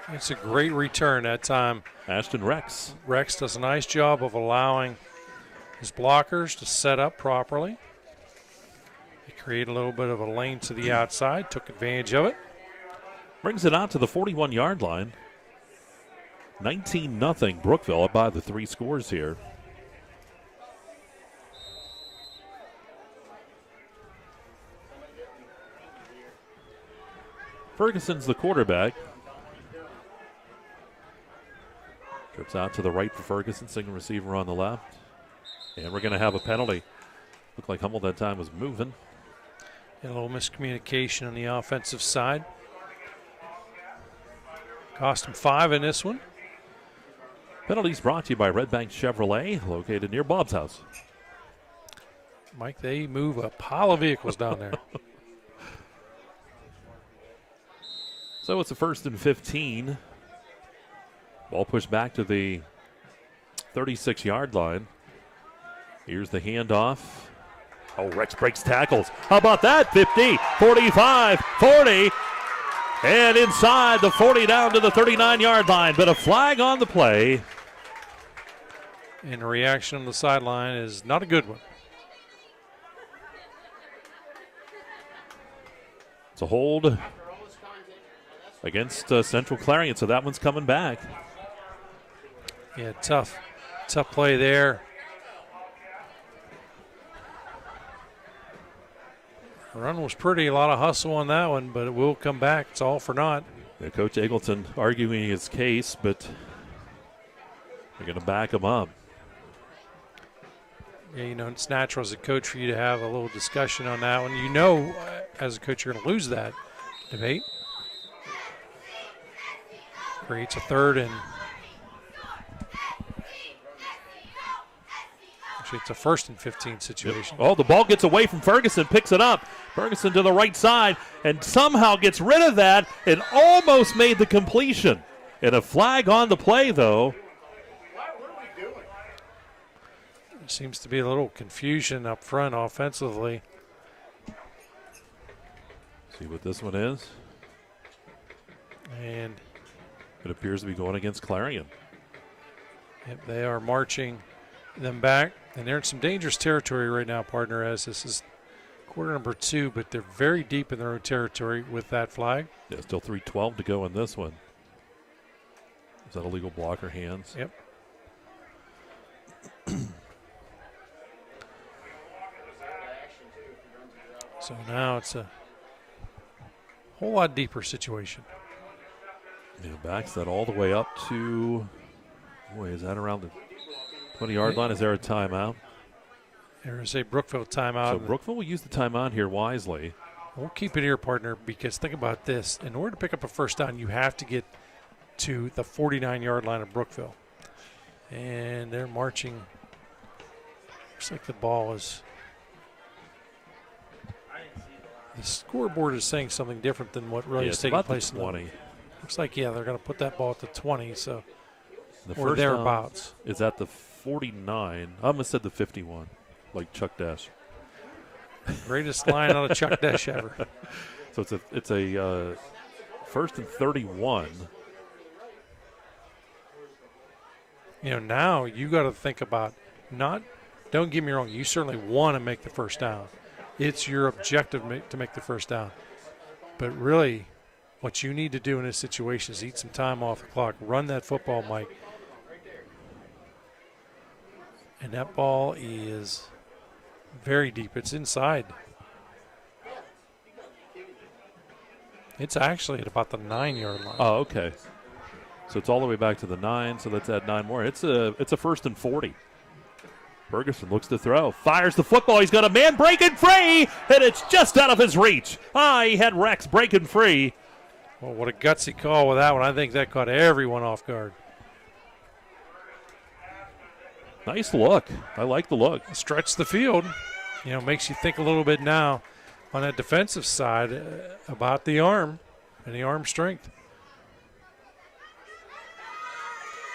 [SPEAKER 3] It's a great return that time.
[SPEAKER 2] Ashton Rex.
[SPEAKER 3] Rex does a nice job of allowing his blockers to set up properly. He created a little bit of a lane to the outside, took advantage of it.
[SPEAKER 2] Brings it out to the 41-yard line. 19-0 Brookville up by the 3 scores here. Ferguson's the quarterback. Trips out to the right for Ferguson, single receiver on the left. And we're going to have a penalty. Looked like Hummel that time was moving.
[SPEAKER 3] And a little miscommunication on the offensive side. Cost him 5 in this one.
[SPEAKER 2] Penalties brought to you by Red Bank Chevrolet, located near Bob's house.
[SPEAKER 3] Mike, they move a pile of vehicles down there.
[SPEAKER 2] So it's a 1st and 15. Ball pushed back to the 36-yard line. Here's the handoff. Oh, Rex breaks tackles. How about that? 50, 45, 40. And inside the 40 down to the 39-yard line. But a flag on the play.
[SPEAKER 3] And the reaction on the sideline is not a good one.
[SPEAKER 2] It's a hold against Central Clarion, so that one's coming back.
[SPEAKER 3] Yeah, tough play there. The run was pretty, a lot of hustle on that one, but it will come back. It's all for naught.
[SPEAKER 2] Yeah, Coach Eagleton arguing his case, but they're going to back him up.
[SPEAKER 3] Yeah, you know, it's natural as a coach for you to have a little discussion on that one. You know, as a coach, you're going to lose that debate. Creates a 3rd and actually it's a 1st and 15 situation.
[SPEAKER 2] Oh, the ball gets away from Ferguson, picks it up. Ferguson to the right side and somehow gets rid of that and almost made the completion. And a flag on the play, though.
[SPEAKER 3] There seems to be a little confusion up front offensively.
[SPEAKER 2] See what this one is.
[SPEAKER 3] And
[SPEAKER 2] it appears to be going against Clarion.
[SPEAKER 3] Yep, they are marching them back, and they're in some dangerous territory right now, partner, as this is quarter number 2, but they're very deep in their own territory with that flag.
[SPEAKER 2] Yeah, still 3:12 to go in this one. Is that a legal blocker hands?
[SPEAKER 3] Yep. So now it's a whole lot deeper situation.
[SPEAKER 2] Yeah, backs that all the way up to, boy, is that around the 20-yard line? Is there a timeout?
[SPEAKER 3] There's a Brookville timeout.
[SPEAKER 2] So Brookville will use the timeout here wisely.
[SPEAKER 3] We'll keep it here, partner, because think about this. In order to pick up a first down, you have to get to the 49-yard line of Brookville. And they're marching. Looks like the ball is. The scoreboard is saying something different than what really is taking place.
[SPEAKER 2] The 20.
[SPEAKER 3] Looks like, yeah, they're going to put that ball at the 20. So
[SPEAKER 2] The
[SPEAKER 3] or
[SPEAKER 2] first
[SPEAKER 3] thereabouts.
[SPEAKER 2] down is at the 49. I almost said the 51, like Chuck Dash.
[SPEAKER 3] Greatest line on a Chuck Dash ever.
[SPEAKER 2] So it's a first and 31.
[SPEAKER 3] Now you got to think about don't get me wrong, you certainly want to make the first down. It's your objective to make the first down. But really, what you need to do in this situation is eat some time off the clock, run that football, Mike. And that ball is very deep. It's inside. It's actually at about the 9-yard line.
[SPEAKER 2] Oh, okay. So it's all the way back to the 9, so let's add 9 more. It's a first and 40. Ferguson looks to throw, fires the football. He's got a man breaking free, and it's just out of his reach. He had Rex breaking free.
[SPEAKER 3] Well, what a gutsy call with that one. I think that caught everyone off guard.
[SPEAKER 2] Nice look. I like the look.
[SPEAKER 3] Stretch the field. Makes you think a little bit now on that defensive side about the arm and the arm strength.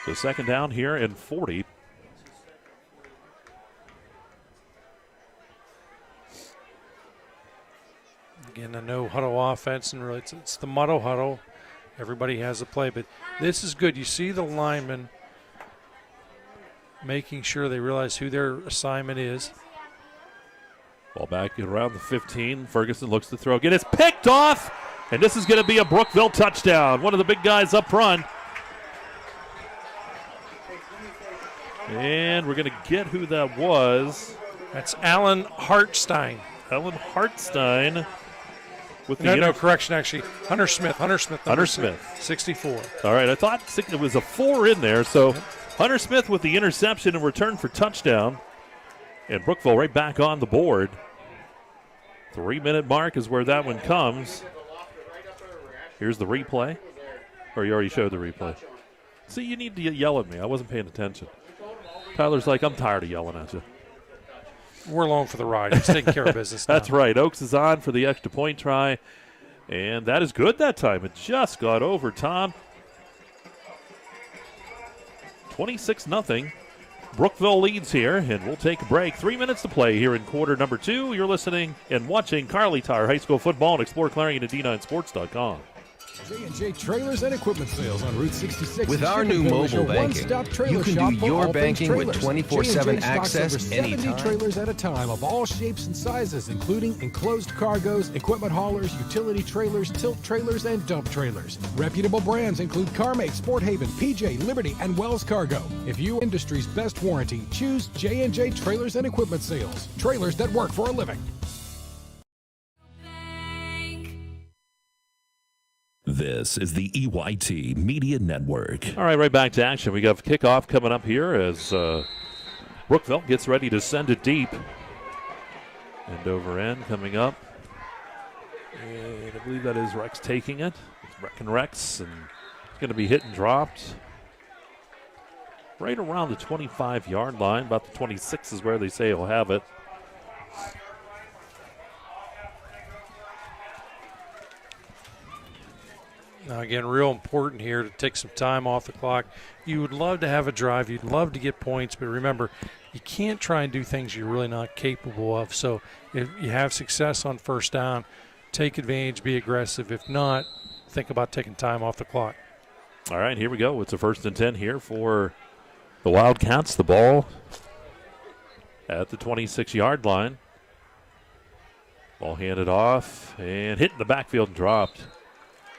[SPEAKER 2] So second down here and 40.
[SPEAKER 3] Again, a no huddle offense, and really it's the muddle huddle. Everybody has a play, but this is good. You see the linemen making sure they realize who their assignment is.
[SPEAKER 2] Ball back around the 15. Ferguson looks to throw. Again, it's picked off, and this is going to be a Brookville touchdown. One of the big guys up front. And we're going to get who that was.
[SPEAKER 3] That's Alan Hartstein.
[SPEAKER 2] Alan Hartstein. With
[SPEAKER 3] no, correction, actually. Hunter Smith.
[SPEAKER 2] Hunter Smith.
[SPEAKER 3] 64.
[SPEAKER 2] All right, I thought it was a 4 in there. So Hunter Smith with the interception and return for touchdown. And Brookville right back on the board. 3-minute mark is where that one comes. Here's the replay. Or you already showed the replay. See, you need to yell at me. I wasn't paying attention. Tyler's like, I'm tired of yelling at you.
[SPEAKER 3] We're along for the ride. He's taking care of business now.
[SPEAKER 2] That's right. Oaks is on for the extra point try. And that is good that time. It just got over, Tom. 26-0. Brookville leads here, and we'll take a break. 3 minutes to play here in quarter number 2. You're listening and watching Kerle Tire High School Football and exploreClarion at D9Sports.com.
[SPEAKER 24] J&J Trailers and Equipment Sales on Route 66.
[SPEAKER 20] With our new mobile banking, you can do your banking with 24/7 access anytime.
[SPEAKER 24] 70 trailers at a time of all shapes and sizes, including enclosed cargos, equipment haulers, utility trailers, tilt trailers, and dump trailers. Reputable brands include CarMate, Sport Haven, PJ, Liberty, and Wells Cargo. If you industry's best warranty, choose J&J Trailers and Equipment Sales. Trailers that work for a living.
[SPEAKER 1] This is the EYT Media Network.
[SPEAKER 2] All right, right back to action. We got kickoff coming up here as Brookville gets ready to send it deep. End over end coming up. And I believe that is Rex taking it. It's wrecking Rex, and it's going to be hit and dropped right around the 25-yard line. About the 26 is where they say he'll have it.
[SPEAKER 3] Now, again, real important here to take some time off the clock. You would love to have a drive. You'd love to get points, but remember, you can't try and do things you're really not capable of. So if you have success on first down, take advantage, be aggressive. If not, think about taking time off the clock.
[SPEAKER 2] All right, here we go. It's a 1st and 10 here for the Wildcats. The ball at the 26-yard line. Ball handed off and hit in the backfield and dropped.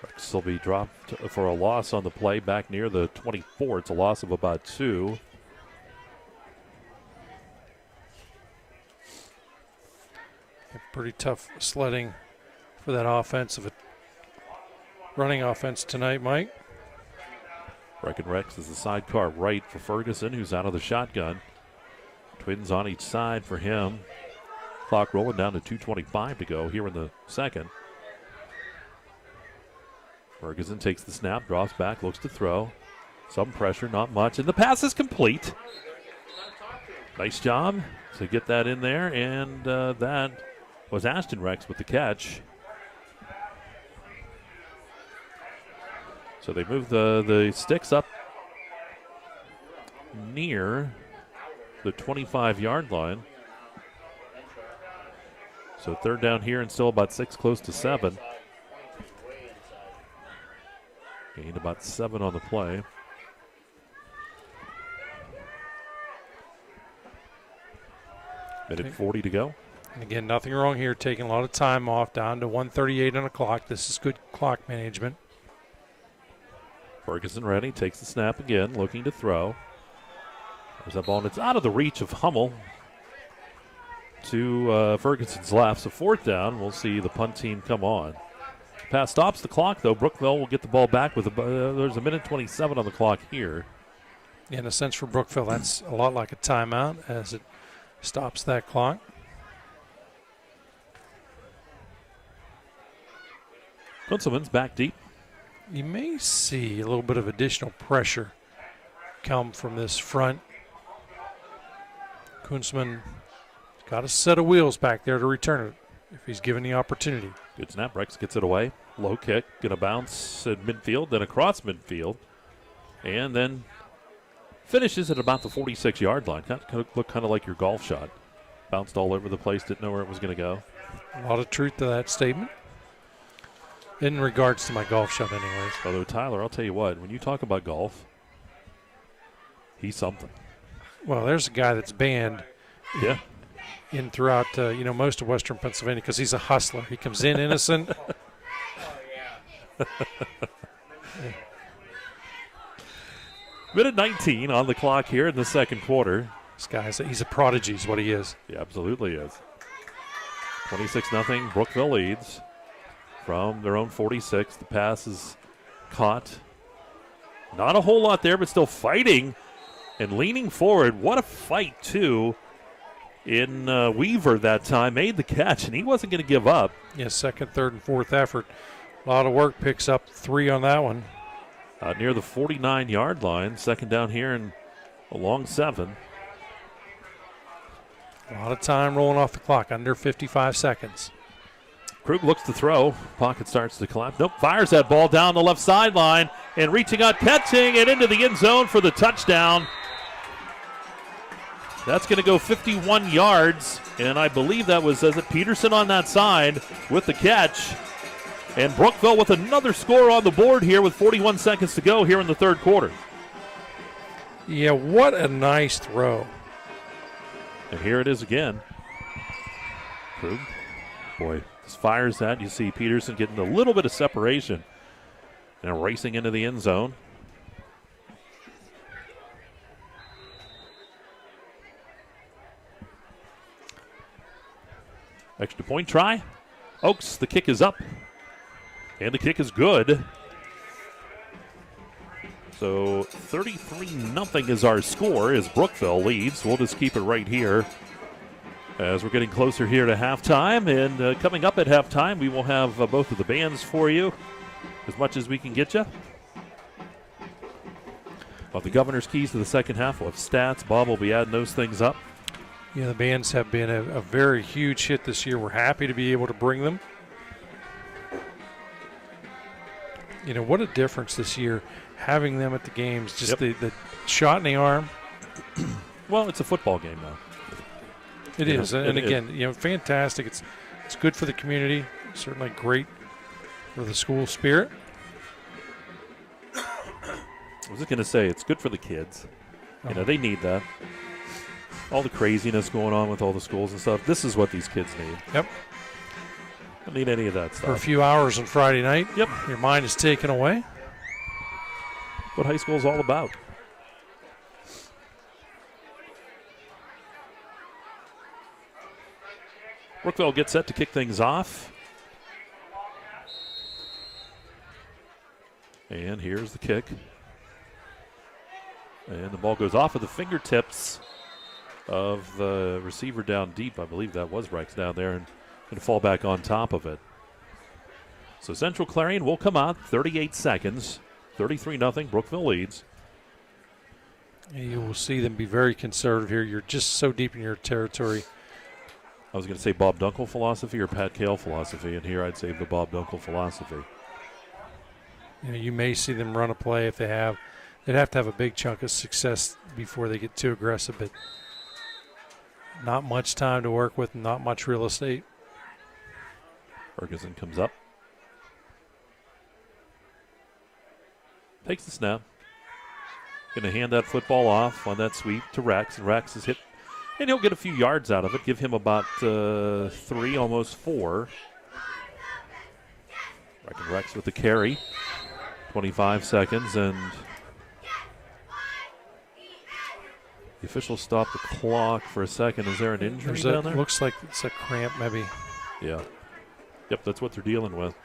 [SPEAKER 2] Rex will be dropped for a loss on the play back near the 24. It's a loss of about 2.
[SPEAKER 3] Pretty tough sledding for that offensive running offense tonight, Mike.
[SPEAKER 2] Reckon Rex is the sidecar right for Ferguson, who's out of the shotgun. Twins on each side for him. Clock rolling down to 2:25 to go here in the second. Ferguson takes the snap, drops back, looks to throw. Some pressure, not much, and the pass is complete. Nice job to get that in there, and that was Ashton Rex with the catch. So they move the sticks up near the 25-yard line. So third down here and still about 6, close to 7. Gained about 7 on the play. Minute 40 to go.
[SPEAKER 3] And again, nothing wrong here, taking a lot of time off, down to 1:38 on the clock. This is good clock management.
[SPEAKER 2] Ferguson ready, takes the snap again, looking to throw. There's that ball, and it's out of the reach of Hummel to Ferguson's left. So fourth down, we'll see the punt team come on. Pass stops the clock, though. Brookville will get the ball back with there's a minute 27 on the clock here.
[SPEAKER 3] Yeah, in a sense for Brookville, that's a lot like a timeout as it stops that clock.
[SPEAKER 2] Kunzelman's back deep.
[SPEAKER 3] You may see a little bit of additional pressure come from this front. Kunzman got a set of wheels back there to return it if he's given the opportunity.
[SPEAKER 2] Good snap. Rex gets it away. Low kick. Going to bounce at midfield, then across midfield. And then finishes at about the 46-yard line. Looked kind of like your golf shot. Bounced all over the place. Didn't know where it was going to go.
[SPEAKER 3] A lot of truth to that statement. In regards to my golf shot anyways.
[SPEAKER 2] Although, Tyler, I'll tell you what. When you talk about golf, he's something.
[SPEAKER 3] Well, there's a guy that's banned.
[SPEAKER 2] Yeah.
[SPEAKER 3] In throughout, most of Western Pennsylvania because he's a hustler. He comes in innocent.
[SPEAKER 2] Minute 19 on the clock here in the second quarter.
[SPEAKER 3] This guy, he's a prodigy is what he is.
[SPEAKER 2] He absolutely is. 26-0, Brookville leads from their own 46. The pass is caught. Not a whole lot there, but still fighting and leaning forward. What a fight, too, in Weaver that time. Made the catch, and he wasn't going to give up.
[SPEAKER 3] Yeah, second, third, and fourth effort. A lot of work, picks up 3 on that one.
[SPEAKER 2] Near the 49-yard line. Second down here and along 7.
[SPEAKER 3] A lot of time rolling off the clock, under 55 seconds.
[SPEAKER 2] Krug looks to throw. Pocket starts to collapse. Nope, fires that ball down the left sideline and reaching out, catching it into the end zone for the touchdown. That's going to go 51 yards, and I believe that was Peterson on that side with the catch. And Brookville with another score on the board here with 41 seconds to go here in the third quarter.
[SPEAKER 3] Yeah, what a nice throw.
[SPEAKER 2] And here it is again. Krug, boy, just fires that. You see Peterson getting a little bit of separation and racing into the end zone. Extra point try. Oaks, the kick is up. And the kick is good. So 33-0 is our score as Brookville leads. We'll just keep it right here as we're getting closer here to halftime. And coming up at halftime, we will have both of the bands for you as much as we can get you. Well, the governor's keys to the second half. We'll have stats. Bob will be adding those things up.
[SPEAKER 3] Yeah, the bands have been a very huge hit this year. We're happy to be able to bring them. You know, what a difference this year having them at the games. Just the shot in the arm.
[SPEAKER 2] Well, it's a football game now.
[SPEAKER 3] It is. And again, fantastic. It's good for the community. Certainly great for the school spirit.
[SPEAKER 2] I was just going to say, it's good for the kids. They need that. All the craziness going on with all the schools and stuff. This is what these kids need.
[SPEAKER 3] Yep.
[SPEAKER 2] Don't need any of that stuff.
[SPEAKER 3] For a few hours on Friday night.
[SPEAKER 2] Yep.
[SPEAKER 3] Your mind is taken away.
[SPEAKER 2] What high school is all about. Brookville gets set to kick things off. And here's the kick. And the ball goes off of the fingertips of the receiver down deep. I believe that was Rex down there, and going to fall back on top of it. So Central Clarion will come out, 38 seconds, 33-0, Brookville leads.
[SPEAKER 3] You will see them be very conservative here. You're just so deep in your territory.
[SPEAKER 2] I was going to say Bob Dunkel philosophy or Pat Kale philosophy, and here I'd say the Bob Dunkel philosophy.
[SPEAKER 3] You may see them run a play if they have they'd have to have a big chunk of success before they get too aggressive, but not much time to work with, not much real estate.
[SPEAKER 2] Ferguson comes up. Takes the snap. Going to hand that football off on that sweep to Rex, and Rex is hit, and he'll get a few yards out of it, give him about 3, almost 4. Rex with the carry. 25 seconds, and the officials stop the clock for a second. Is there an injury down there?
[SPEAKER 3] Looks like it's a cramp, maybe.
[SPEAKER 2] Yeah. Yep, that's what they're dealing with.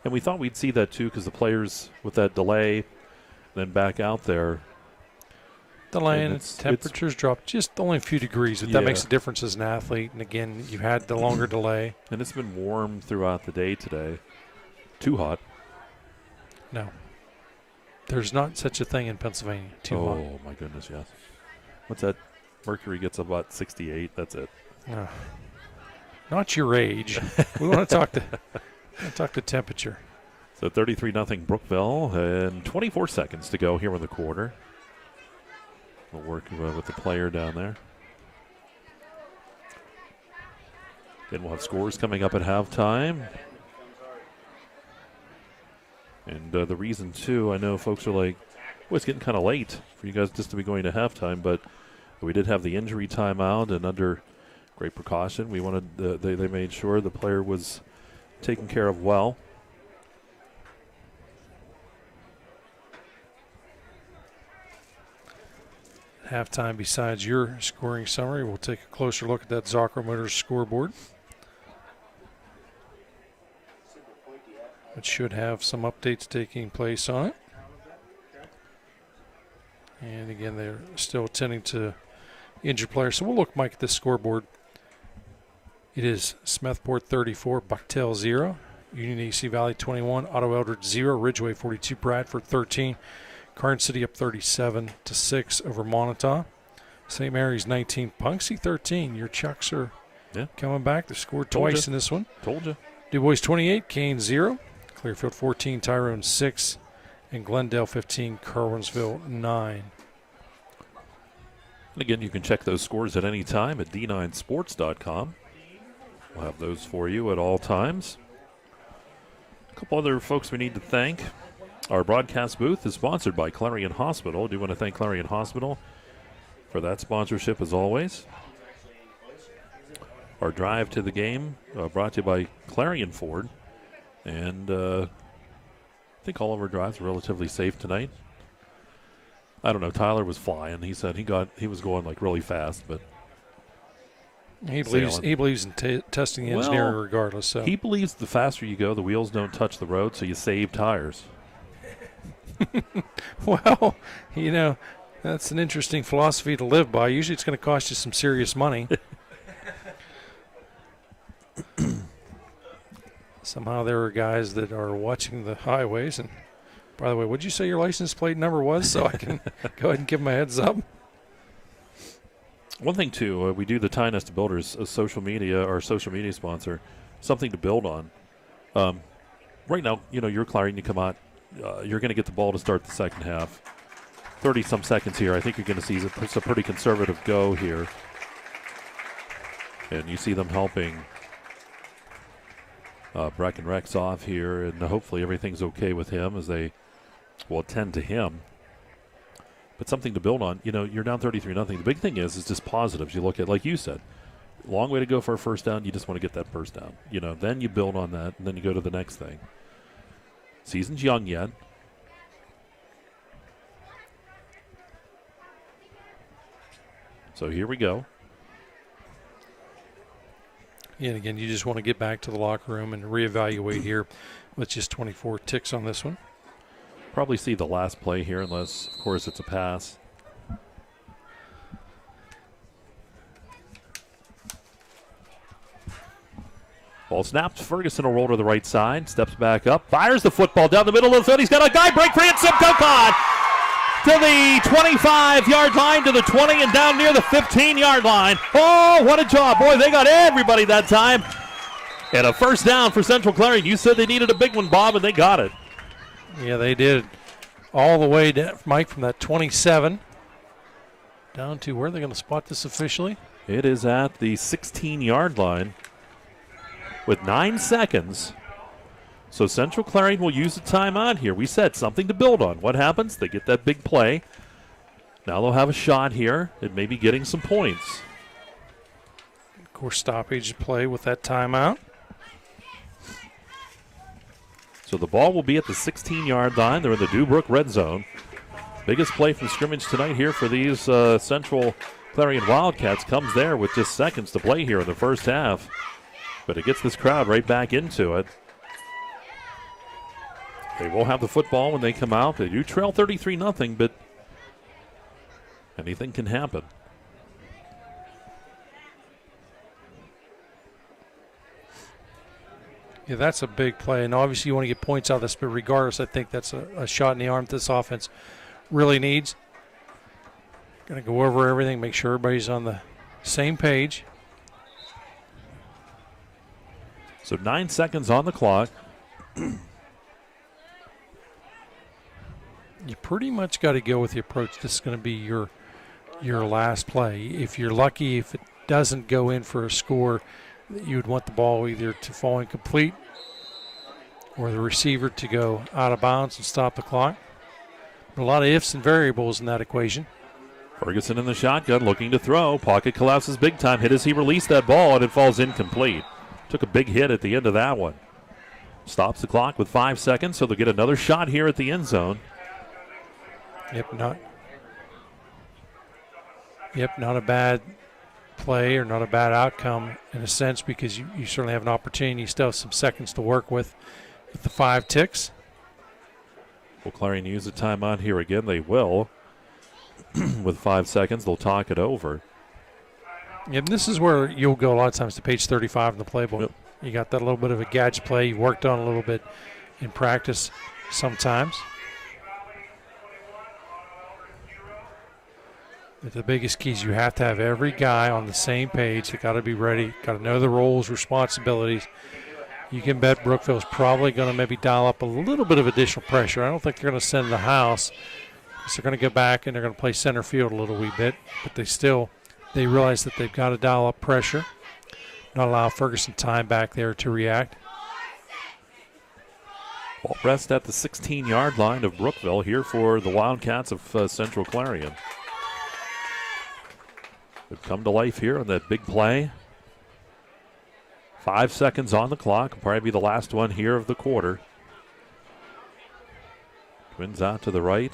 [SPEAKER 2] And we thought we'd see that too, because the players with that delay, then back out there.
[SPEAKER 3] Delay and temperatures drop just only a few degrees, but that makes a difference as an athlete. And again, you had the longer delay.
[SPEAKER 2] And it's been warm throughout the day today. Too hot.
[SPEAKER 3] No. There's not such a thing in Pennsylvania. Too hot.
[SPEAKER 2] Oh, my goodness, yes. What's that? Mercury gets about 68. That's it.
[SPEAKER 3] Not your age. We want to talk to temperature.
[SPEAKER 2] So 33-0 Brookville, and 24 seconds to go here in the quarter. We'll work with the player down there. Then we'll have scores coming up at halftime. And the reason, too, I know folks are like, well, it's getting kind of late for you guys just to be going to halftime, but we did have the injury timeout, and under great precaution, we wanted they made sure the player was taken care of well.
[SPEAKER 3] Halftime, besides your scoring summary, we'll take a closer look at that Zocker Motors scoreboard. It should have some updates taking place on it. And again, they're still attending to injured players. So we'll look, Mike, at this scoreboard. It is Smethport 34, Bucktail 0, Union AC Valley 21, Otto Eldridge 0, Ridgeway 42, Bradford 13. Carson City up 37-6 over Montauk. St. Mary's 19, Punxsutawney 13. Your Chucks are coming back. They scored twice in this one.
[SPEAKER 2] Told you.
[SPEAKER 3] Du Bois 28, Kane 0. Clearfield 14, Tyrone 6. And Glendale 15, Carwinsville 9.
[SPEAKER 2] And again, you can check those scores at any time at d9sports.com. We'll have those for you at all times. A couple other folks we need to thank. Our broadcast booth is sponsored by Clarion Hospital. I do want to thank Clarion Hospital for that sponsorship as always. Our drive to the game brought to you by Clarion Ford. And I think all of our drives were relatively safe tonight. I don't know. Tyler was flying. He said he was going like really fast, but
[SPEAKER 3] he believes in testing the engineering regardless. So
[SPEAKER 2] he believes the faster you go, the wheels don't touch the road, so you save tires.
[SPEAKER 3] Well, you know, that's an interesting philosophy to live by. Usually it's going to cost you some serious money. Somehow there are guys that are watching the highways. And by the way, what did you say your license plate number was, so I can go ahead and give them a heads up?
[SPEAKER 2] One thing, too, we do the Tie Nest Builders social media, our social media sponsor, something to build on. Right now, you know, you're Clarion, you come out, you're going to get the ball to start the second half. 30-some seconds here. I think you're going to see it's a pretty conservative go here. And you see them helping Breck and Rex off here, and hopefully everything's okay with him as they will attend to him. But something to build on. You know, you're down 33-0. The big thing is just positives. You look at, like you said, long way to go for a first down. You just want to get that first down. You know, then you build on that, and then you go to the next thing. Season's young yet. So here we go.
[SPEAKER 3] Yeah, and again, you just want to get back to the locker room and reevaluate here with just 24 ticks on this one.
[SPEAKER 2] Probably see the last play here unless, of course, it's a pass. Ball snapped. Ferguson will roll to the right side. Steps back up. Fires the football down the middle of the field. He's got a guy break free and Simcoe caught to the 25-yard line, to the 20, and down near the 15-yard line. Oh, what a job. Boy, they got everybody that time. And a first down for Central Clarion. You said they needed a big one, Bob, and they got it.
[SPEAKER 3] Yeah, they did. All the way down, Mike, from that 27 down to where they're going to spot this officially.
[SPEAKER 2] It is at the 16-yard line with 9 seconds. So Central Clarion will use a timeout here. We said something to build on. What happens? They get that big play. Now they'll have a shot here at maybe getting some points.
[SPEAKER 3] Of course, stoppage play with that timeout.
[SPEAKER 2] So the ball will be at the 16-yard line. They're in the Dubrook red zone. Biggest play from scrimmage tonight here for these Central Clarion Wildcats comes there with just seconds to play here in the first half. But it gets this crowd right back into it. They will have the football when they come out. They do trail 33-0, but anything can happen.
[SPEAKER 3] Yeah, that's a big play, and obviously you want to get points out of this, but regardless, I think that's a shot in the arm that this offense really needs. Going to go over everything, make sure everybody's on the same page.
[SPEAKER 2] So 9 seconds on the clock.
[SPEAKER 3] You pretty much got to go with the approach. This is going to be your last play. If you're lucky, if it doesn't go in for a score, you would want the ball either to fall incomplete or the receiver to go out of bounds and stop the clock. But a lot of ifs and variables in that equation.
[SPEAKER 2] Ferguson in the shotgun looking to throw. Pocket collapses big time. Hit as he released that ball, and it falls incomplete. Took a big hit at the end of that one. Stops the clock with 5 seconds, so they'll get another shot here at the end zone.
[SPEAKER 3] Yep, not a bad play or not a bad outcome in a sense, because you certainly have an opportunity. You still have some seconds to work with the 5 ticks.
[SPEAKER 2] Will Clarion use a timeout here again? They will. With 5 seconds, they'll talk it over.
[SPEAKER 3] Yeah, and this is where you'll go a lot of times to page 35 in the playbook. Yep. You got that little bit of a gadget play you worked on a little bit in practice sometimes. But the biggest key is you have to have every guy on the same page. They got to be ready, got to know the roles, responsibilities. You can bet Brookville's probably going to maybe dial up a little bit of additional pressure. I don't think they're going to send the house. They're going to go back and they're going to play center field a little wee bit. But they realize that they've got to dial up pressure, not allow Ferguson time back there to react.
[SPEAKER 2] Ball rest at the 16-yard line of Brookville here for the Wildcats of Central Clarion. They've come to life here on that big play. 5 seconds on the clock. Will probably be the last one here of the quarter. Twins out to the right.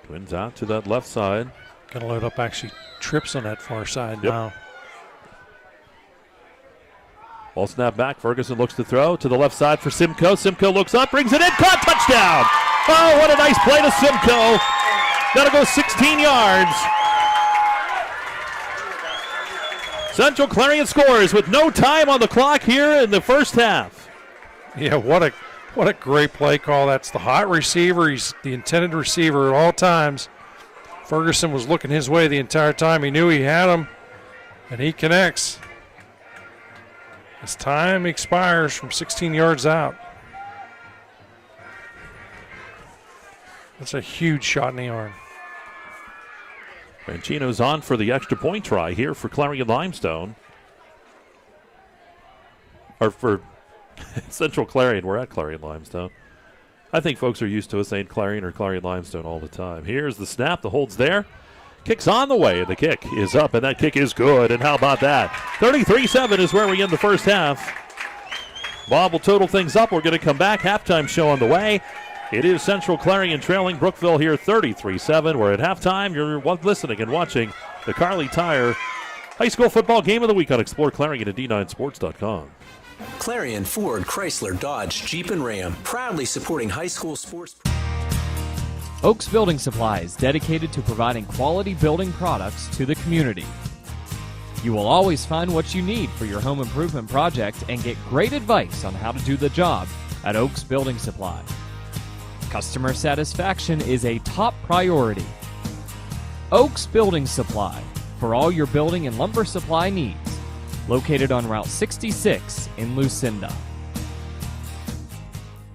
[SPEAKER 2] Twins out to that left side.
[SPEAKER 3] Going to load up actually trips on that far side now.
[SPEAKER 2] Ball snap back. Ferguson looks to throw to the left side for Simcoe. Simcoe looks up, brings it in, caught, touchdown. Oh, what a nice play to Simcoe. Got to go 16 yards. Central Clarion scores with no time on the clock here in the first half.
[SPEAKER 3] Yeah, what a great play call. That's the hot receiver. He's the intended receiver at all times. Ferguson was looking his way the entire time. He knew he had him, and he connects. His time expires from 16 yards out. That's a huge shot in the arm.
[SPEAKER 2] Franchino's on for the extra point try here for Clarion Limestone. Or for Central Clarion. We're at Clarion Limestone. I think folks are used to us saying Clarion or Clarion Limestone all the time. Here's the snap. The hold's there. Kick's on the way. The kick is up, and that kick is good. And how about that? 33-7 is where we end the first half. Bob will total things up. We're going to come back. Halftime show on the way. It is Central Clarion trailing Brookville here 33-7. We're at halftime. You're listening and watching the Kerle Tire High School Football Game of the Week on exploreClarion at D9Sports.com.
[SPEAKER 9] Clarion, Ford, Chrysler, Dodge, Jeep, and Ram, proudly supporting high school sports.
[SPEAKER 17] Oaks Building Supplies, dedicated to providing quality building products to the community. You will always find what you need for your home improvement project and get great advice on how to do the job at Oaks Building Supply. Customer satisfaction is a top priority. Oaks Building Supply, for all your building and lumber supply needs. Located on Route 66 in Lucinda.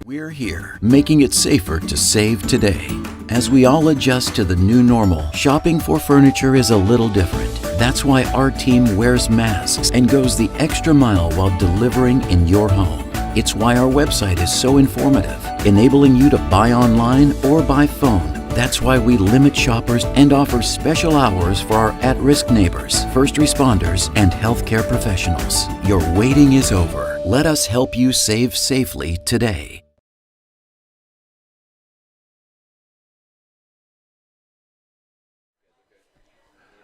[SPEAKER 21] We're here, making it safer to save today. As we all adjust to the new normal, shopping for furniture is a little different. That's why our team wears masks and goes the extra mile while delivering in your home. It's why our website is so informative, enabling you to buy online or by phone. That's why we limit shoppers and offer special hours for our at-risk neighbors, first responders, and healthcare professionals. Your waiting is over. Let us help you save safely today.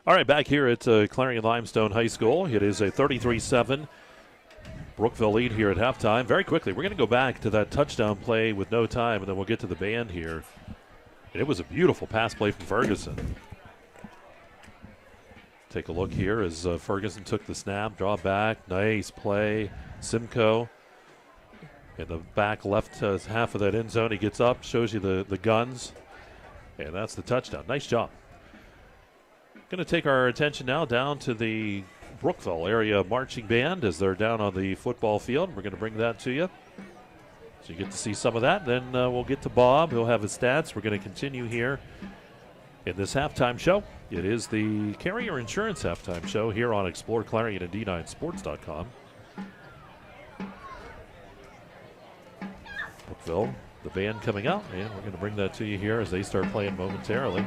[SPEAKER 2] All right, back here at Clarion Limestone High School. It is a 33-7 Brookville lead here at halftime. Very quickly, we're going to go back to that touchdown play with no time, and then we'll get to the band here. And it was a beautiful pass play from Ferguson. Take a look here as Ferguson took the snap, draw back, nice play. Simcoe in the back left half of that end zone. He gets up, shows you the guns, and that's the touchdown. Nice job. Going to take our attention now down to the Brookville area marching band as they're down on the football field. We're going to bring that to you. So you get to see some of that. Then we'll get to Bob. He'll have his stats. We're going to continue here in this halftime show. It is the Carrier Insurance halftime show here on exploreClarion and D9Sports.com. Brookville, the band coming out, and we're going to bring that to you here as they start playing momentarily.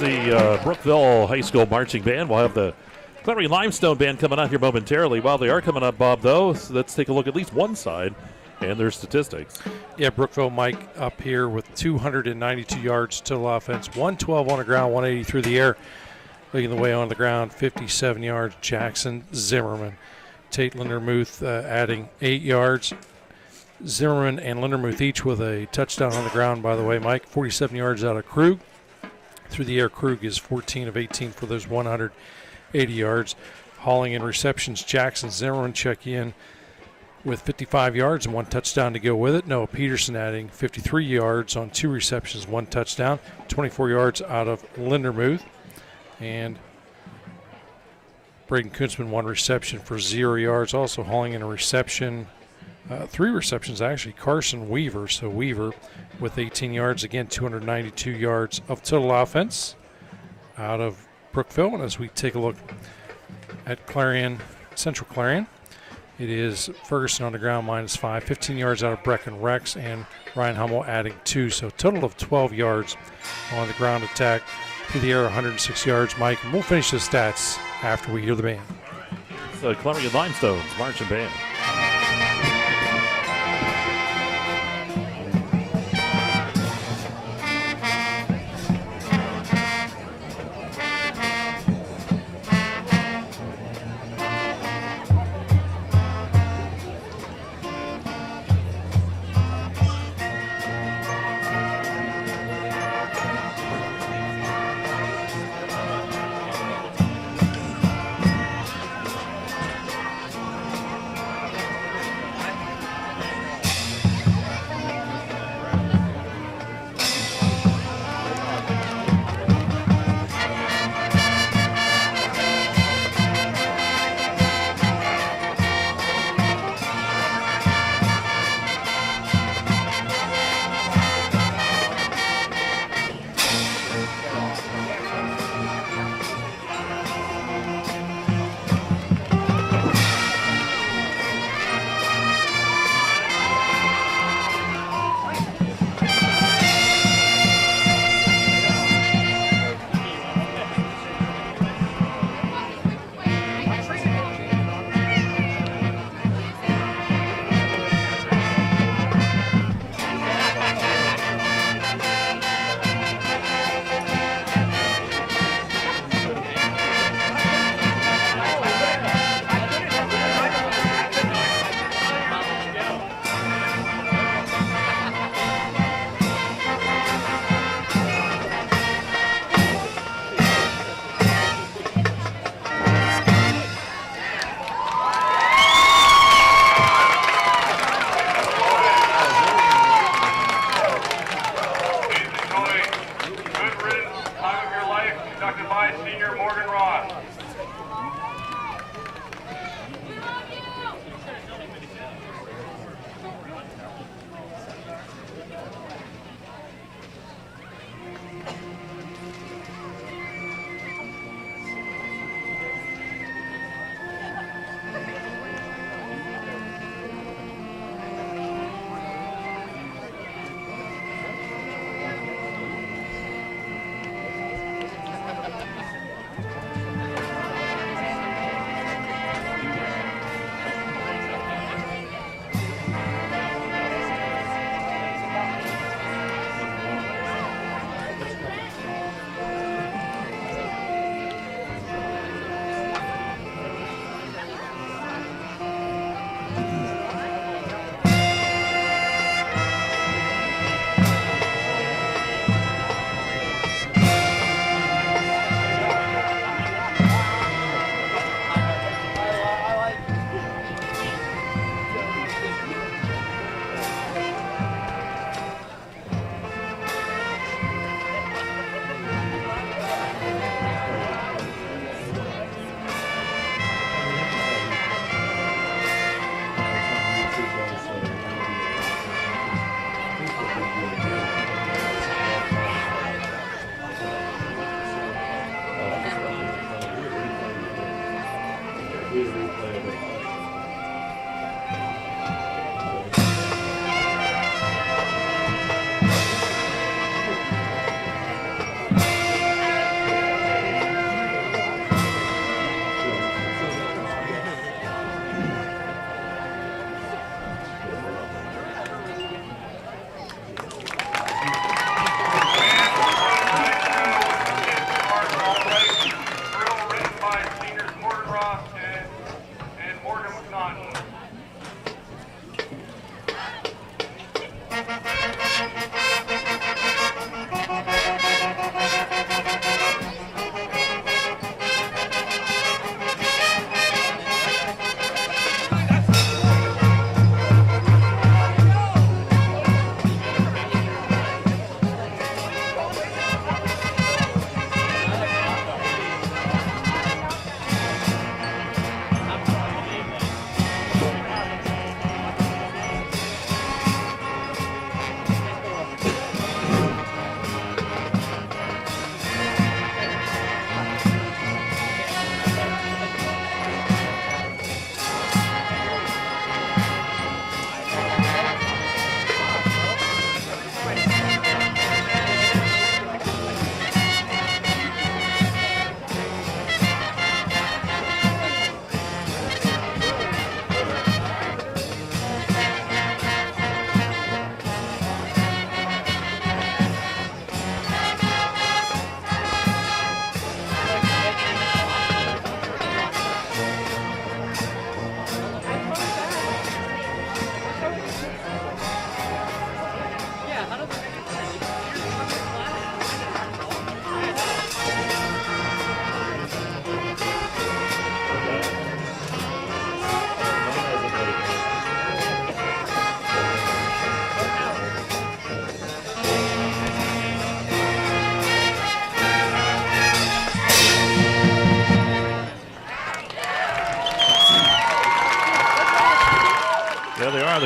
[SPEAKER 2] the Brookville High School Marching Band. We'll have the Clarion Limestone Band coming out here momentarily. While they are coming up, Bob, though, so let's take a look at least one side and their statistics.
[SPEAKER 3] Yeah, Brookville, Mike, up here with 292 yards total offense, 112 on the ground, 180 through the air. Leading the way on the ground, 57 yards, Jackson Zimmerman. Tate Lindermuth adding 8 yards. Zimmerman and Lindermuth each with a touchdown on the ground, by the way, Mike. 47 yards out of Krug. Through the air, Krug is 14 of 18 for those 180 yards. Hauling in receptions, Jackson Zimmerman check in with 55 yards and 1 touchdown to go with it. Noah Peterson adding 53 yards on 2 receptions, 1 touchdown. 24 yards out of Lindermuth. And Braden Kuntzman, 1 reception for 0 yards. Also hauling in a reception, 3 receptions actually, Carson Weaver. So Weaver with 18 yards, again 292 yards of total offense out of Brookville. And as we take a look at Clarion, Central Clarion, it is Ferguson on the ground -5, 15 yards out of Brecken Rex, and Ryan Hummel adding 2. So total of 12 yards on the ground attack. Through the air, 106 yards, Mike. And we'll finish the stats after we hear the band.
[SPEAKER 2] It's the Clarion Limestone's Marching Band.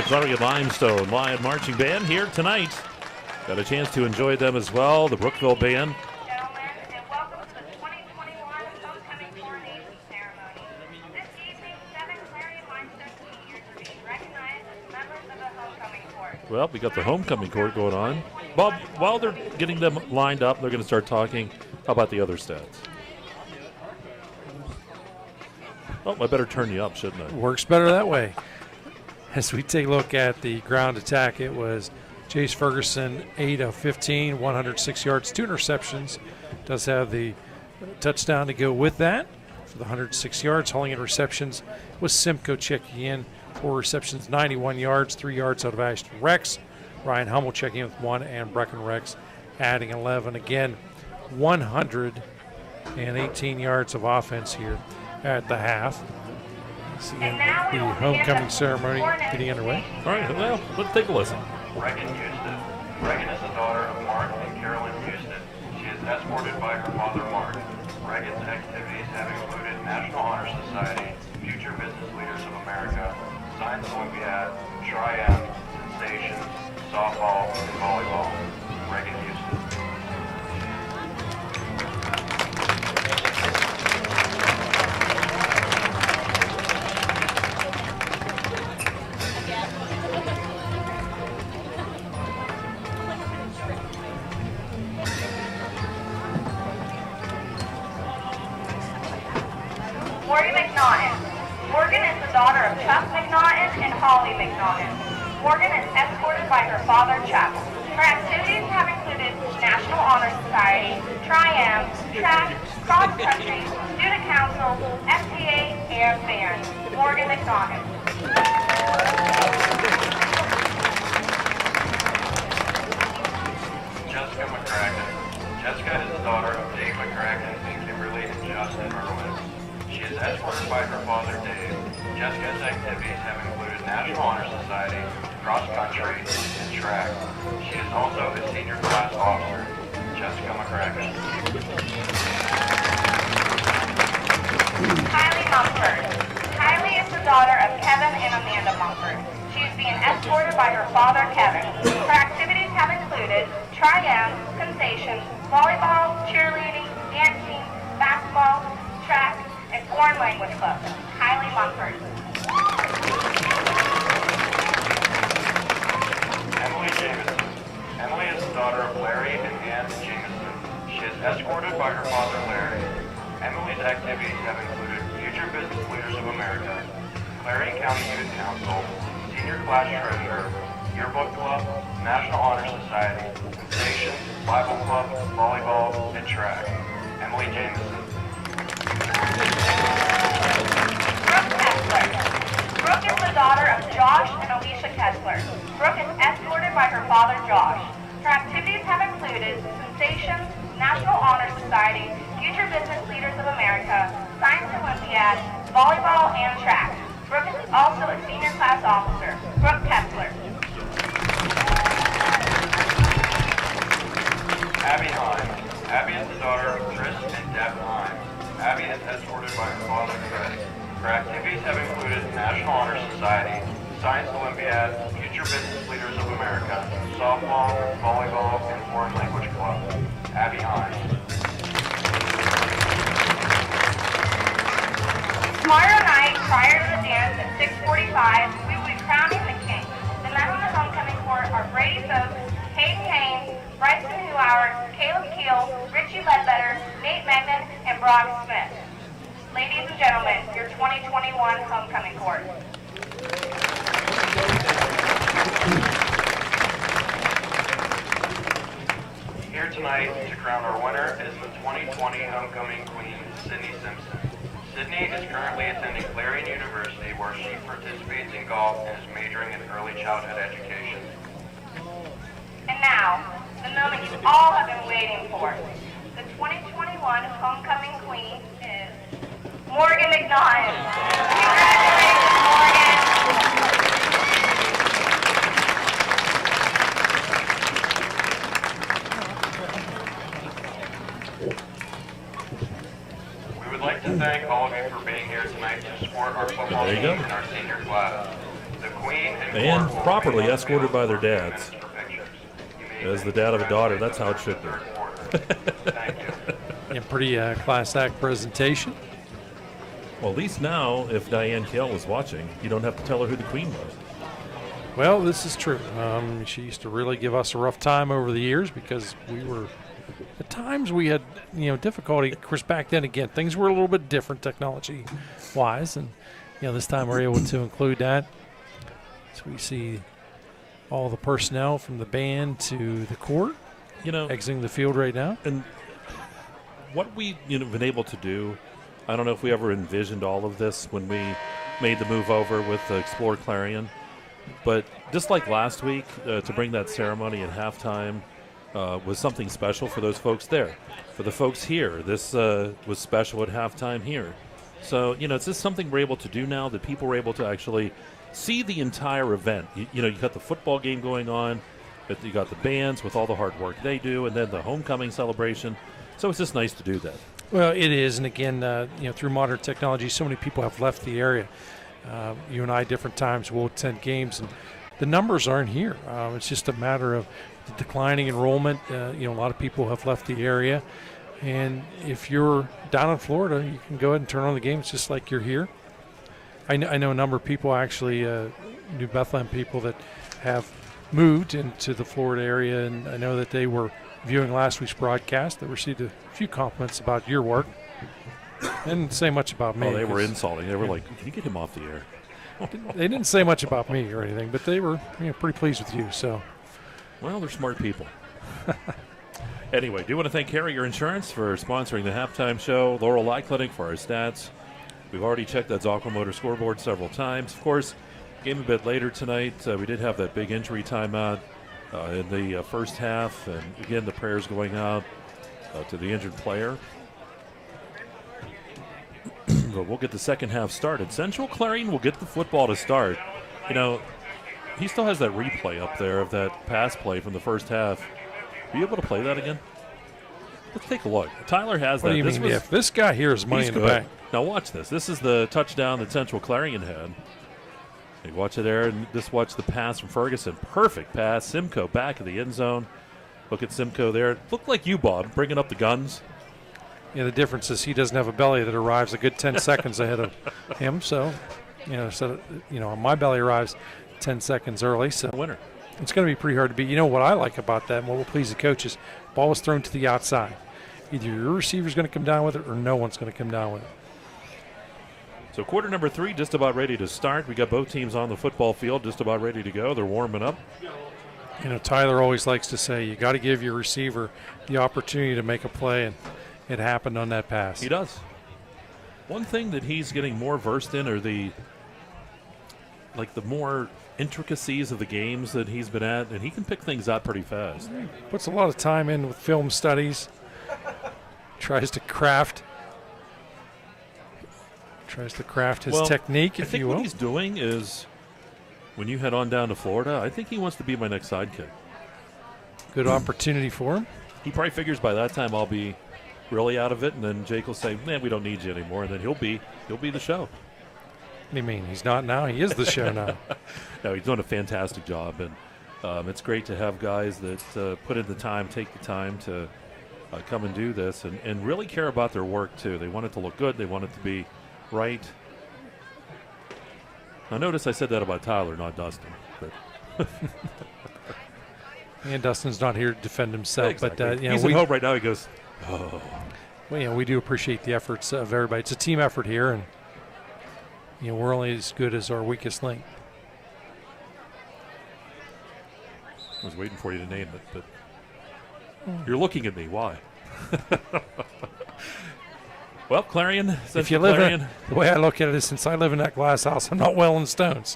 [SPEAKER 2] Clarion Limestone Lion Marching Band here tonight. Got a chance to enjoy them as well, the Brookville Band. Well, we got the homecoming court going on. Bob, while they're getting them lined up, they're going to start talking. How about the other stats? Oh, I better turn you up, shouldn't I?
[SPEAKER 3] Works better that way. As we take a look at the ground attack, it was Jace Ferguson, 8 of 15, 106 yards, 2 interceptions. Does have the touchdown to go with that for the 106 yards. Hauling in receptions was Simcoe checking in. 4 receptions, 91 yards, 3 yards out of Ashton Rex. Ryan Hummel checking in with 1, and Brecken Rex adding 11. Again, 118 yards of offense here at the half. So again, the homecoming ceremony getting underway.
[SPEAKER 2] All right, well, let's take a listen.
[SPEAKER 11] Brecken Houston. Brecken is the daughter of Mark and Carolyn Houston. She is escorted by her father, Mark. Brecken's activities have included National Honor Society, Future Business Leaders of America, Science Olympiad, Tri-M, Sensations, softball, and volleyball. Brecken Houston.
[SPEAKER 12] Morgan McNaughton. Morgan is the daughter of Chuck McNaughton and Holly McNaughton. Morgan is escorted by her father, Chuck. Her activities have included National Honor Society, Tri-M, track, cross-country, student council, FTA, and band. Morgan McNaughton.
[SPEAKER 11] Jessica McCracken. Jessica is the daughter of Dave McCracken and Kimberly and Justin Irwin. She is escorted by her father, Dave. Jessica's activities have included National Honor Society, cross-country, and track. She is also a senior class officer. Jessica McCracken.
[SPEAKER 12] Kylie Mumford. Kylie is the daughter of Kevin and Amanda Mumford. She is being escorted by her father, Kevin. Her activities have included Tri-M, Sensations, volleyball, cheerleading, dancing, basketball, track, and foreign language club. Kylie Mumford.
[SPEAKER 11] Emily Jameson. Emily is the daughter of Larry and Ann Jameson. She is escorted by her father, Larry. Emily's activities have included Future Business Leaders of America, Clarion County Youth Council, Senior Class Treasurer, Yearbook Club, National Honor Society, Sensation, Bible Club, volleyball, and track. Emily Jameson.
[SPEAKER 12] Brooke Kessler. Brooke is the daughter of Josh and Alicia Kessler. Brooke is escorted by her father, Josh. Her activities have included Sensations, National Honor Society, Future Business Leaders of America, Science Olympiad, volleyball, and track. Brooke is also a senior class officer. Brooke Kessler.
[SPEAKER 11] Abby Hine. Abby is the daughter of Chris and Deb Hine. Abby is escorted by her father, Chris. Her activities have included National Honor Society, Science Olympiad, Future Business Leaders of America, softball, volleyball, and foreign language club. Abby Hine.
[SPEAKER 12] Tomorrow night, prior to the dance at 6:45, we will be crowning the king. The men on the homecoming court are Brady Stokes, Hayden Haynes, Bryson Huauer, Caleb Keel, Richie Ledbetter, Nate Magnan, and Brock Smith. Ladies and gentlemen, your 2021 homecoming court.
[SPEAKER 11] Here tonight to crown our winner is the 2020 homecoming queen, Sydney Simpson. Sydney is currently attending Clarion University, where she participates in golf and is majoring in early childhood education.
[SPEAKER 12] And now, the moment you all have been waiting for. The 2021 homecoming queen is Morgan McNaughton. Congratulations, Morgan.
[SPEAKER 11] We would like to thank all of you for being here tonight to support our football team and our senior class. The
[SPEAKER 2] And properly escorted by their dads. As the dad of a daughter, that's how it should be.
[SPEAKER 3] Yeah, pretty class act presentation.
[SPEAKER 2] Well, at least now, if Diane Kerle was watching, you don't have to tell her who the queen was.
[SPEAKER 3] Well, this is true. She used to really give us a rough time over the years because we were, at times we had, difficulty. Of course, back then, again, things were a little bit different technology-wise. And, this time we're able to include that. So we see all the personnel from the band to the court, exiting the field right now.
[SPEAKER 2] And what we've been able to do, I don't know if we ever envisioned all of this when we made the move over with exploreClarion, but just like last week, to bring that ceremony at halftime was something special for those folks there. For the folks here, this was special at halftime here. So, it's just something we're able to do now that people were able to actually see the entire event. You got the football game going on, but you got the bands with all the hard work they do, and then the homecoming celebration. So it's just nice to do that.
[SPEAKER 3] Well, it is, and again, through modern technology, so many people have left the area. You and I, different times, will attend games, and the numbers aren't here. It's just a matter of the declining enrollment. A lot of people have left the area, and if you're down in Florida, you can go ahead and turn on the games just like you're here. I know a number of people, actually, New Bethlehem people that have moved into the Florida area, and I know that they were viewing last week's broadcast. They received a few compliments about your work. They didn't say much about me.
[SPEAKER 2] Oh, they were insulting. They were like, can you get him off the air?
[SPEAKER 3] They didn't say much about me or anything, but they were pretty pleased with you. So,
[SPEAKER 2] well, they're smart people. Anyway, do want to thank Carrier Insurance for sponsoring the halftime show, Laurel Eye Clinic for our stats. We've already checked that Zockel Motor scoreboard several times. Of course, game a bit later tonight. We did have that big injury timeout in the first half. And, again, the prayers going out to the injured player. But we'll get the second half started. Central Clarion will get the football to start. He still has that replay up there of that pass play from the first half. Are you able to play that again? Let's take a look. Tyler has that.
[SPEAKER 3] What do you mean? If this guy here is money in the bank.
[SPEAKER 2] Now watch this. This is the touchdown that Central Clarion had. You watch it there, and just watch the pass from Ferguson. Perfect pass. Simcoe back of the end zone. Look at Simcoe there. It looked like you, Bob, bringing up the guns.
[SPEAKER 3] Yeah, the difference is he doesn't have a belly that arrives a good 10 seconds ahead of him. So, my belly arrives 10 seconds early. So,
[SPEAKER 2] winner.
[SPEAKER 3] It's going to be pretty hard to beat. What I like about that, and what will please the coaches, ball is thrown to the outside. Either your receiver's going to come down with it or no one's going to come down with it.
[SPEAKER 2] So quarter number 3 just about ready to start. We got both teams on the football field just about ready to go. They're warming up.
[SPEAKER 3] Tyler always likes to say you got to give your receiver the opportunity to make a play, and it happened on that pass.
[SPEAKER 2] He does. One thing that he's getting more versed in are the more intricacies of the games that he's been at, and he can pick things out pretty fast.
[SPEAKER 3] Puts a lot of time in with film studies. Tries to craft his technique, if you will.
[SPEAKER 2] What he's doing is, when you head on down to Florida, I think he wants to be my next sidekick.
[SPEAKER 3] Good opportunity for him.
[SPEAKER 2] He probably figures by that time I'll be really out of it, and then Jake will say, "Man, we don't need you anymore," and then he'll be the show.
[SPEAKER 3] What do you mean? He's not now. He is the show now.
[SPEAKER 2] No, he's doing a fantastic job, and it's great to have guys that put in the time, take the time to come and do this, and really care about their work too. They want it to look good. They want it to be right. Now, notice I said that about Tyler, not Dustin. But
[SPEAKER 3] and Dustin's not here to defend himself.
[SPEAKER 2] Exactly.
[SPEAKER 3] But
[SPEAKER 2] he's at home right now. He goes, oh.
[SPEAKER 3] Well, we do appreciate the efforts of everybody. It's a team effort here, and we're only as good as our weakest link.
[SPEAKER 2] I was waiting for you to name it, but you're looking at me. Why? Well, Clarion.
[SPEAKER 3] If you live the way I look at it is, since I live in that glass house, I'm not well in stones.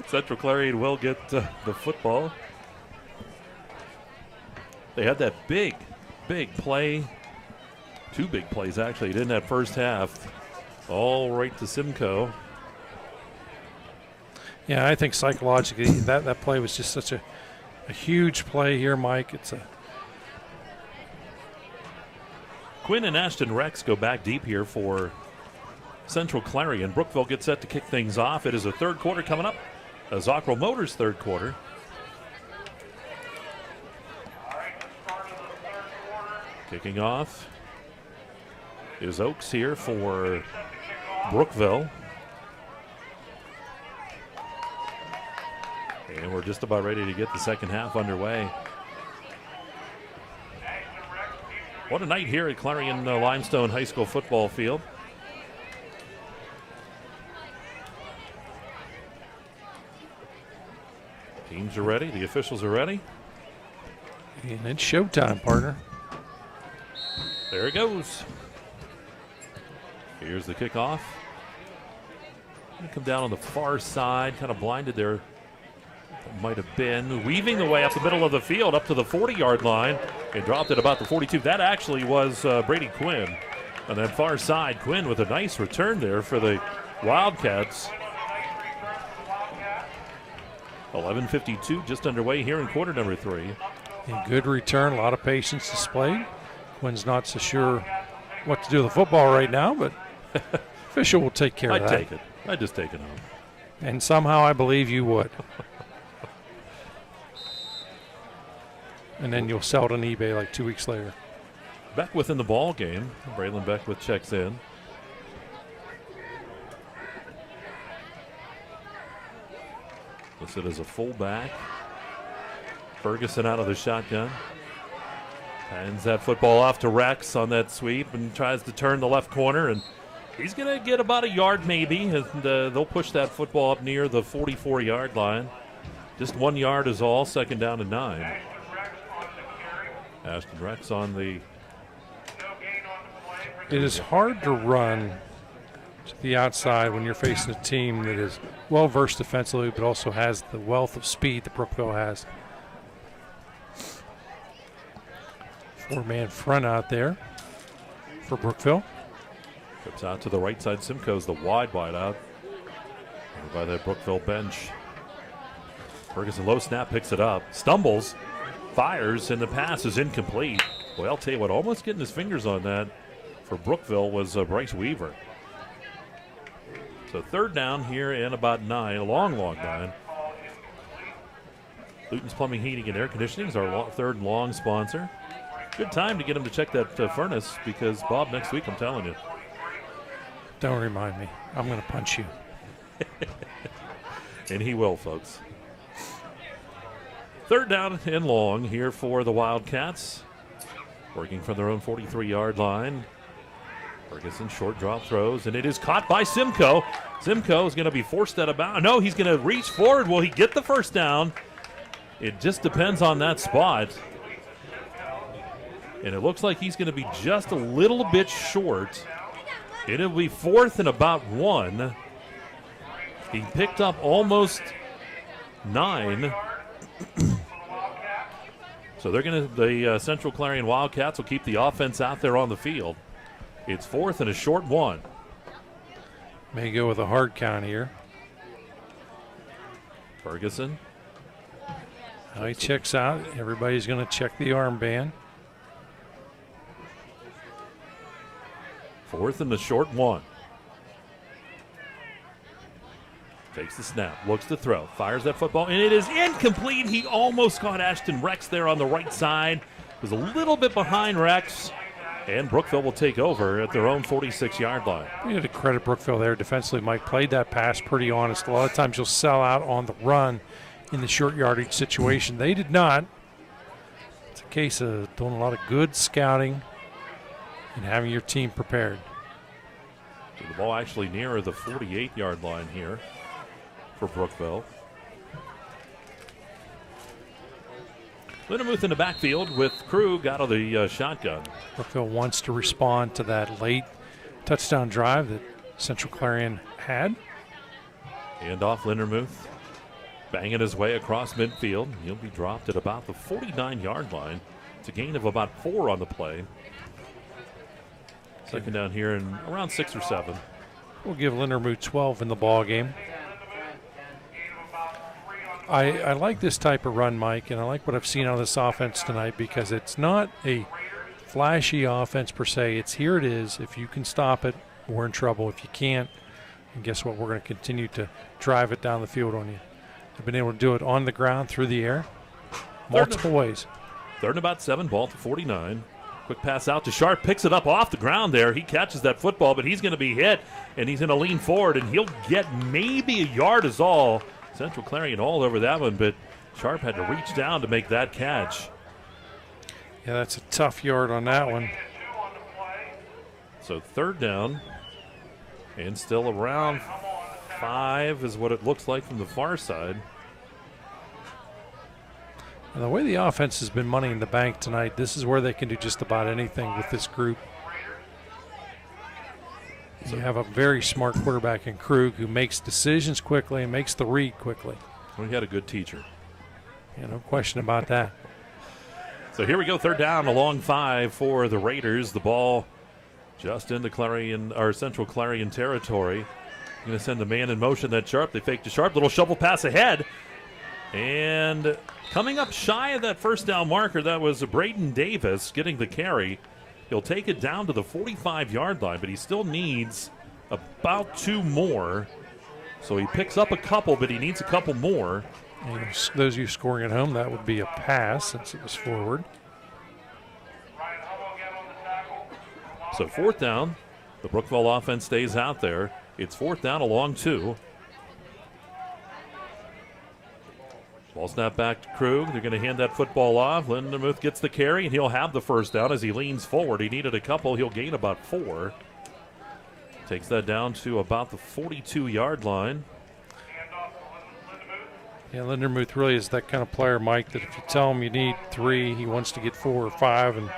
[SPEAKER 2] Central Clarion will get the football. They had that big play. 2 big plays, actually, in that first half. All right to Simcoe.
[SPEAKER 3] Yeah, I think psychologically that play was just such a huge play here, Mike.
[SPEAKER 2] Quinn and Ashton Rex go back deep here for Central Clarion. Brookville gets set to kick things off. It is a third quarter coming up Zockrell Motors third quarter. Kicking off is Oaks here for Brookville. And we're just about ready to get the second half underway. What a night here at Clarion Limestone High School football field. Teams are ready. The officials are ready.
[SPEAKER 3] And it's showtime, partner.
[SPEAKER 2] There it goes. Here's the kickoff. Gonna come down on the far side, kind of blinded there. Might have been weaving the way up the middle of the field up to the 40-yard line and dropped it about the 42. That actually was Brady Quinn. And then far side, Quinn with a nice return there for the Wildcats. 11:52 just underway here in quarter number 3.
[SPEAKER 3] And good return, a lot of patience displayed. Quinn's not so sure what to do with the football right now, but official will take care of that.
[SPEAKER 2] I'd take it. I'd just take it home.
[SPEAKER 3] And somehow I believe you would. And then you'll sell it on eBay like 2 weeks later.
[SPEAKER 2] Beckwith in the ball game. Braylon Beckwith checks in. Listed as a fullback. Ferguson out of the shotgun. Hands that football off to Rex on that sweep and tries to turn the left corner. And he's going to get about a yard maybe. And they'll push that football up near the 44-yard line. Just 1 yard is all. Second down and 9. Ashton Rex on the...
[SPEAKER 3] It is hard to run to the outside when you're facing a team that is well-versed defensively but also has the wealth of speed that Brookville has. 4-man front out there for Brookville.
[SPEAKER 2] Trips out to the right side. Simcoe's the wide out. Over by that Brookville bench. Ferguson low snap picks it up. Stumbles. Fires, and the pass is incomplete. Well, I'll tell you what, almost getting his fingers on that for Brookville was Bryce Weaver. So third down here in about 9, a long 9. Luton's Plumbing, Heating, and Air Conditioning is our third long sponsor. Good time to get him to check that furnace because, Bob, next week, I'm telling you.
[SPEAKER 3] Don't remind me. I'm going to punch you.
[SPEAKER 2] And he will, folks. Third down and long here for the Wildcats. Working from their own 43-yard line. Ferguson short drop throws, and it is caught by Simcoe. Simcoe is going to be forced out of bounds. No, he's going to reach forward. Will he get the first down? It just depends on that spot. And it looks like he's going to be just a little bit short. It'll be 4th and about 1. He picked up almost 9. So they're going to, the Central Clarion Wildcats will keep the offense out there on the field. It's 4th and a short 1.
[SPEAKER 3] May go with a hard count here.
[SPEAKER 2] Ferguson.
[SPEAKER 3] Now he checks out. Everybody's going to check the armband.
[SPEAKER 2] 4th and a short 1. Takes the snap, looks to throw, fires that football, and it is incomplete. He almost caught Ashton Rex there on the right side. Was a little bit behind Rex, and Brookville will take over at their own 46-yard line.
[SPEAKER 3] We need to credit Brookville there defensively. Mike played that pass pretty honest. A lot of times you'll sell out on the run in the short yardage situation. They did not. It's a case of doing a lot of good scouting and having your team prepared.
[SPEAKER 2] So the ball actually nearer the 48-yard line here for Brookville. Lindermuth in the backfield with Krug out of the shotgun.
[SPEAKER 3] Brookville wants to respond to that late touchdown drive that Central Clarion had.
[SPEAKER 2] Hand off Lindermuth, banging his way across midfield. He'll be dropped at about the 49-yard line. It's a gain of about 4 on the play. Second down here in around 6 or 7.
[SPEAKER 3] We'll give Lindermuth 12 in the ball game. I like this type of run, Mike, and I like what I've seen out of this offense tonight because it's not a flashy offense per se. It's here it is. If you can stop it, we're in trouble. If you can't, and guess what? We're going to continue to drive it down the field on you. They've been able to do it on the ground, through the air, multiple ways.
[SPEAKER 2] Third and about 7, ball to 49. Quick pass out to Sharp, picks it up off the ground there. He catches that football, but he's going to be hit, and he's going to lean forward, and he'll get maybe a yard is all. Central Clarion all over that one, but Sharp had to reach down to make that catch.
[SPEAKER 3] Yeah, that's a tough yard on that one.
[SPEAKER 2] So third down, and still around 5 is what it looks like from the far side.
[SPEAKER 3] And the way the offense has been money in the bank tonight, this is where they can do just about anything with this group. You have a very smart quarterback in Krug who makes decisions quickly and makes the read quickly.
[SPEAKER 2] We had a good teacher.
[SPEAKER 3] Yeah, no question about that.
[SPEAKER 2] So here we go, third down, a long 5 for the Raiders. The ball just into Clarion, or Central Clarion territory. Going to send the man in motion. That Sharp, they fake to Sharp, little shovel pass ahead. And coming up shy of that first down marker, that was Braden Davis getting the carry. He'll take it down to the 45-yard line, but he still needs about 2 more. So he picks up a couple, but he needs a couple more.
[SPEAKER 3] And those of you scoring at home, that would be a pass since it was forward.
[SPEAKER 2] So fourth down, the Brookville offense stays out there. It's fourth down, a long 2. Ball snap back to Krug. They're going to hand that football off. Lindenmuth gets the carry, and he'll have the first down as he leans forward. He needed a couple. He'll gain about 4. Takes that down to about the 42-yard line.
[SPEAKER 3] Yeah, Lindenmuth really is that kind of player, Mike, that if you tell him you need 3, he wants to get 4 or 5, and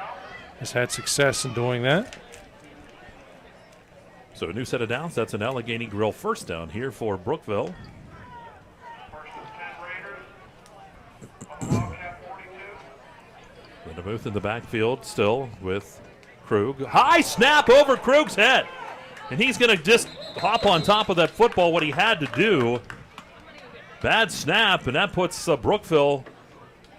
[SPEAKER 3] has had success in doing that.
[SPEAKER 2] So a new set of downs. That's an Allegheny Grill first down here for Brookville. Lindenmuth in the backfield still with Krug. High snap over Krug's head. And he's going to just hop on top of that football, what he had to do. Bad snap, and that puts Brookville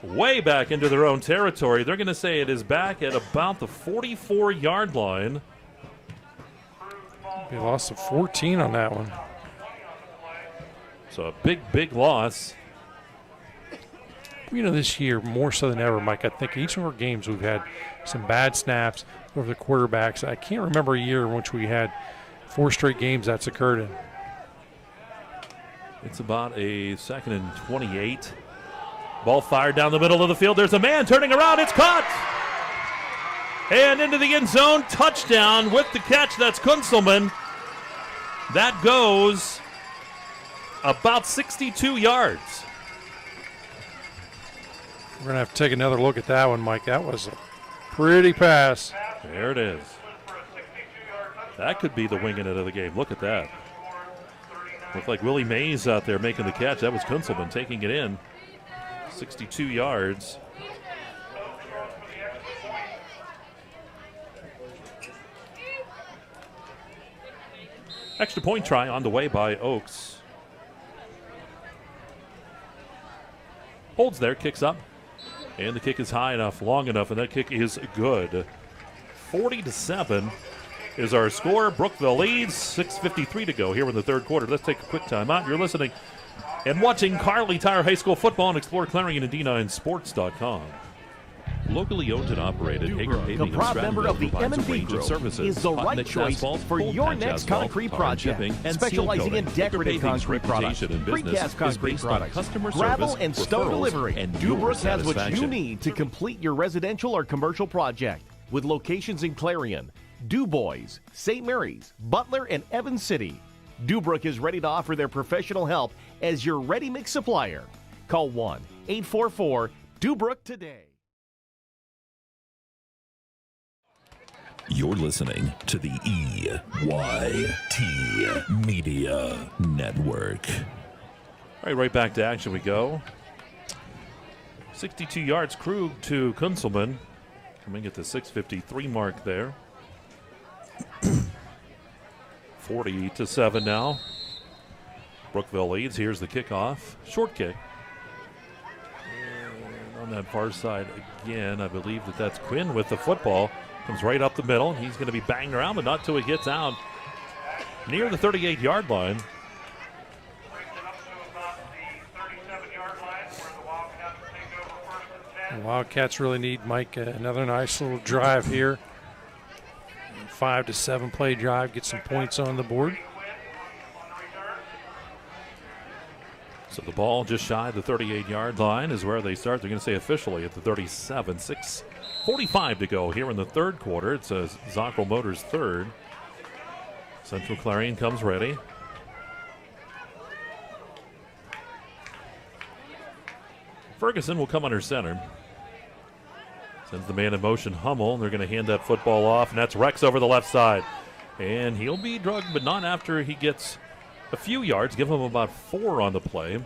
[SPEAKER 2] way back into their own territory. They're going to say it is back at about the 44-yard line.
[SPEAKER 3] They lost a 14 on that one.
[SPEAKER 2] So a big, big loss.
[SPEAKER 3] You know, this year, more so than ever, Mike, I think each of our games we've had some bad snaps over the quarterbacks. I can't remember a year in which we had 4 straight games that's occurred in.
[SPEAKER 2] It's about a 2nd and 28. Ball fired down the middle of the field. There's a man turning around. It's caught. And into the end zone. Touchdown with the catch. That's Kunzelman. That goes about 62 yards.
[SPEAKER 3] We're going to have to take another look at that one, Mike. That was a pretty pass.
[SPEAKER 2] There it is. That could be the winging it of the game. Look at that. Looked like Willie Mays out there making the catch. That was Kunzelman taking it in. 62 yards. Extra point try on the way by Oaks. Holds there, kicks up. And the kick is high enough, long enough, and that kick is good. 40-7 is our score. Brookville leads, 6:53 to go here in the third quarter. Let's take a quick timeout. You're listening and watching Carly Tire High School football on exploreClarion and D9Sports.com. Locally owned and operated, Hager Paving
[SPEAKER 23] a proud member of the M&B Group,
[SPEAKER 2] services,
[SPEAKER 23] is the right choice for your next concrete project. Specializing in decorative concrete products, precast concrete products, gravel and stone delivery. And Dubrook has what you need to complete your residential or commercial project. With locations in Clarion, DuBois, St. Mary's, Butler, and Evans City, Dubrook is ready to offer their professional help as your ready-mix supplier. Call 1-844-DUBROOK today.
[SPEAKER 1] You're listening to the EYT Media Network.
[SPEAKER 2] All right back to action we go. 62 yards, Krug to Kunzelman. Coming at the 6:53 mark there. 40-7 now. Brookville leads. Here's the kickoff. Short kick. And on that far side again, I believe that's Quinn with the football. Comes right up the middle. He's going to be banged around, but not till he gets out near the 38-yard line.
[SPEAKER 3] The Wildcats really need, Mike, another nice little drive here. 5 to 7 play drive, get some points on the board.
[SPEAKER 2] So the ball just shy of the 38-yard line is where they start. They're going to say officially at the 37. 6:45 to go here in the third quarter. It's a Zockrell Motors third. Central Clarion comes ready. Ferguson will come under center. Sends the man in motion, Hummel, and they're going to hand that football off, and that's Rex over the left side. And he'll be drugged, but not after he gets a few yards. Give him about 4 on the play.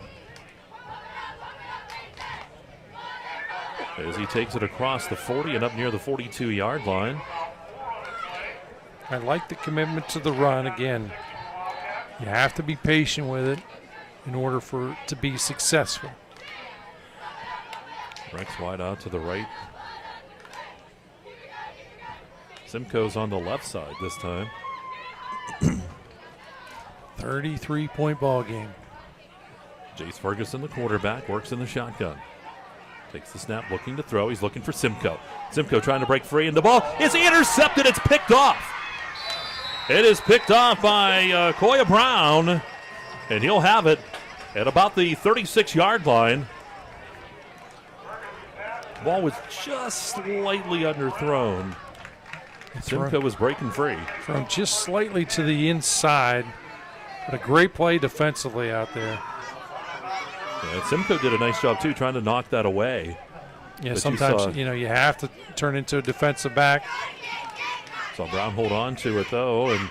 [SPEAKER 2] As he takes it across the 40 and up near the 42-yard line.
[SPEAKER 3] I like the commitment to the run. Again, you have to be patient with it in order for it to be successful.
[SPEAKER 2] Rex wide out to the right. Simcoe's on the left side this time.
[SPEAKER 3] 33-point ball game.
[SPEAKER 2] Jace Ferguson, the quarterback, works in the shotgun. Takes the snap, looking to throw. He's looking for Simcoe. Simcoe trying to break free, and the ball is intercepted. It's picked off. It is picked off by Koya Brown, and he'll have it at about the 36-yard line. The ball was just slightly underthrown. Simcoe was breaking free.
[SPEAKER 3] From just slightly to the inside, but a great play defensively out there.
[SPEAKER 2] Yeah, Simcoe did a nice job, too, trying to knock that away.
[SPEAKER 3] Yeah, sometimes, you have to turn into a defensive back.
[SPEAKER 2] Saw Brown hold on to it, though, and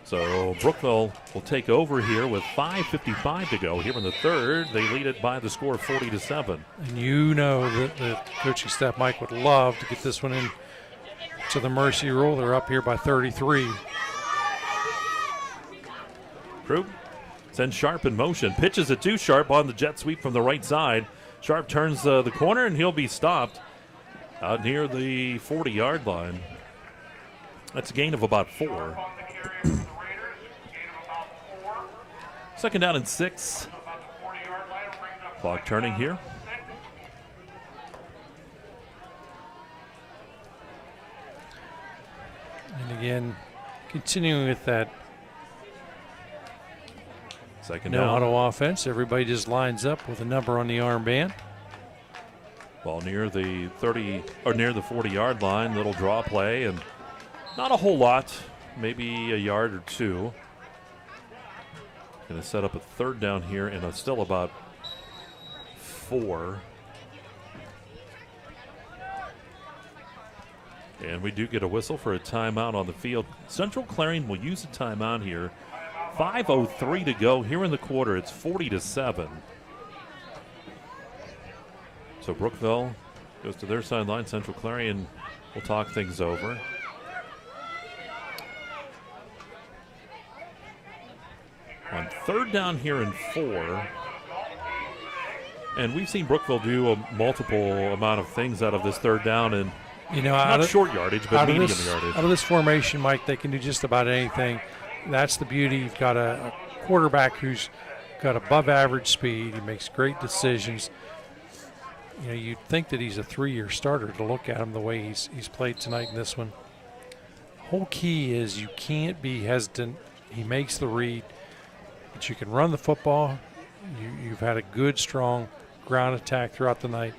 [SPEAKER 2] so Brookville will take over here with 5:55 to go here in the third. They lead it by the score of 40-7.
[SPEAKER 3] And you know that the coaching staff, Mike, would love to get this one in to the mercy rule. They're up here by 33.
[SPEAKER 2] Krug sends Sharp in motion. Pitches it to Sharp on the jet sweep from the right side. Sharp turns the corner, and he'll be stopped out near the 40-yard line. That's a gain of about 4. Second down and 6. Clock turning here.
[SPEAKER 3] And again, continuing with that
[SPEAKER 2] second
[SPEAKER 3] no
[SPEAKER 2] down.
[SPEAKER 3] auto offense, everybody just lines up with a number on the armband.
[SPEAKER 2] Ball near the 30 or near the 40-yard line. Little draw play, and not a whole lot, maybe a yard or 2. Going to set up a third down here, and it's still about 4. And we do get a whistle for a timeout on the field. Central Clarion will use a timeout here. 5:03 to go here in the quarter. It's 40-7. So Brookville goes to their sideline. Central Clarion will talk things over. On third down here and 4. And we've seen Brookville do a multiple amount of things out of this third down, and not short yardage, but medium yardage.
[SPEAKER 3] Out of this formation, Mike, they can do just about anything. That's the beauty. You've got a quarterback who's got above average speed. He makes great decisions. You'd think that he's a 3-year starter to look at him the way he's played tonight in this one. Whole key is you can't be hesitant. He makes the read, but you can run the football. You've had a good, strong ground attack throughout the night.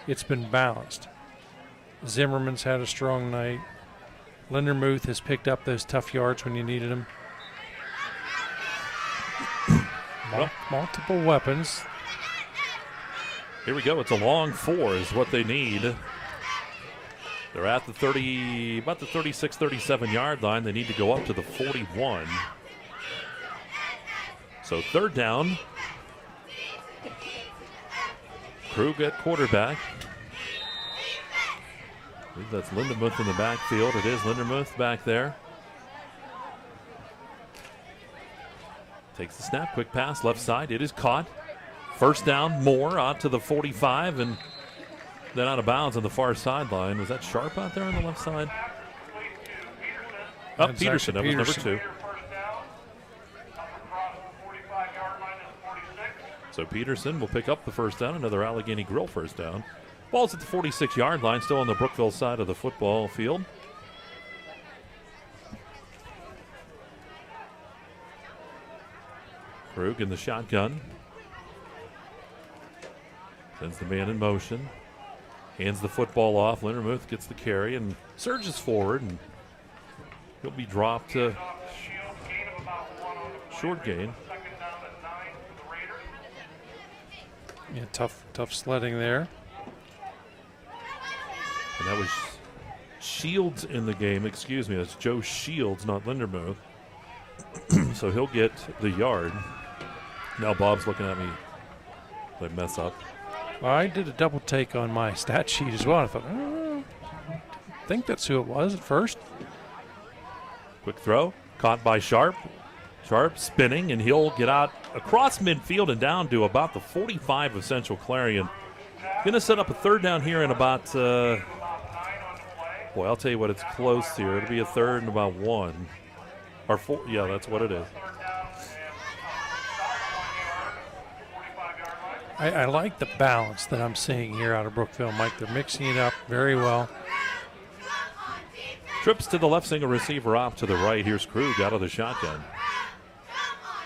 [SPEAKER 3] It's been balanced. Zimmerman's had a strong night. Lindermuth has picked up those tough yards when you needed them. Multiple weapons.
[SPEAKER 2] Here we go. It's a long 4 is what they need. They're at the 30, about the 36, 37-yard line. They need to go up to the 41. So third down. Krug at quarterback. I believe that's Lindermuth in the backfield. It is Lindermuth back there. Takes the snap, quick pass, left side. It is caught. First down, Moore out to the 45, and then out of bounds on the far sideline. Was that Sharp out there on the left side? Peterson, that was number 2. So Peterson will pick up the first down, another Allegheny Grill first down. Ball's at the 46-yard line, still on the Brookville side of the football field. Krug in the shotgun. Sends the man in motion. Hands the football off. Lindermuth gets the carry and surges forward, and he'll be dropped to short gain.
[SPEAKER 3] Yeah, tough sledding there.
[SPEAKER 2] And that was Shields in the game. Excuse me, that's Joe Shields, not Lindermuth. So he'll get the yard. Now Bob's looking at me. They mess up.
[SPEAKER 3] Well, I did a double take on my stat sheet as well. I thought, I think that's who it was at first.
[SPEAKER 2] Quick throw, caught by Sharp. Sharp spinning, and he'll get out across midfield and down to about the 45 of Central Clarion. Going to set up a third down here in about, boy, I'll tell you what, it's close here. It'll be a third and about 1. Or 4, yeah, that's what it is.
[SPEAKER 3] I like the balance that I'm seeing here out of Brookville, Mike. They're mixing it up very well.
[SPEAKER 2] Trips to the left, single receiver off to the right. Here's Krug out of the shotgun.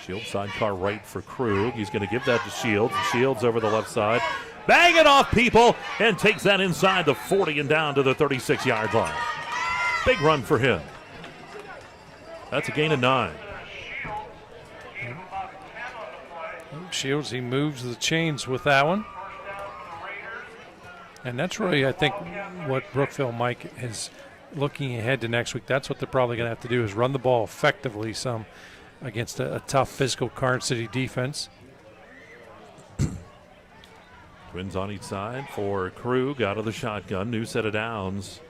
[SPEAKER 2] Shields sidecar right for Krug. He's going to give that to Shields. Shields over the left side. Bang it off, people, and takes that inside the 40 and down to the 36-yard line. Big run for him. That's a gain of 9.
[SPEAKER 3] Shields, he moves the chains with that one. And that's really, I think, what Brookville, Mike, is looking ahead to next week. That's what they're probably going to have to do, is run the ball effectively some against a tough physical Karn City defense.
[SPEAKER 2] Twins on each side for Krug out of the shotgun. New set of downs.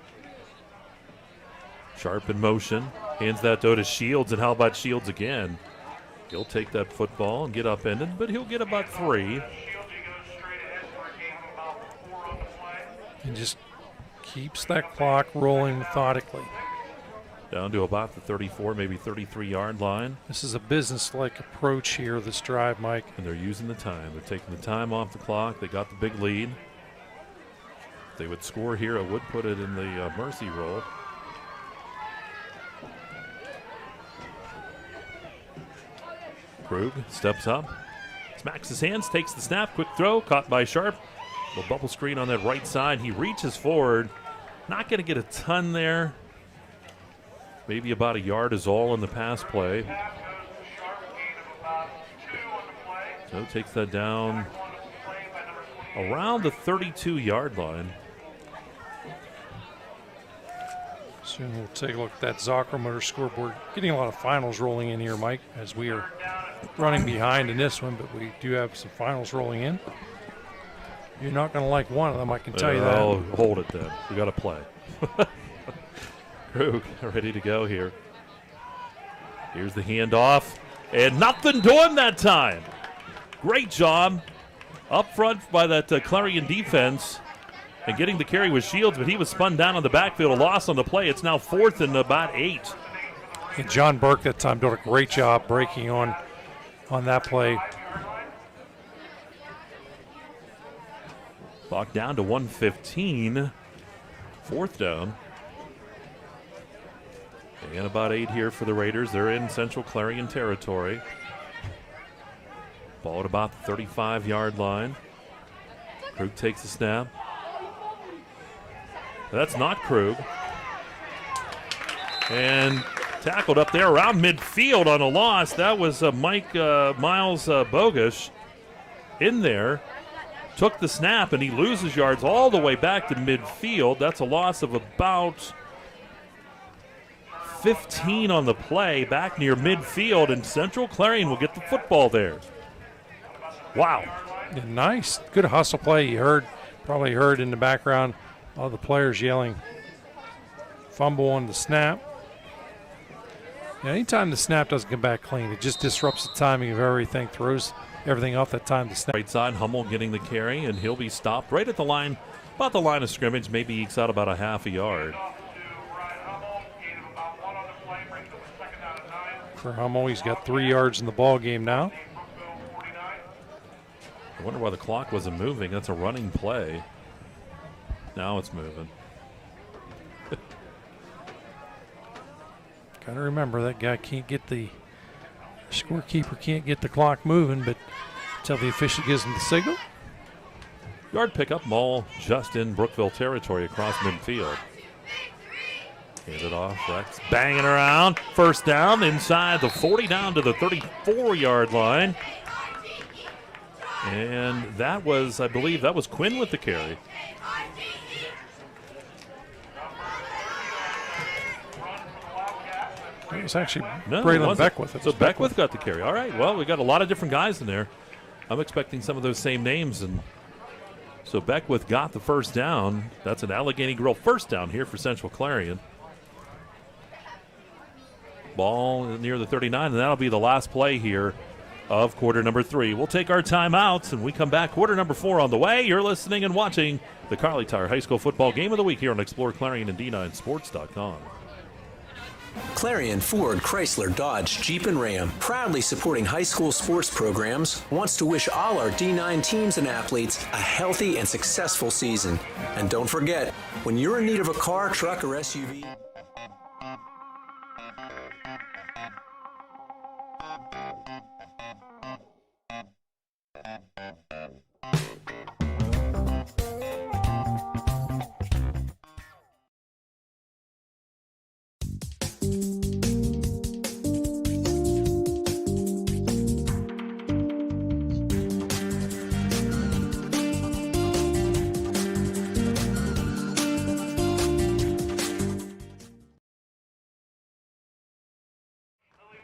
[SPEAKER 2] Sharp in motion. Hands that though to Shields, and how about Shields again? He'll take that football and get upended, but he'll get about 3.
[SPEAKER 3] And just keeps that clock rolling methodically.
[SPEAKER 2] Down to about the 34, maybe 33-yard line.
[SPEAKER 3] This is a business-like approach here, this drive, Mike.
[SPEAKER 2] And they're using the time. They're taking the time off the clock. They got the big lead. If they would score here, it would put it in the mercy roll. Krug steps up, smacks his hands, takes the snap, quick throw, caught by Sharp. The bubble screen on that right side. He reaches forward. Not going to get a ton there. Maybe about a yard is all in the pass play. So takes that down around the 32-yard line.
[SPEAKER 3] Soon we'll take a look at that Zocker Motor scoreboard. Getting a lot of finals rolling in here, Mike, as we are running behind in this one, but we do have some finals rolling in. You're not going to like one of them, I can tell you that.
[SPEAKER 2] Oh, hold it then. We got to play. Krug ready to go here. Here's the handoff, and nothing to him that time. Great job up front by that Clarion defense, and getting the carry with Shields, but he was spun down on the backfield, a loss on the play. It's now 4th and about 8.
[SPEAKER 3] And John Burke that time did a great job breaking on that play.
[SPEAKER 2] Clock down to 1:15. 4th down. And about 8 here for the Raiders. They're in Central Clarion territory. Ball at about the 35-yard line. Krug takes the snap. That's not Krug. And tackled up there around midfield on a loss. That was Miles Bogush in there. Took the snap, and he loses yards all the way back to midfield. That's a loss of about 15 on the play, back near midfield, and Central Clarion will get the football there. Wow.
[SPEAKER 3] Yeah, nice. Good hustle play. You probably heard in the background all the players yelling fumble on the snap. Now, anytime the snap doesn't come back clean, it just disrupts the timing of everything, throws everything off that time to snap.
[SPEAKER 2] Right side, Hummel getting the carry, and he'll be stopped right at the line, about the line of scrimmage, maybe ekes out about a half a yard.
[SPEAKER 3] For Hummel, he's got 3 yards in the ball game now.
[SPEAKER 2] I wonder why the clock wasn't moving. That's a running play. Now it's moving.
[SPEAKER 3] Got to remember that guy can't get the scorekeeper can't get the clock moving, but until the official gives him the signal.
[SPEAKER 2] Yard pickup, ball just in Brookville territory across midfield. Handed off, Rex banging around. First down inside the 40, down to the 34-yard line. And that was, I believe, that was Quinn with the carry.
[SPEAKER 3] It was actually
[SPEAKER 2] No,
[SPEAKER 3] Braylon Beckwith.
[SPEAKER 2] So Beckwith got the carry. All right, well, we got a lot of different guys in there. I'm expecting some of those same names. And so Beckwith got the first down. That's an Allegheny Grill first down here for Central Clarion. Ball near the 39, and that'll be the last play here of quarter number 3. We'll take our timeouts, and we come back. Quarter number 4 on the way. You're listening and watching the Carly Tire High School Football Game of the Week here on exploreClarion and D9Sports.com.
[SPEAKER 9] Clarion Ford, Chrysler, Dodge, Jeep, and Ram, proudly supporting high school sports programs, wants to wish all our D9 teams and athletes a healthy and successful season. And don't forget, when you're in need of a car, truck, or SUV...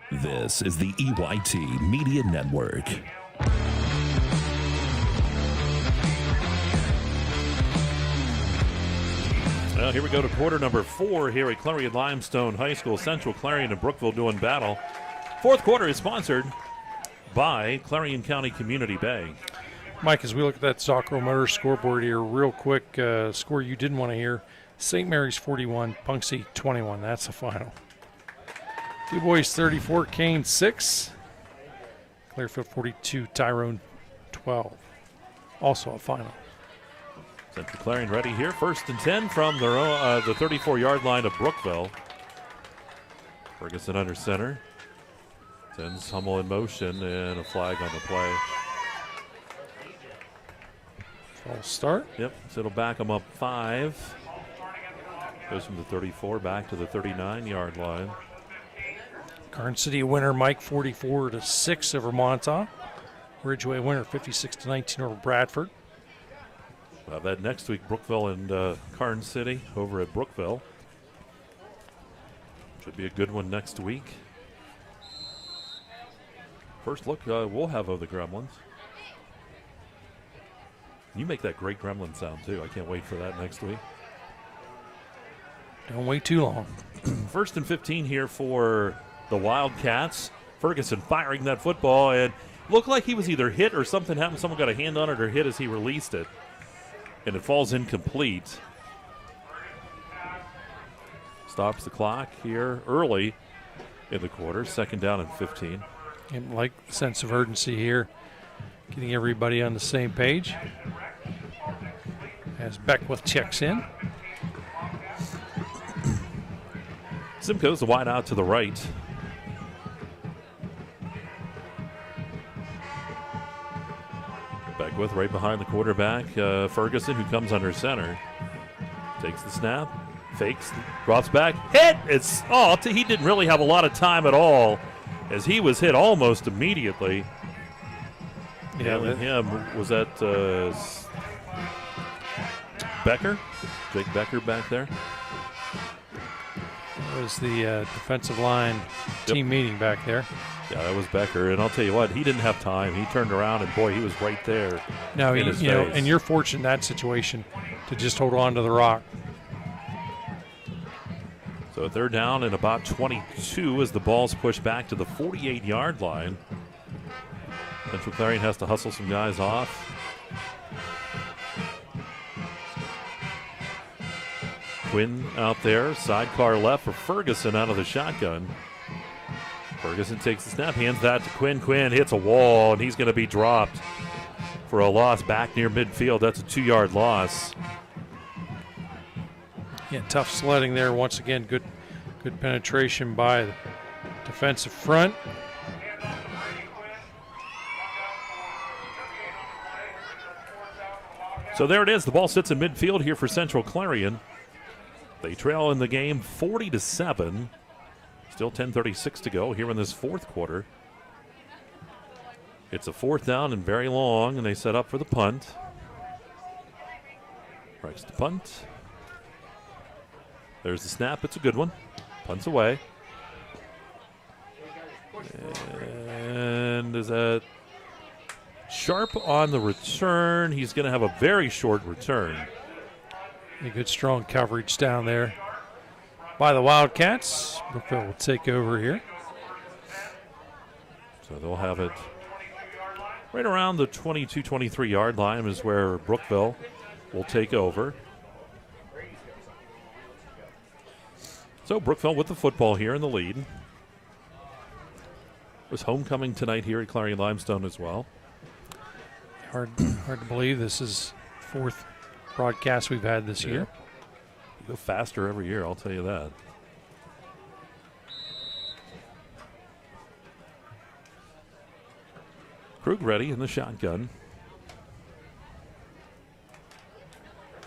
[SPEAKER 1] This is the EYT Media Network.
[SPEAKER 2] Well, here we go to quarter number 4 here at Clarion Limestone High School. Central Clarion and Brookville doing battle. Fourth quarter is sponsored by Clarion County Community Bank.
[SPEAKER 3] Mike, as we look at that Zocro Motors scoreboard here, real quick, score you didn't want to hear. St. Mary's 41, Punxsutawney 21. That's the final. Du Bois 34, Kane 6. Clearfield 42, Tyrone 12. Also a final.
[SPEAKER 2] Central Clarion ready here. 1st and 10 from the 34-yard line of Brookville. Ferguson under center. Sends Hummel in motion and a flag on the play.
[SPEAKER 3] False start.
[SPEAKER 2] Yep, so it'll back them up 5. Goes from the 34 back to the 39-yard line.
[SPEAKER 3] Garden City a winner, Mike, 44-6 over Montauk. Ridgeway winner, 56-19 over Bradford.
[SPEAKER 2] We'll have that next week, Brookville and Garden City over at Brookville. Should be a good one next week. First look we'll have of the Gremlins. You make that great Gremlin sound, too. I can't wait for that next week.
[SPEAKER 3] Don't wait too long.
[SPEAKER 2] 1st and 15 here for the Wildcats. Ferguson firing that football, and looked like he was either hit or something happened. Someone got a hand on it or hit as he released it. And it falls incomplete. Stops the clock here early in the quarter. 2nd down and 15.
[SPEAKER 3] And like the sense of urgency here, getting everybody on the same page. As Beckwith checks in.
[SPEAKER 2] Simcoe's the wide out to the right. Beckwith right behind the quarterback. Ferguson, who comes under center. Takes the snap, fakes, drops back, hit! He didn't really have a lot of time at all as he was hit almost immediately.
[SPEAKER 3] Yeah,
[SPEAKER 2] was that Becker? Jake Becker back there?
[SPEAKER 3] That was the defensive line team meeting back there.
[SPEAKER 2] Yeah, that was Becker, and I'll tell you what, he didn't have time. He turned around, and boy, he was right there.
[SPEAKER 3] Now, and you're fortunate in that situation to just hold on to the rock.
[SPEAKER 2] So 3rd down and about 22 as the ball's pushed back to the 48-yard line. Central Clarion has to hustle some guys off. Quinn out there, sidecar left for Ferguson out of the shotgun. Ferguson takes the snap, hands that to Quinn. Quinn hits a wall, and he's going to be dropped for a loss back near midfield. That's a 2-yard loss.
[SPEAKER 3] Yeah, tough sledding there. Once again, good penetration by the defensive front.
[SPEAKER 2] So there it is. The ball sits in midfield here for Central Clarion. They trail in the game 40-7. Still 10:36 to go here in this fourth quarter. It's a 4th down and very long, and they set up for the punt. Rex the punt. There's the snap. It's a good one. Punts away. And is that Sharp on the return? He's going to have a very short return.
[SPEAKER 3] A good strong coverage down there by the Wildcats. Brookville will take over here.
[SPEAKER 2] So they'll have it right around the 22-23 yard line is where Brookville will take over. So Brookville with the football here in the lead. It was homecoming tonight here at Clarion Limestone as well.
[SPEAKER 3] Hard to believe this is 4th broadcast we've had this year.
[SPEAKER 2] You go faster every year, I'll tell you that. Krug ready in the shotgun.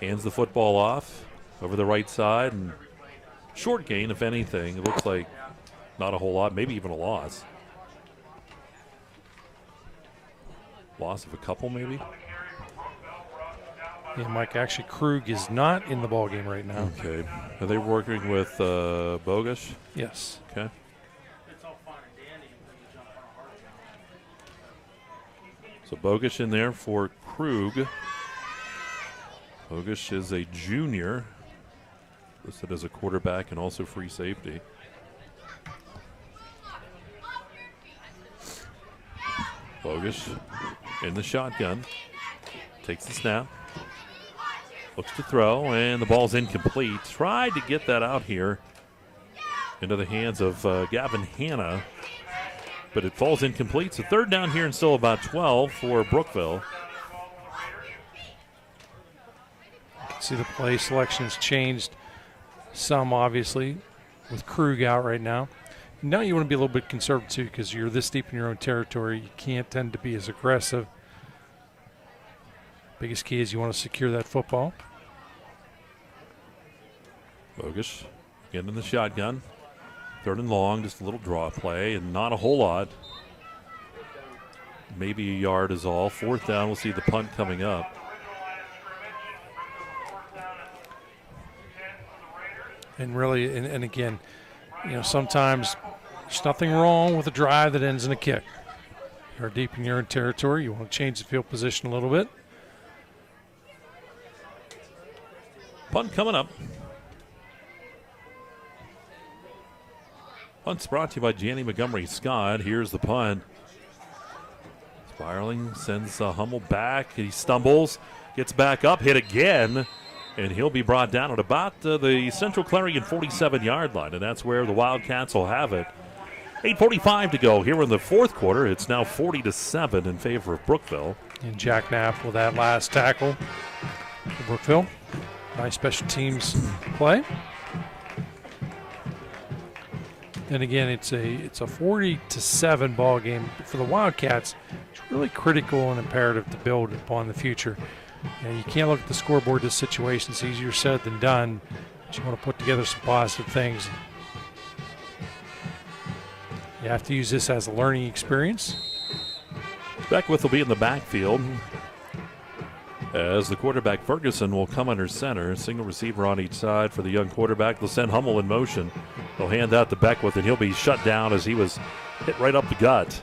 [SPEAKER 2] Hands the football off over the right side, and short gain, if anything. It looks like not a whole lot, maybe even a loss. Loss of a couple, maybe.
[SPEAKER 3] Yeah, Mike, actually Krug is not in the ball game right now.
[SPEAKER 2] Okay. Are they working with Bogush?
[SPEAKER 3] Yes.
[SPEAKER 2] Okay. So Bogush in there for Krug. Bogush is a junior, listed as a quarterback and also free safety. Bogush in the shotgun. Takes the snap. Looks to throw, and the ball's incomplete. Tried to get that out here into the hands of Gavin Hanna, but it falls incomplete. So 3rd down here and still about 12 for Brookville.
[SPEAKER 3] You can see the play selection has changed some, obviously, with Krug out right now. Now you want to be a little bit conservative, too, because you're this deep in your own territory. You can't tend to be as aggressive. Biggest key is you want to secure that football.
[SPEAKER 2] Bogush getting in the shotgun. 3rd and long, just a little draw play, and not a whole lot. Maybe a yard is all. 4th down, we'll see the punt coming up.
[SPEAKER 3] And really, and again, you know, sometimes there's nothing wrong with a drive that ends in a kick. You're deep in your own territory. You want to change the field position a little bit.
[SPEAKER 2] Punt coming up. Punt's brought to you by Janney Montgomery Scott. Here's the punt. Spiraling, sends Hummel back. He stumbles, gets back up, hit again, and he'll be brought down at about the Central Clarion 47-yard line, and that's where the Wildcats will have it. 8:45 to go here in the fourth quarter. It's now 40-7 in favor of Brookville.
[SPEAKER 3] And Jack Knapp with that last tackle for Brookville. Nice special teams play. And again, it's a 40-7 ball game for the Wildcats. It's really critical and imperative to build upon the future. And you can't look at the scoreboard. This situation is easier said than done. But you want to put together some positive things. You have to use this as a learning experience.
[SPEAKER 2] Beckwith will be in the backfield as the quarterback Ferguson will come under center. Single receiver on each side for the young quarterback. They'll send Hummel in motion. They'll hand that to Beckwith, and he'll be shut down as he was hit right up the gut.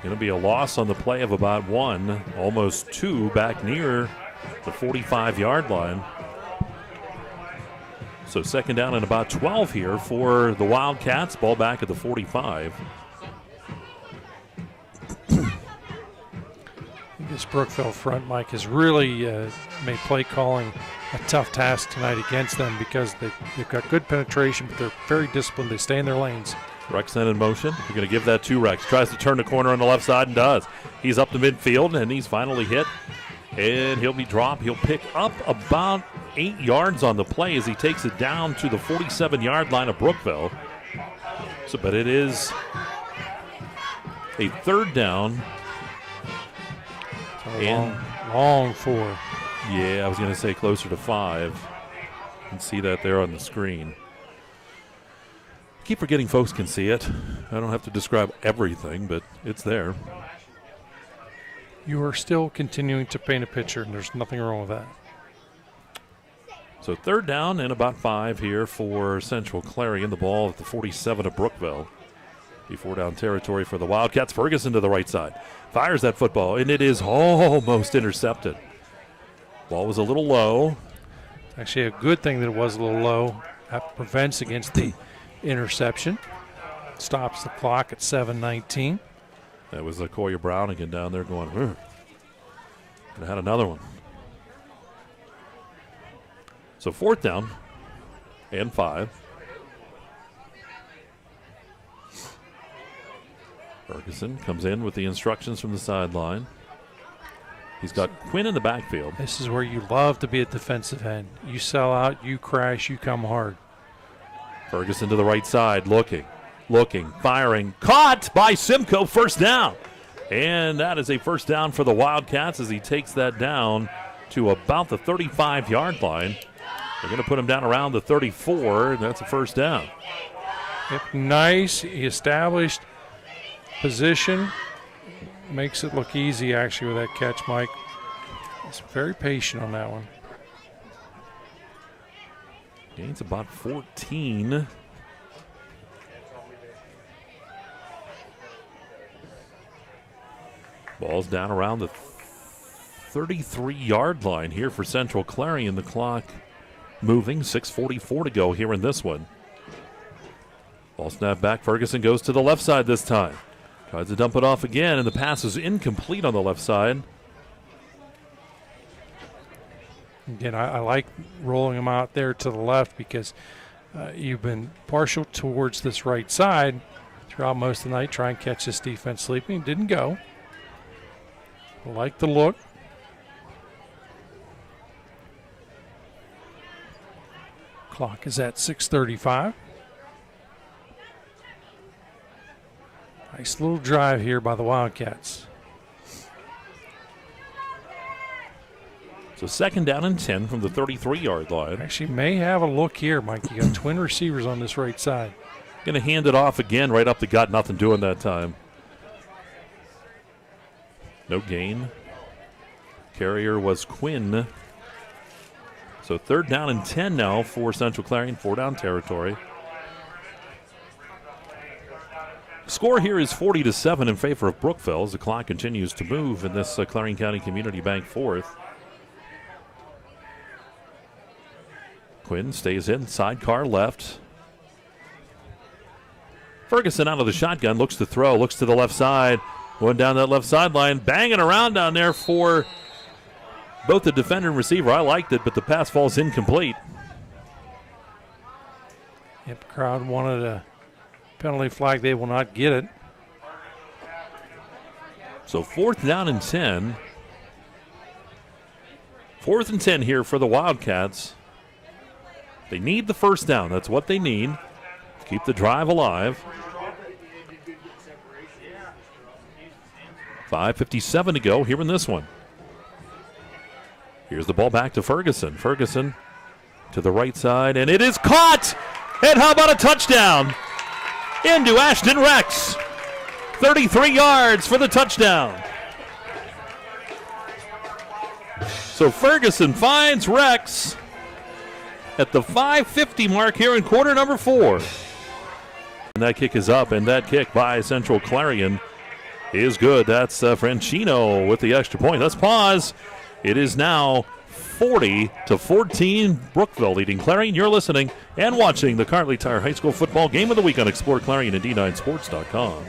[SPEAKER 2] Going to be a loss on the play of about 1, almost 2, back near the 45-yard line. So 2nd down and about 12 here for the Wildcats. Ball back at the 45.
[SPEAKER 3] This Brookville front, Mike, has really made play calling a tough task tonight against them because they've got good penetration, but they're very disciplined. They stay in their lanes.
[SPEAKER 2] Rex then in motion. You're going to give that to Rex. Tries to turn the corner on the left side and does. He's up to midfield, and he's finally hit And he'll be dropped. He'll pick up about 8 yards on the play as he takes it down to the 47-yard line of Brookville. But it is a third down.
[SPEAKER 3] Long 4.
[SPEAKER 2] Yeah, I was going to say closer to 5. You can see that there on the screen. I keep forgetting folks can see it. I don't have to describe everything, but it's there.
[SPEAKER 3] You are still continuing to paint a picture, and there's nothing wrong with that.
[SPEAKER 2] So third down and about 5 here for Central Clarion. The ball at the 47 of Brookville. Before down territory for the Wildcats. Ferguson to the right side. Fires that football, and it is almost intercepted. Ball was a little low.
[SPEAKER 3] Actually, a good thing that it was a little low. That prevents against the interception. Stops the clock at 7:19.
[SPEAKER 2] That was Koya Brown again down there going, and had another one. So fourth down and 5. Ferguson comes in with the instructions from the sideline. He's got Quinn in the backfield.
[SPEAKER 3] This is where you love to be at defensive end. You sell out, you crash, you come hard.
[SPEAKER 2] Ferguson to the right side, looking, firing. Caught by Simcoe, first down. And that is a first down for the Wildcats as he takes that down to about the 35-yard line. They're going to put him down around the 34, and that's a first down.
[SPEAKER 3] Yep, nice. He established position. Makes it look easy, actually, with that catch, Mike. He's very patient on that one.
[SPEAKER 2] Gains about 14. Ball's down around the 33-yard line here for Central Clarion. The clock moving, 6:44 to go here in this one. Ball snap back. Ferguson goes to the left side this time. Tries to dump it off again, and the pass is incomplete on the left side.
[SPEAKER 3] Again, I like rolling him out there to the left because you've been partial towards this right side throughout most of the night. Try and catch this defense sleeping. Didn't go. I like the look. Clock is at 6:35. Nice little drive here by the Wildcats.
[SPEAKER 2] So second down and 10 from the 33-yard line.
[SPEAKER 3] Actually may have a look here, Mike. You got twin receivers on this right side.
[SPEAKER 2] Going to hand it off again right up the gut. Nothing doing that time. No gain. Carrier was Quinn. So third down and 10 now for Central Clarion. 4-down territory. Score here is 40-7 in favor of Brookville as the clock continues to move in this Clarion County Community Bank fourth. Quinn stays in, sidecar left. Ferguson out of the shotgun, looks to throw, looks to the left side. Going down that left sideline, banging around down there for both the defender and receiver. I liked it, but the pass falls incomplete.
[SPEAKER 3] Yep, crowd wanted a penalty flag. They will not get it.
[SPEAKER 2] So fourth down and 10. 4th and 10 here for the Wildcats. They need the first down. That's what they need to keep the drive alive. 5:57 to go here in this one. Here's the ball back to Ferguson. Ferguson to the right side, and it is caught! And how about a touchdown? Into Ashton Rex. 33 yards for the touchdown. So Ferguson finds Rex at the 5:50 mark here in quarter number 4. And that kick is up, and that kick by Central Clarion is good. That's Franchino with the extra point. Let's pause. It is now 40-14. Brookville leading Clarion. You're listening and watching the Kerle Tire High School Football Game of the Week on exploreClarion and D9Sports.com.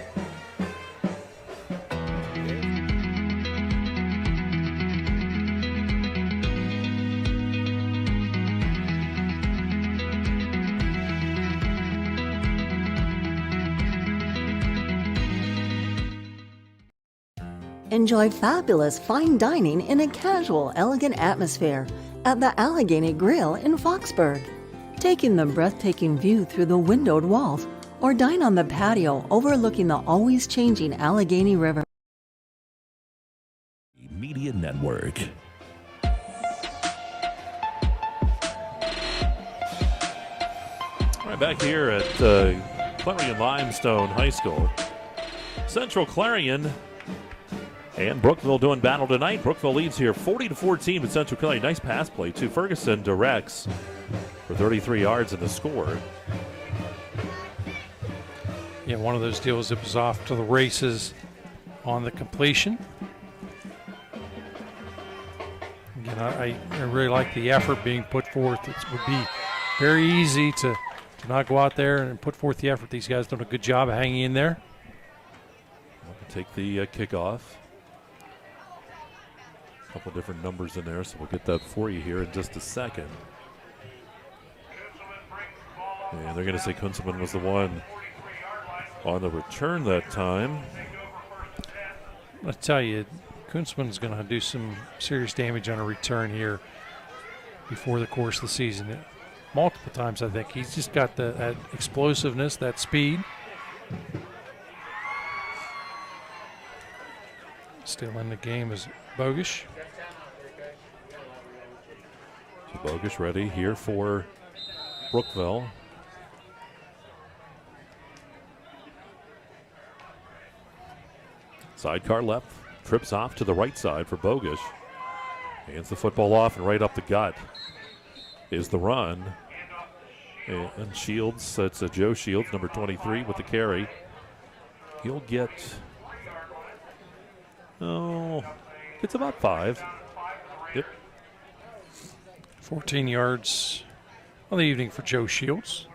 [SPEAKER 8] Enjoy fabulous fine dining in a casual, elegant atmosphere at the Allegheny Grill in Foxburg. Take in the breathtaking view through the windowed walls or dine on the patio overlooking the always changing Allegheny River.
[SPEAKER 1] Media Network.
[SPEAKER 2] All right, back here at Clarion Limestone High School. Central Clarion and Brookville doing battle tonight. Brookville leads here 40-14 with Central Clarion. Nice pass play, too. Ferguson directs for 33 yards in the score.
[SPEAKER 3] Yeah, one of those deals that was off to the races on the completion. Again, I really like the effort being put forth. It would be very easy to not go out there and put forth the effort. These guys done a good job of hanging in there.
[SPEAKER 2] Take the kickoff. A couple different numbers in there, so we'll get that for you here in just a second. And they're going to say Kunzelman was the one on the return that time.
[SPEAKER 3] I tell you, Kunzelman's going to do some serious damage on a return here before the course of the season. Multiple times, I think. He's just got that explosiveness, that speed. Still in the game is Bogish.
[SPEAKER 2] So Bogish ready here for Brookville. Sidecar left, trips off to the right side for Bogish. Hands the football off and right up the gut is the run. And Shields, that's Joe Shields, number 23 with the carry. He'll get, it's about 5. Yep.
[SPEAKER 3] 14 yards on the evening for Joe Shields.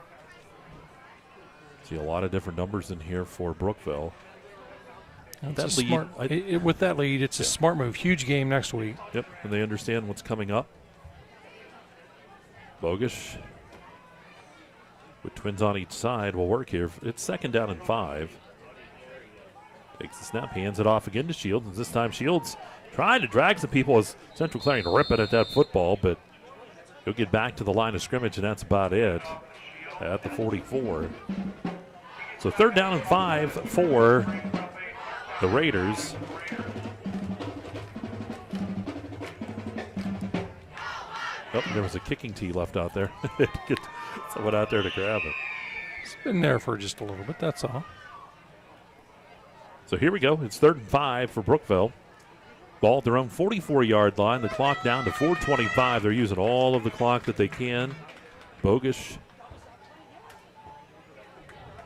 [SPEAKER 2] See a lot of different numbers in here for Brookville.
[SPEAKER 3] That's with that lead, it's a smart move. Huge game next week.
[SPEAKER 2] Yep, and they understand what's coming up. Bogish with twins on each side will work here. It's second down and 5. Takes the snap, hands it off again to Shields, and this time Shields trying to drag some people as Central Clarion ripping at that football, but he'll get back to the line of scrimmage, and that's about it at the 44. So third down and 5 for the Raiders. Oh, there was a kicking tee left out there. Get someone out there to grab it.
[SPEAKER 3] It's been there for just a little bit, that's all.
[SPEAKER 2] So here we go. It's third and 5 for Brookville. Ball at their own 44-yard line. The clock down to 4:25. They're using all of the clock that they can. Bogish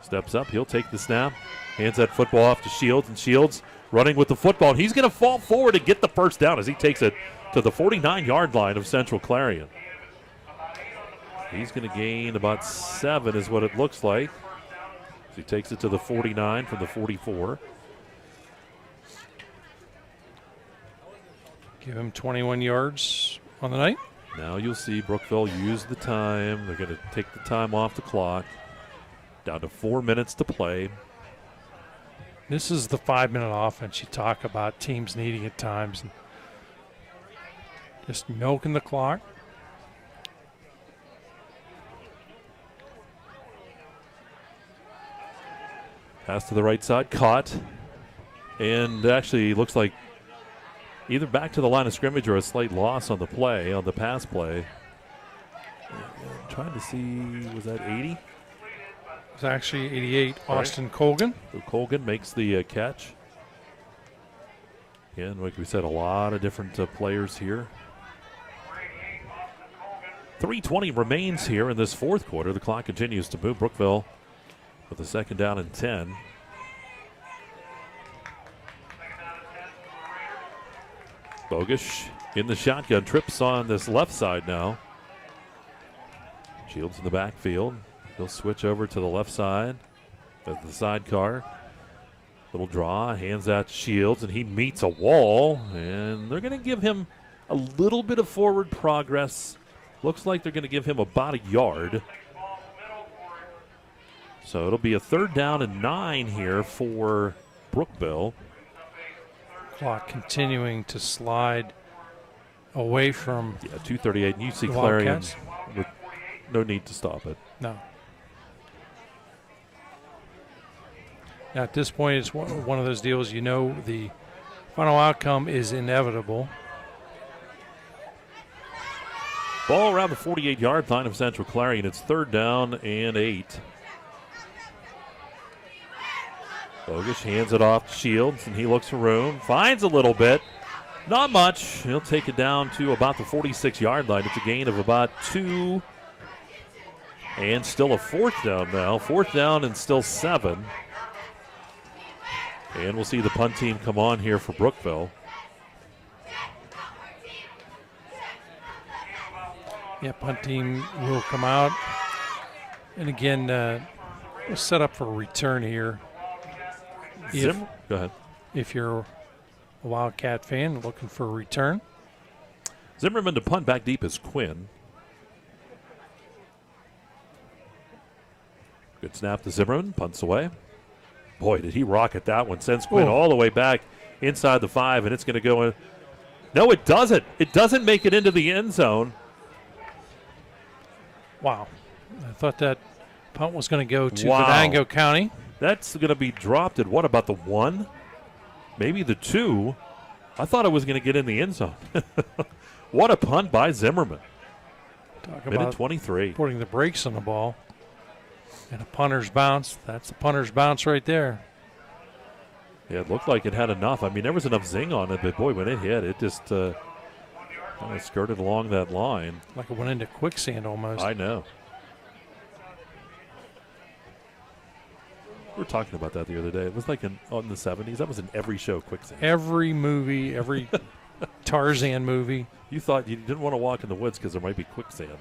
[SPEAKER 2] steps up. He'll take the snap. Hands that football off to Shields, and Shields running with the football. And he's going to fall forward and get the first down as he takes it to the 49-yard line of Central Clarion. He's going to gain about 7 is what it looks like. So he takes it to the 49 from the 44.
[SPEAKER 3] Give him 21 yards on the night.
[SPEAKER 2] Now you'll see Brookville use the time. They're going to take the time off the clock. Down to 4 minutes to play.
[SPEAKER 3] This is the 5-minute offense you talk about teams needing at times. Just milking the clock.
[SPEAKER 2] Pass to the right side, caught. And actually looks like either back to the line of scrimmage or a slight loss on the play, on the pass play. I'm trying to see, was that 80?
[SPEAKER 3] It's actually 88, Austin
[SPEAKER 2] right.
[SPEAKER 3] Colgan.
[SPEAKER 2] So Colgan makes the catch. Again, like we said, a lot of different players here. 3:20 remains here in this fourth quarter. The clock continues to move. Brookville with a second down and 10. Bogish in the shotgun, trips on this left side now. Shields in the backfield. He'll switch over to the left side of the sidecar. Little draw, hands that to Shields, and he meets a wall. And they're going to give him a little bit of forward progress. Looks like they're going to give him about a yard. So it'll be a third down and 9 here for Brookville.
[SPEAKER 3] Clock continuing to slide away from
[SPEAKER 2] 2:38. And you see
[SPEAKER 3] the
[SPEAKER 2] Clarion
[SPEAKER 3] Wildcats.
[SPEAKER 2] with no need to stop it.
[SPEAKER 3] No. Now, at this point, it's one of those deals, you know, the final outcome is inevitable.
[SPEAKER 2] Ball around the 48-yard line of Central Clarion. It's 3rd down and 8. Bogish hands it off to Shields, and he looks for room. Finds a little bit. Not much. He'll take it down to about the 46-yard line. It's a gain of about 2. And still a 4th down now. 4th down and still 7. And we'll see the punt team come on here for Brookville.
[SPEAKER 3] Yeah, punt team will come out. And again, we'll set up for a return here.
[SPEAKER 2] Go ahead.
[SPEAKER 3] If you're a Wildcat fan looking for a return.
[SPEAKER 2] Zimmerman to punt. Back deep is Quinn. Good snap to Zimmerman. Punts away. Boy, did he rocket that one. Sends Quinn all the way back inside the 5, and it's going to go in. No, it doesn't. It doesn't make it into the end zone.
[SPEAKER 3] Wow. I thought that punt was going to go to Venango County.
[SPEAKER 2] That's going to be dropped at what, about the 1? Maybe the 2. I thought it was going to get in the end zone. What a punt by Zimmerman.
[SPEAKER 3] Talk
[SPEAKER 2] Minute
[SPEAKER 3] about
[SPEAKER 2] 23.
[SPEAKER 3] Putting the brakes on the ball. And a punter's bounce. That's a punter's bounce right there.
[SPEAKER 2] Yeah, it looked like it had enough. I mean, there was enough zing on it, but boy, when it hit, it just kind of skirted along that line.
[SPEAKER 3] Like it went into quicksand almost.
[SPEAKER 2] I know. We were talking about that the other day. It was like in the 70s. That was in every show, quicksand.
[SPEAKER 3] Every movie, every Tarzan movie.
[SPEAKER 2] You thought you didn't want to walk in the woods because there might be quicksand.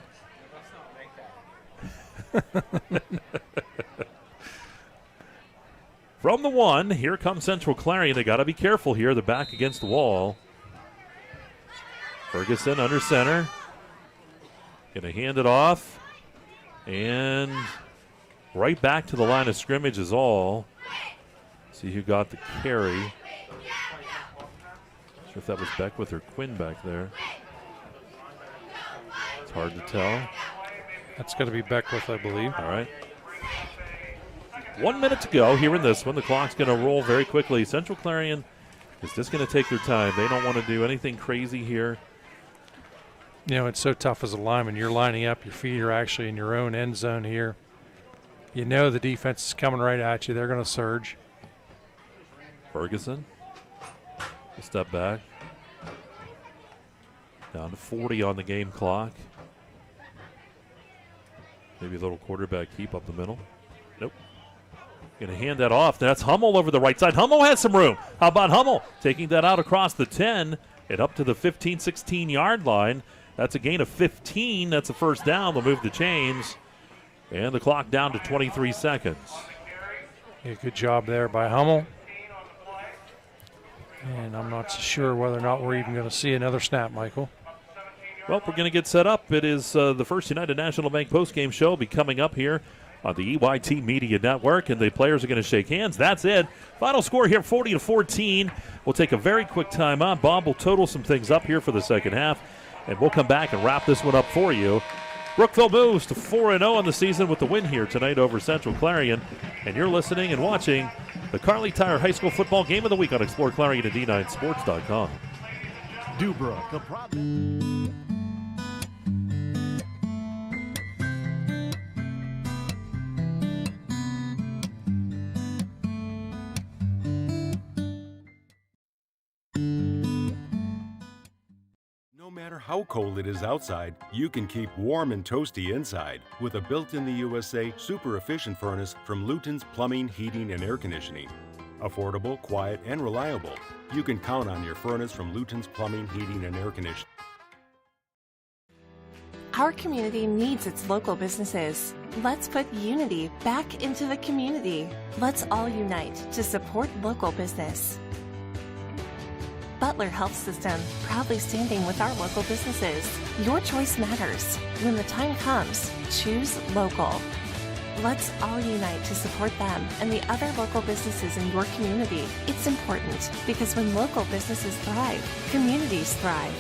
[SPEAKER 2] From the 1, here comes Central Clarion. They got to be careful here. They're back against the wall. Ferguson under center. Going to hand it off. And right back to the line of scrimmage is all. See who got the carry. Not sure if that was Beckwith or Quinn back there. It's hard to tell.
[SPEAKER 3] That's going to be Beckwith, I believe.
[SPEAKER 2] All right. 1 minute to go here in this one. The clock's going to roll very quickly. Central Clarion is just going to take their time. They don't want to do anything crazy here.
[SPEAKER 3] You know, it's so tough as a lineman. You're lining up. Your feet are actually in your own end zone here. You know the defense is coming right at you. They're going to surge.
[SPEAKER 2] Ferguson. A step back. Down to 40 on the game clock. Maybe a little quarterback keep up the middle. Nope. Going to hand that off. That's Hummel over the right side. Hummel has some room. How about Hummel taking that out across the 10 and up to the 15, 16-yard line. That's a gain of 15. That's a first down. They'll move the chains. And the clock down to 23 seconds.
[SPEAKER 3] Yeah, good job there by Hummel. And I'm not so sure whether or not we're even going to see another snap, Michael.
[SPEAKER 2] Well, we're going to get set up. It is the First United National Bank postgame show will be coming up here on the EYT Media Network, and the players are going to shake hands. That's it. Final score here, 40-14. We'll take a very quick timeout. Bob will total some things up here for the second half, and we'll come back and wrap this one up for you. Brookville moves to 4-0 on the season with the win here tonight over Central Clarion, and you're listening and watching the Kerle Tire High School Football Game of the Week on exploreClarion and D9Sports.com.
[SPEAKER 23] Dubrook, a problem.
[SPEAKER 13] No matter how cold it is outside, you can keep warm and toasty inside with a built-in-the-USA super efficient furnace from Luton's Plumbing, Heating, and Air Conditioning. Affordable, quiet, and reliable. You can count on your furnace from Luton's Plumbing, Heating, and Air Conditioning.
[SPEAKER 22] Our community needs its local businesses. Let's put unity back into the community. Let's all unite to support local business. Butler Health System, proudly standing with our local businesses. Your choice matters. When the time comes, choose local. Let's all unite to support them and the other local businesses in your community. It's important because when local businesses thrive, communities thrive.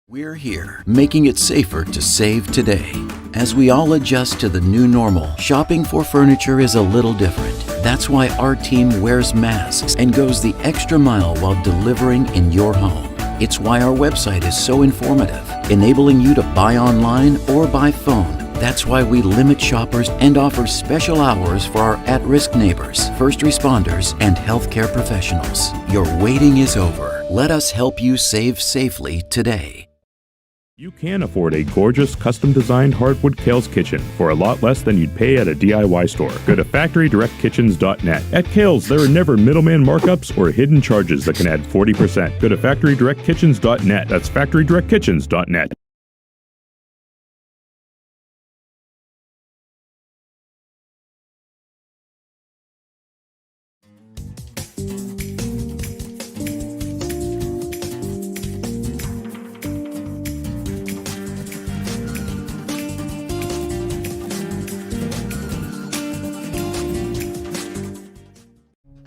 [SPEAKER 21] We're here, making it safer to save today. As we all adjust to the new normal, shopping for furniture is a little different. That's why our team wears masks and goes the extra mile while delivering in your home. It's why our website is so informative, enabling you to buy online or by phone. That's why we limit shoppers and offer special hours for our at-risk neighbors, first responders, and healthcare professionals. Your waiting is over. Let us help you save safely today.
[SPEAKER 10] You can afford a gorgeous, custom-designed hardwood Kerle's kitchen for a lot less than you'd pay at a DIY store. Go to FactoryDirectKitchens.net. At Kerle's, there are never middleman markups or hidden charges that can add 40%. Go to FactoryDirectKitchens.net. That's FactoryDirectKitchens.net.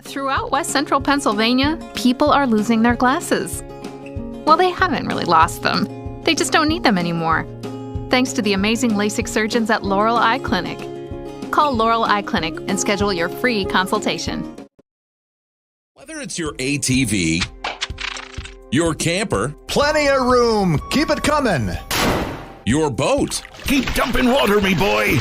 [SPEAKER 4] Throughout West Central Pennsylvania, people are losing their glasses. Well, they haven't really lost them. They just don't need them anymore. Thanks to the amazing LASIK surgeons at Laurel Eye Clinic. Call Laurel Eye Clinic and schedule your free consultation.
[SPEAKER 14] Whether it's your ATV, your camper,
[SPEAKER 15] plenty of room, keep it coming,
[SPEAKER 14] your boat,
[SPEAKER 15] keep dumping water, me boy,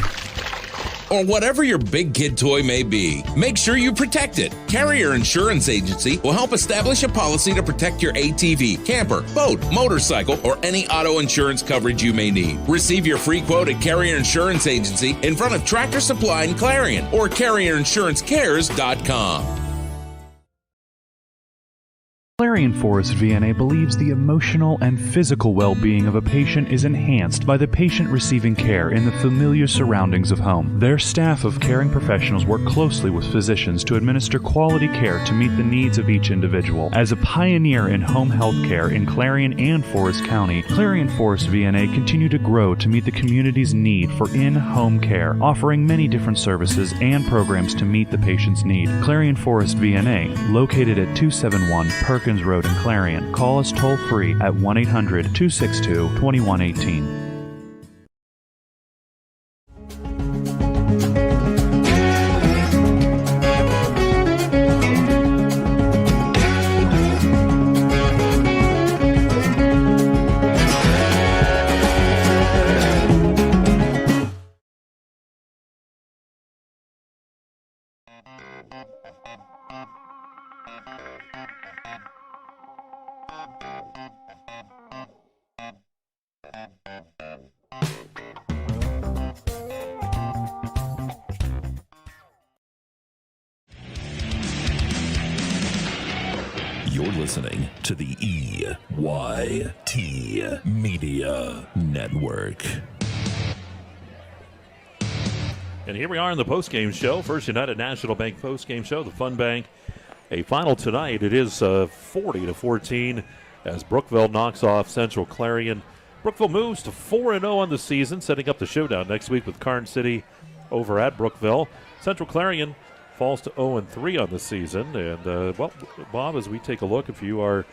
[SPEAKER 14] or whatever your big kid toy may be, make sure you protect it. Carrier Insurance Agency will help establish a policy to protect your ATV, camper, boat, motorcycle, or any auto insurance coverage you may need. Receive your free quote at Carrier Insurance Agency in front of Tractor Supply and Clarion or ClarionInsuranceCares.com.
[SPEAKER 6] Clarion Forest VNA believes the emotional and physical well-being of a patient is enhanced by the patient receiving care in the familiar surroundings of home. Their staff of caring professionals work closely with physicians to administer quality care to meet the needs of each individual. As a pioneer in home health care in Clarion and Forest County, Clarion Forest VNA continue to grow to meet the community's need for in-home care, offering many different services and programs to meet the patient's need. Clarion Forest VNA, located at 271 Perkins Road in Clarion. Call us toll-free at 1-800-262-2118.
[SPEAKER 1] You're listening to the EYT Media Network.
[SPEAKER 2] And here we are in the postgame show, First United National Bank postgame show, the Fun Bank. A final tonight. It is 40-14 as Brookville knocks off Central Clarion. Brookville moves to 4-0 on the season, setting up the showdown next week with Karn City over at Brookville. Central Clarion falls to 0-3 on the season. And, well, Bob, as we take a look, if you are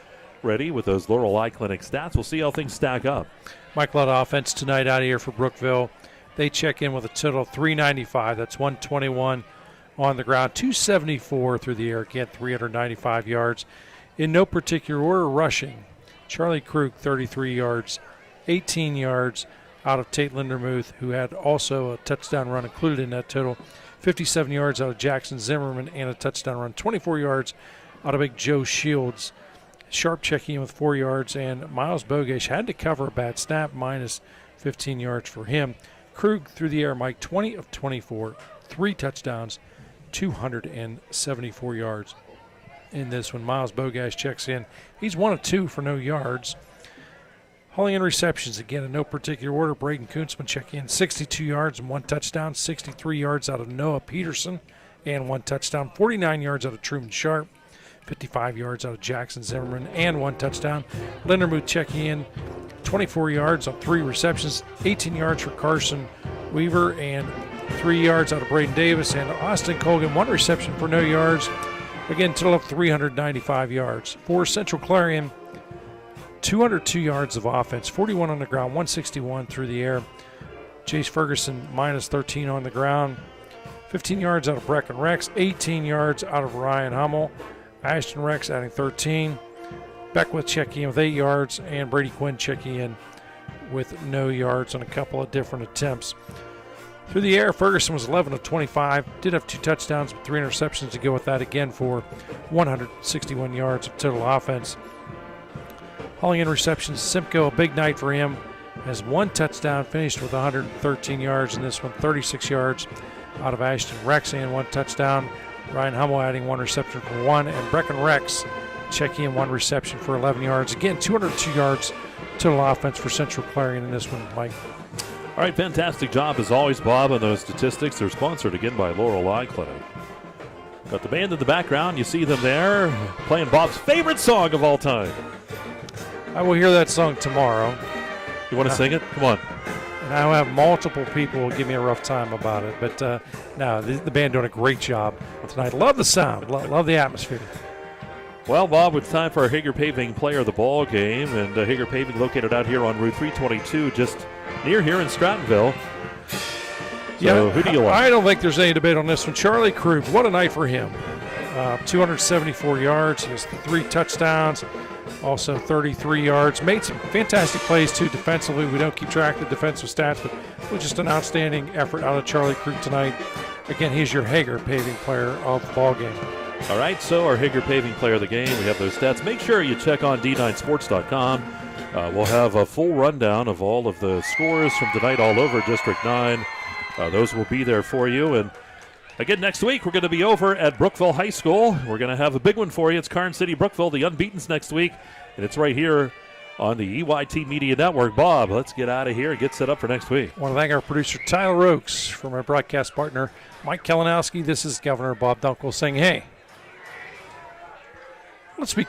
[SPEAKER 2] ready with those Laurel Eye Clinic stats, we'll see how things stack up.
[SPEAKER 3] Mike, a lot of offense tonight out of here for Brookville. They check in with a total of 395. That's 121 on the ground, 274 through the air. Again, 395 yards. In no particular order, rushing. Charlie Krug, 33 yards, 18 yards out of Tate Lindermuth, who had also a touchdown run included in that total. 57 yards out of Jackson Zimmerman and a touchdown run. 24 yards out of big Joe Shields. Sharp checking in with 4 yards, and Miles Bogesh had to cover a bad snap, minus 15 yards for him. Krug through the air, Mike, 20 of 24, 3 touchdowns, 274 yards in this one. Miles Bogesh checks in. He's 1 of 2 for no yards. Hauling in receptions, again, in no particular order. Braden Kuntzman check in, 62 yards and 1 touchdown, 63 yards out of Noah Peterson and 1 touchdown, 49 yards out of Truman Sharp, 55 yards out of Jackson Zimmerman and 1 touchdown. Lindermuth checking in, 24 yards on 3 receptions, 18 yards for Carson Weaver, and 3 yards out of Braden Davis. And Austin Colgan, 1 reception for no yards. Again, total of 395 yards. For Central Clarion, 202 yards of offense, 41 on the ground, 161 through the air. Jace Ferguson, minus 13 on the ground. 15 yards out of Brecken Rex, 18 yards out of Ryan Hummel. Ashton Rex adding 13. Beckwith checking in with 8 yards, and Brady Quinn checking in with no yards on a couple of different attempts. Through the air, Ferguson was 11 of 25. Did have 2 touchdowns, but 3 interceptions to go with that again for 161 yards of total offense. Hauling in receptions, Simcoe, a big night for him. Has 1 touchdown, finished with 113 yards in this one, 36 yards out of Ashton Rex and 1 touchdown. Ryan Hummel adding 1 reception for 1, and Brecken Rex checking in 1 reception for 11 yards. Again, 202 yards total offense for Central Clarion in this one, Mike.
[SPEAKER 2] All right, fantastic job as always, Bob, on those statistics. They're sponsored again by Laurel Eye Clinic. Got the band in the background. You see them there playing Bob's favorite song of all time.
[SPEAKER 3] I will hear that song tomorrow.
[SPEAKER 2] You want to sing it? Come on.
[SPEAKER 3] And I will have multiple people who give me a rough time about it. But no, the band doing a great job tonight. Love the sound. Love the atmosphere.
[SPEAKER 2] Well, Bob, it's time for our Hager Paving Player of the Ball game. And Hager Paving located out here on Route 322, just near here in Strattonville. So who do you like?
[SPEAKER 3] I don't think there's any debate on this one. Charlie Krug, what a night for him. 274 yards. He has 3 touchdowns. Also 33 yards. Made some fantastic plays, too, defensively. We don't keep track of the defensive stats, but it was just an outstanding effort out of Charlie Krug tonight. Again, he's your Hager Paving Player of the Ball game.
[SPEAKER 2] All right, so our Hager Paving Player of the game, we have those stats. Make sure you check on D9sports.com. We'll have a full rundown of all of the scores from tonight all over District 9. Those will be there for you. And again, next week, we're going to be over at Brookville High School. We're going to have a big one for you. It's Karn City Brookville, the Unbeatens next week. And it's right here on the EYT Media Network. Bob, let's get out of here and get set up for next week.
[SPEAKER 3] I want to thank our producer, Tyler Oakes, for my broadcast partner, Mike Kalinowski. This is Governor Bob Dunkel saying, hey, let's be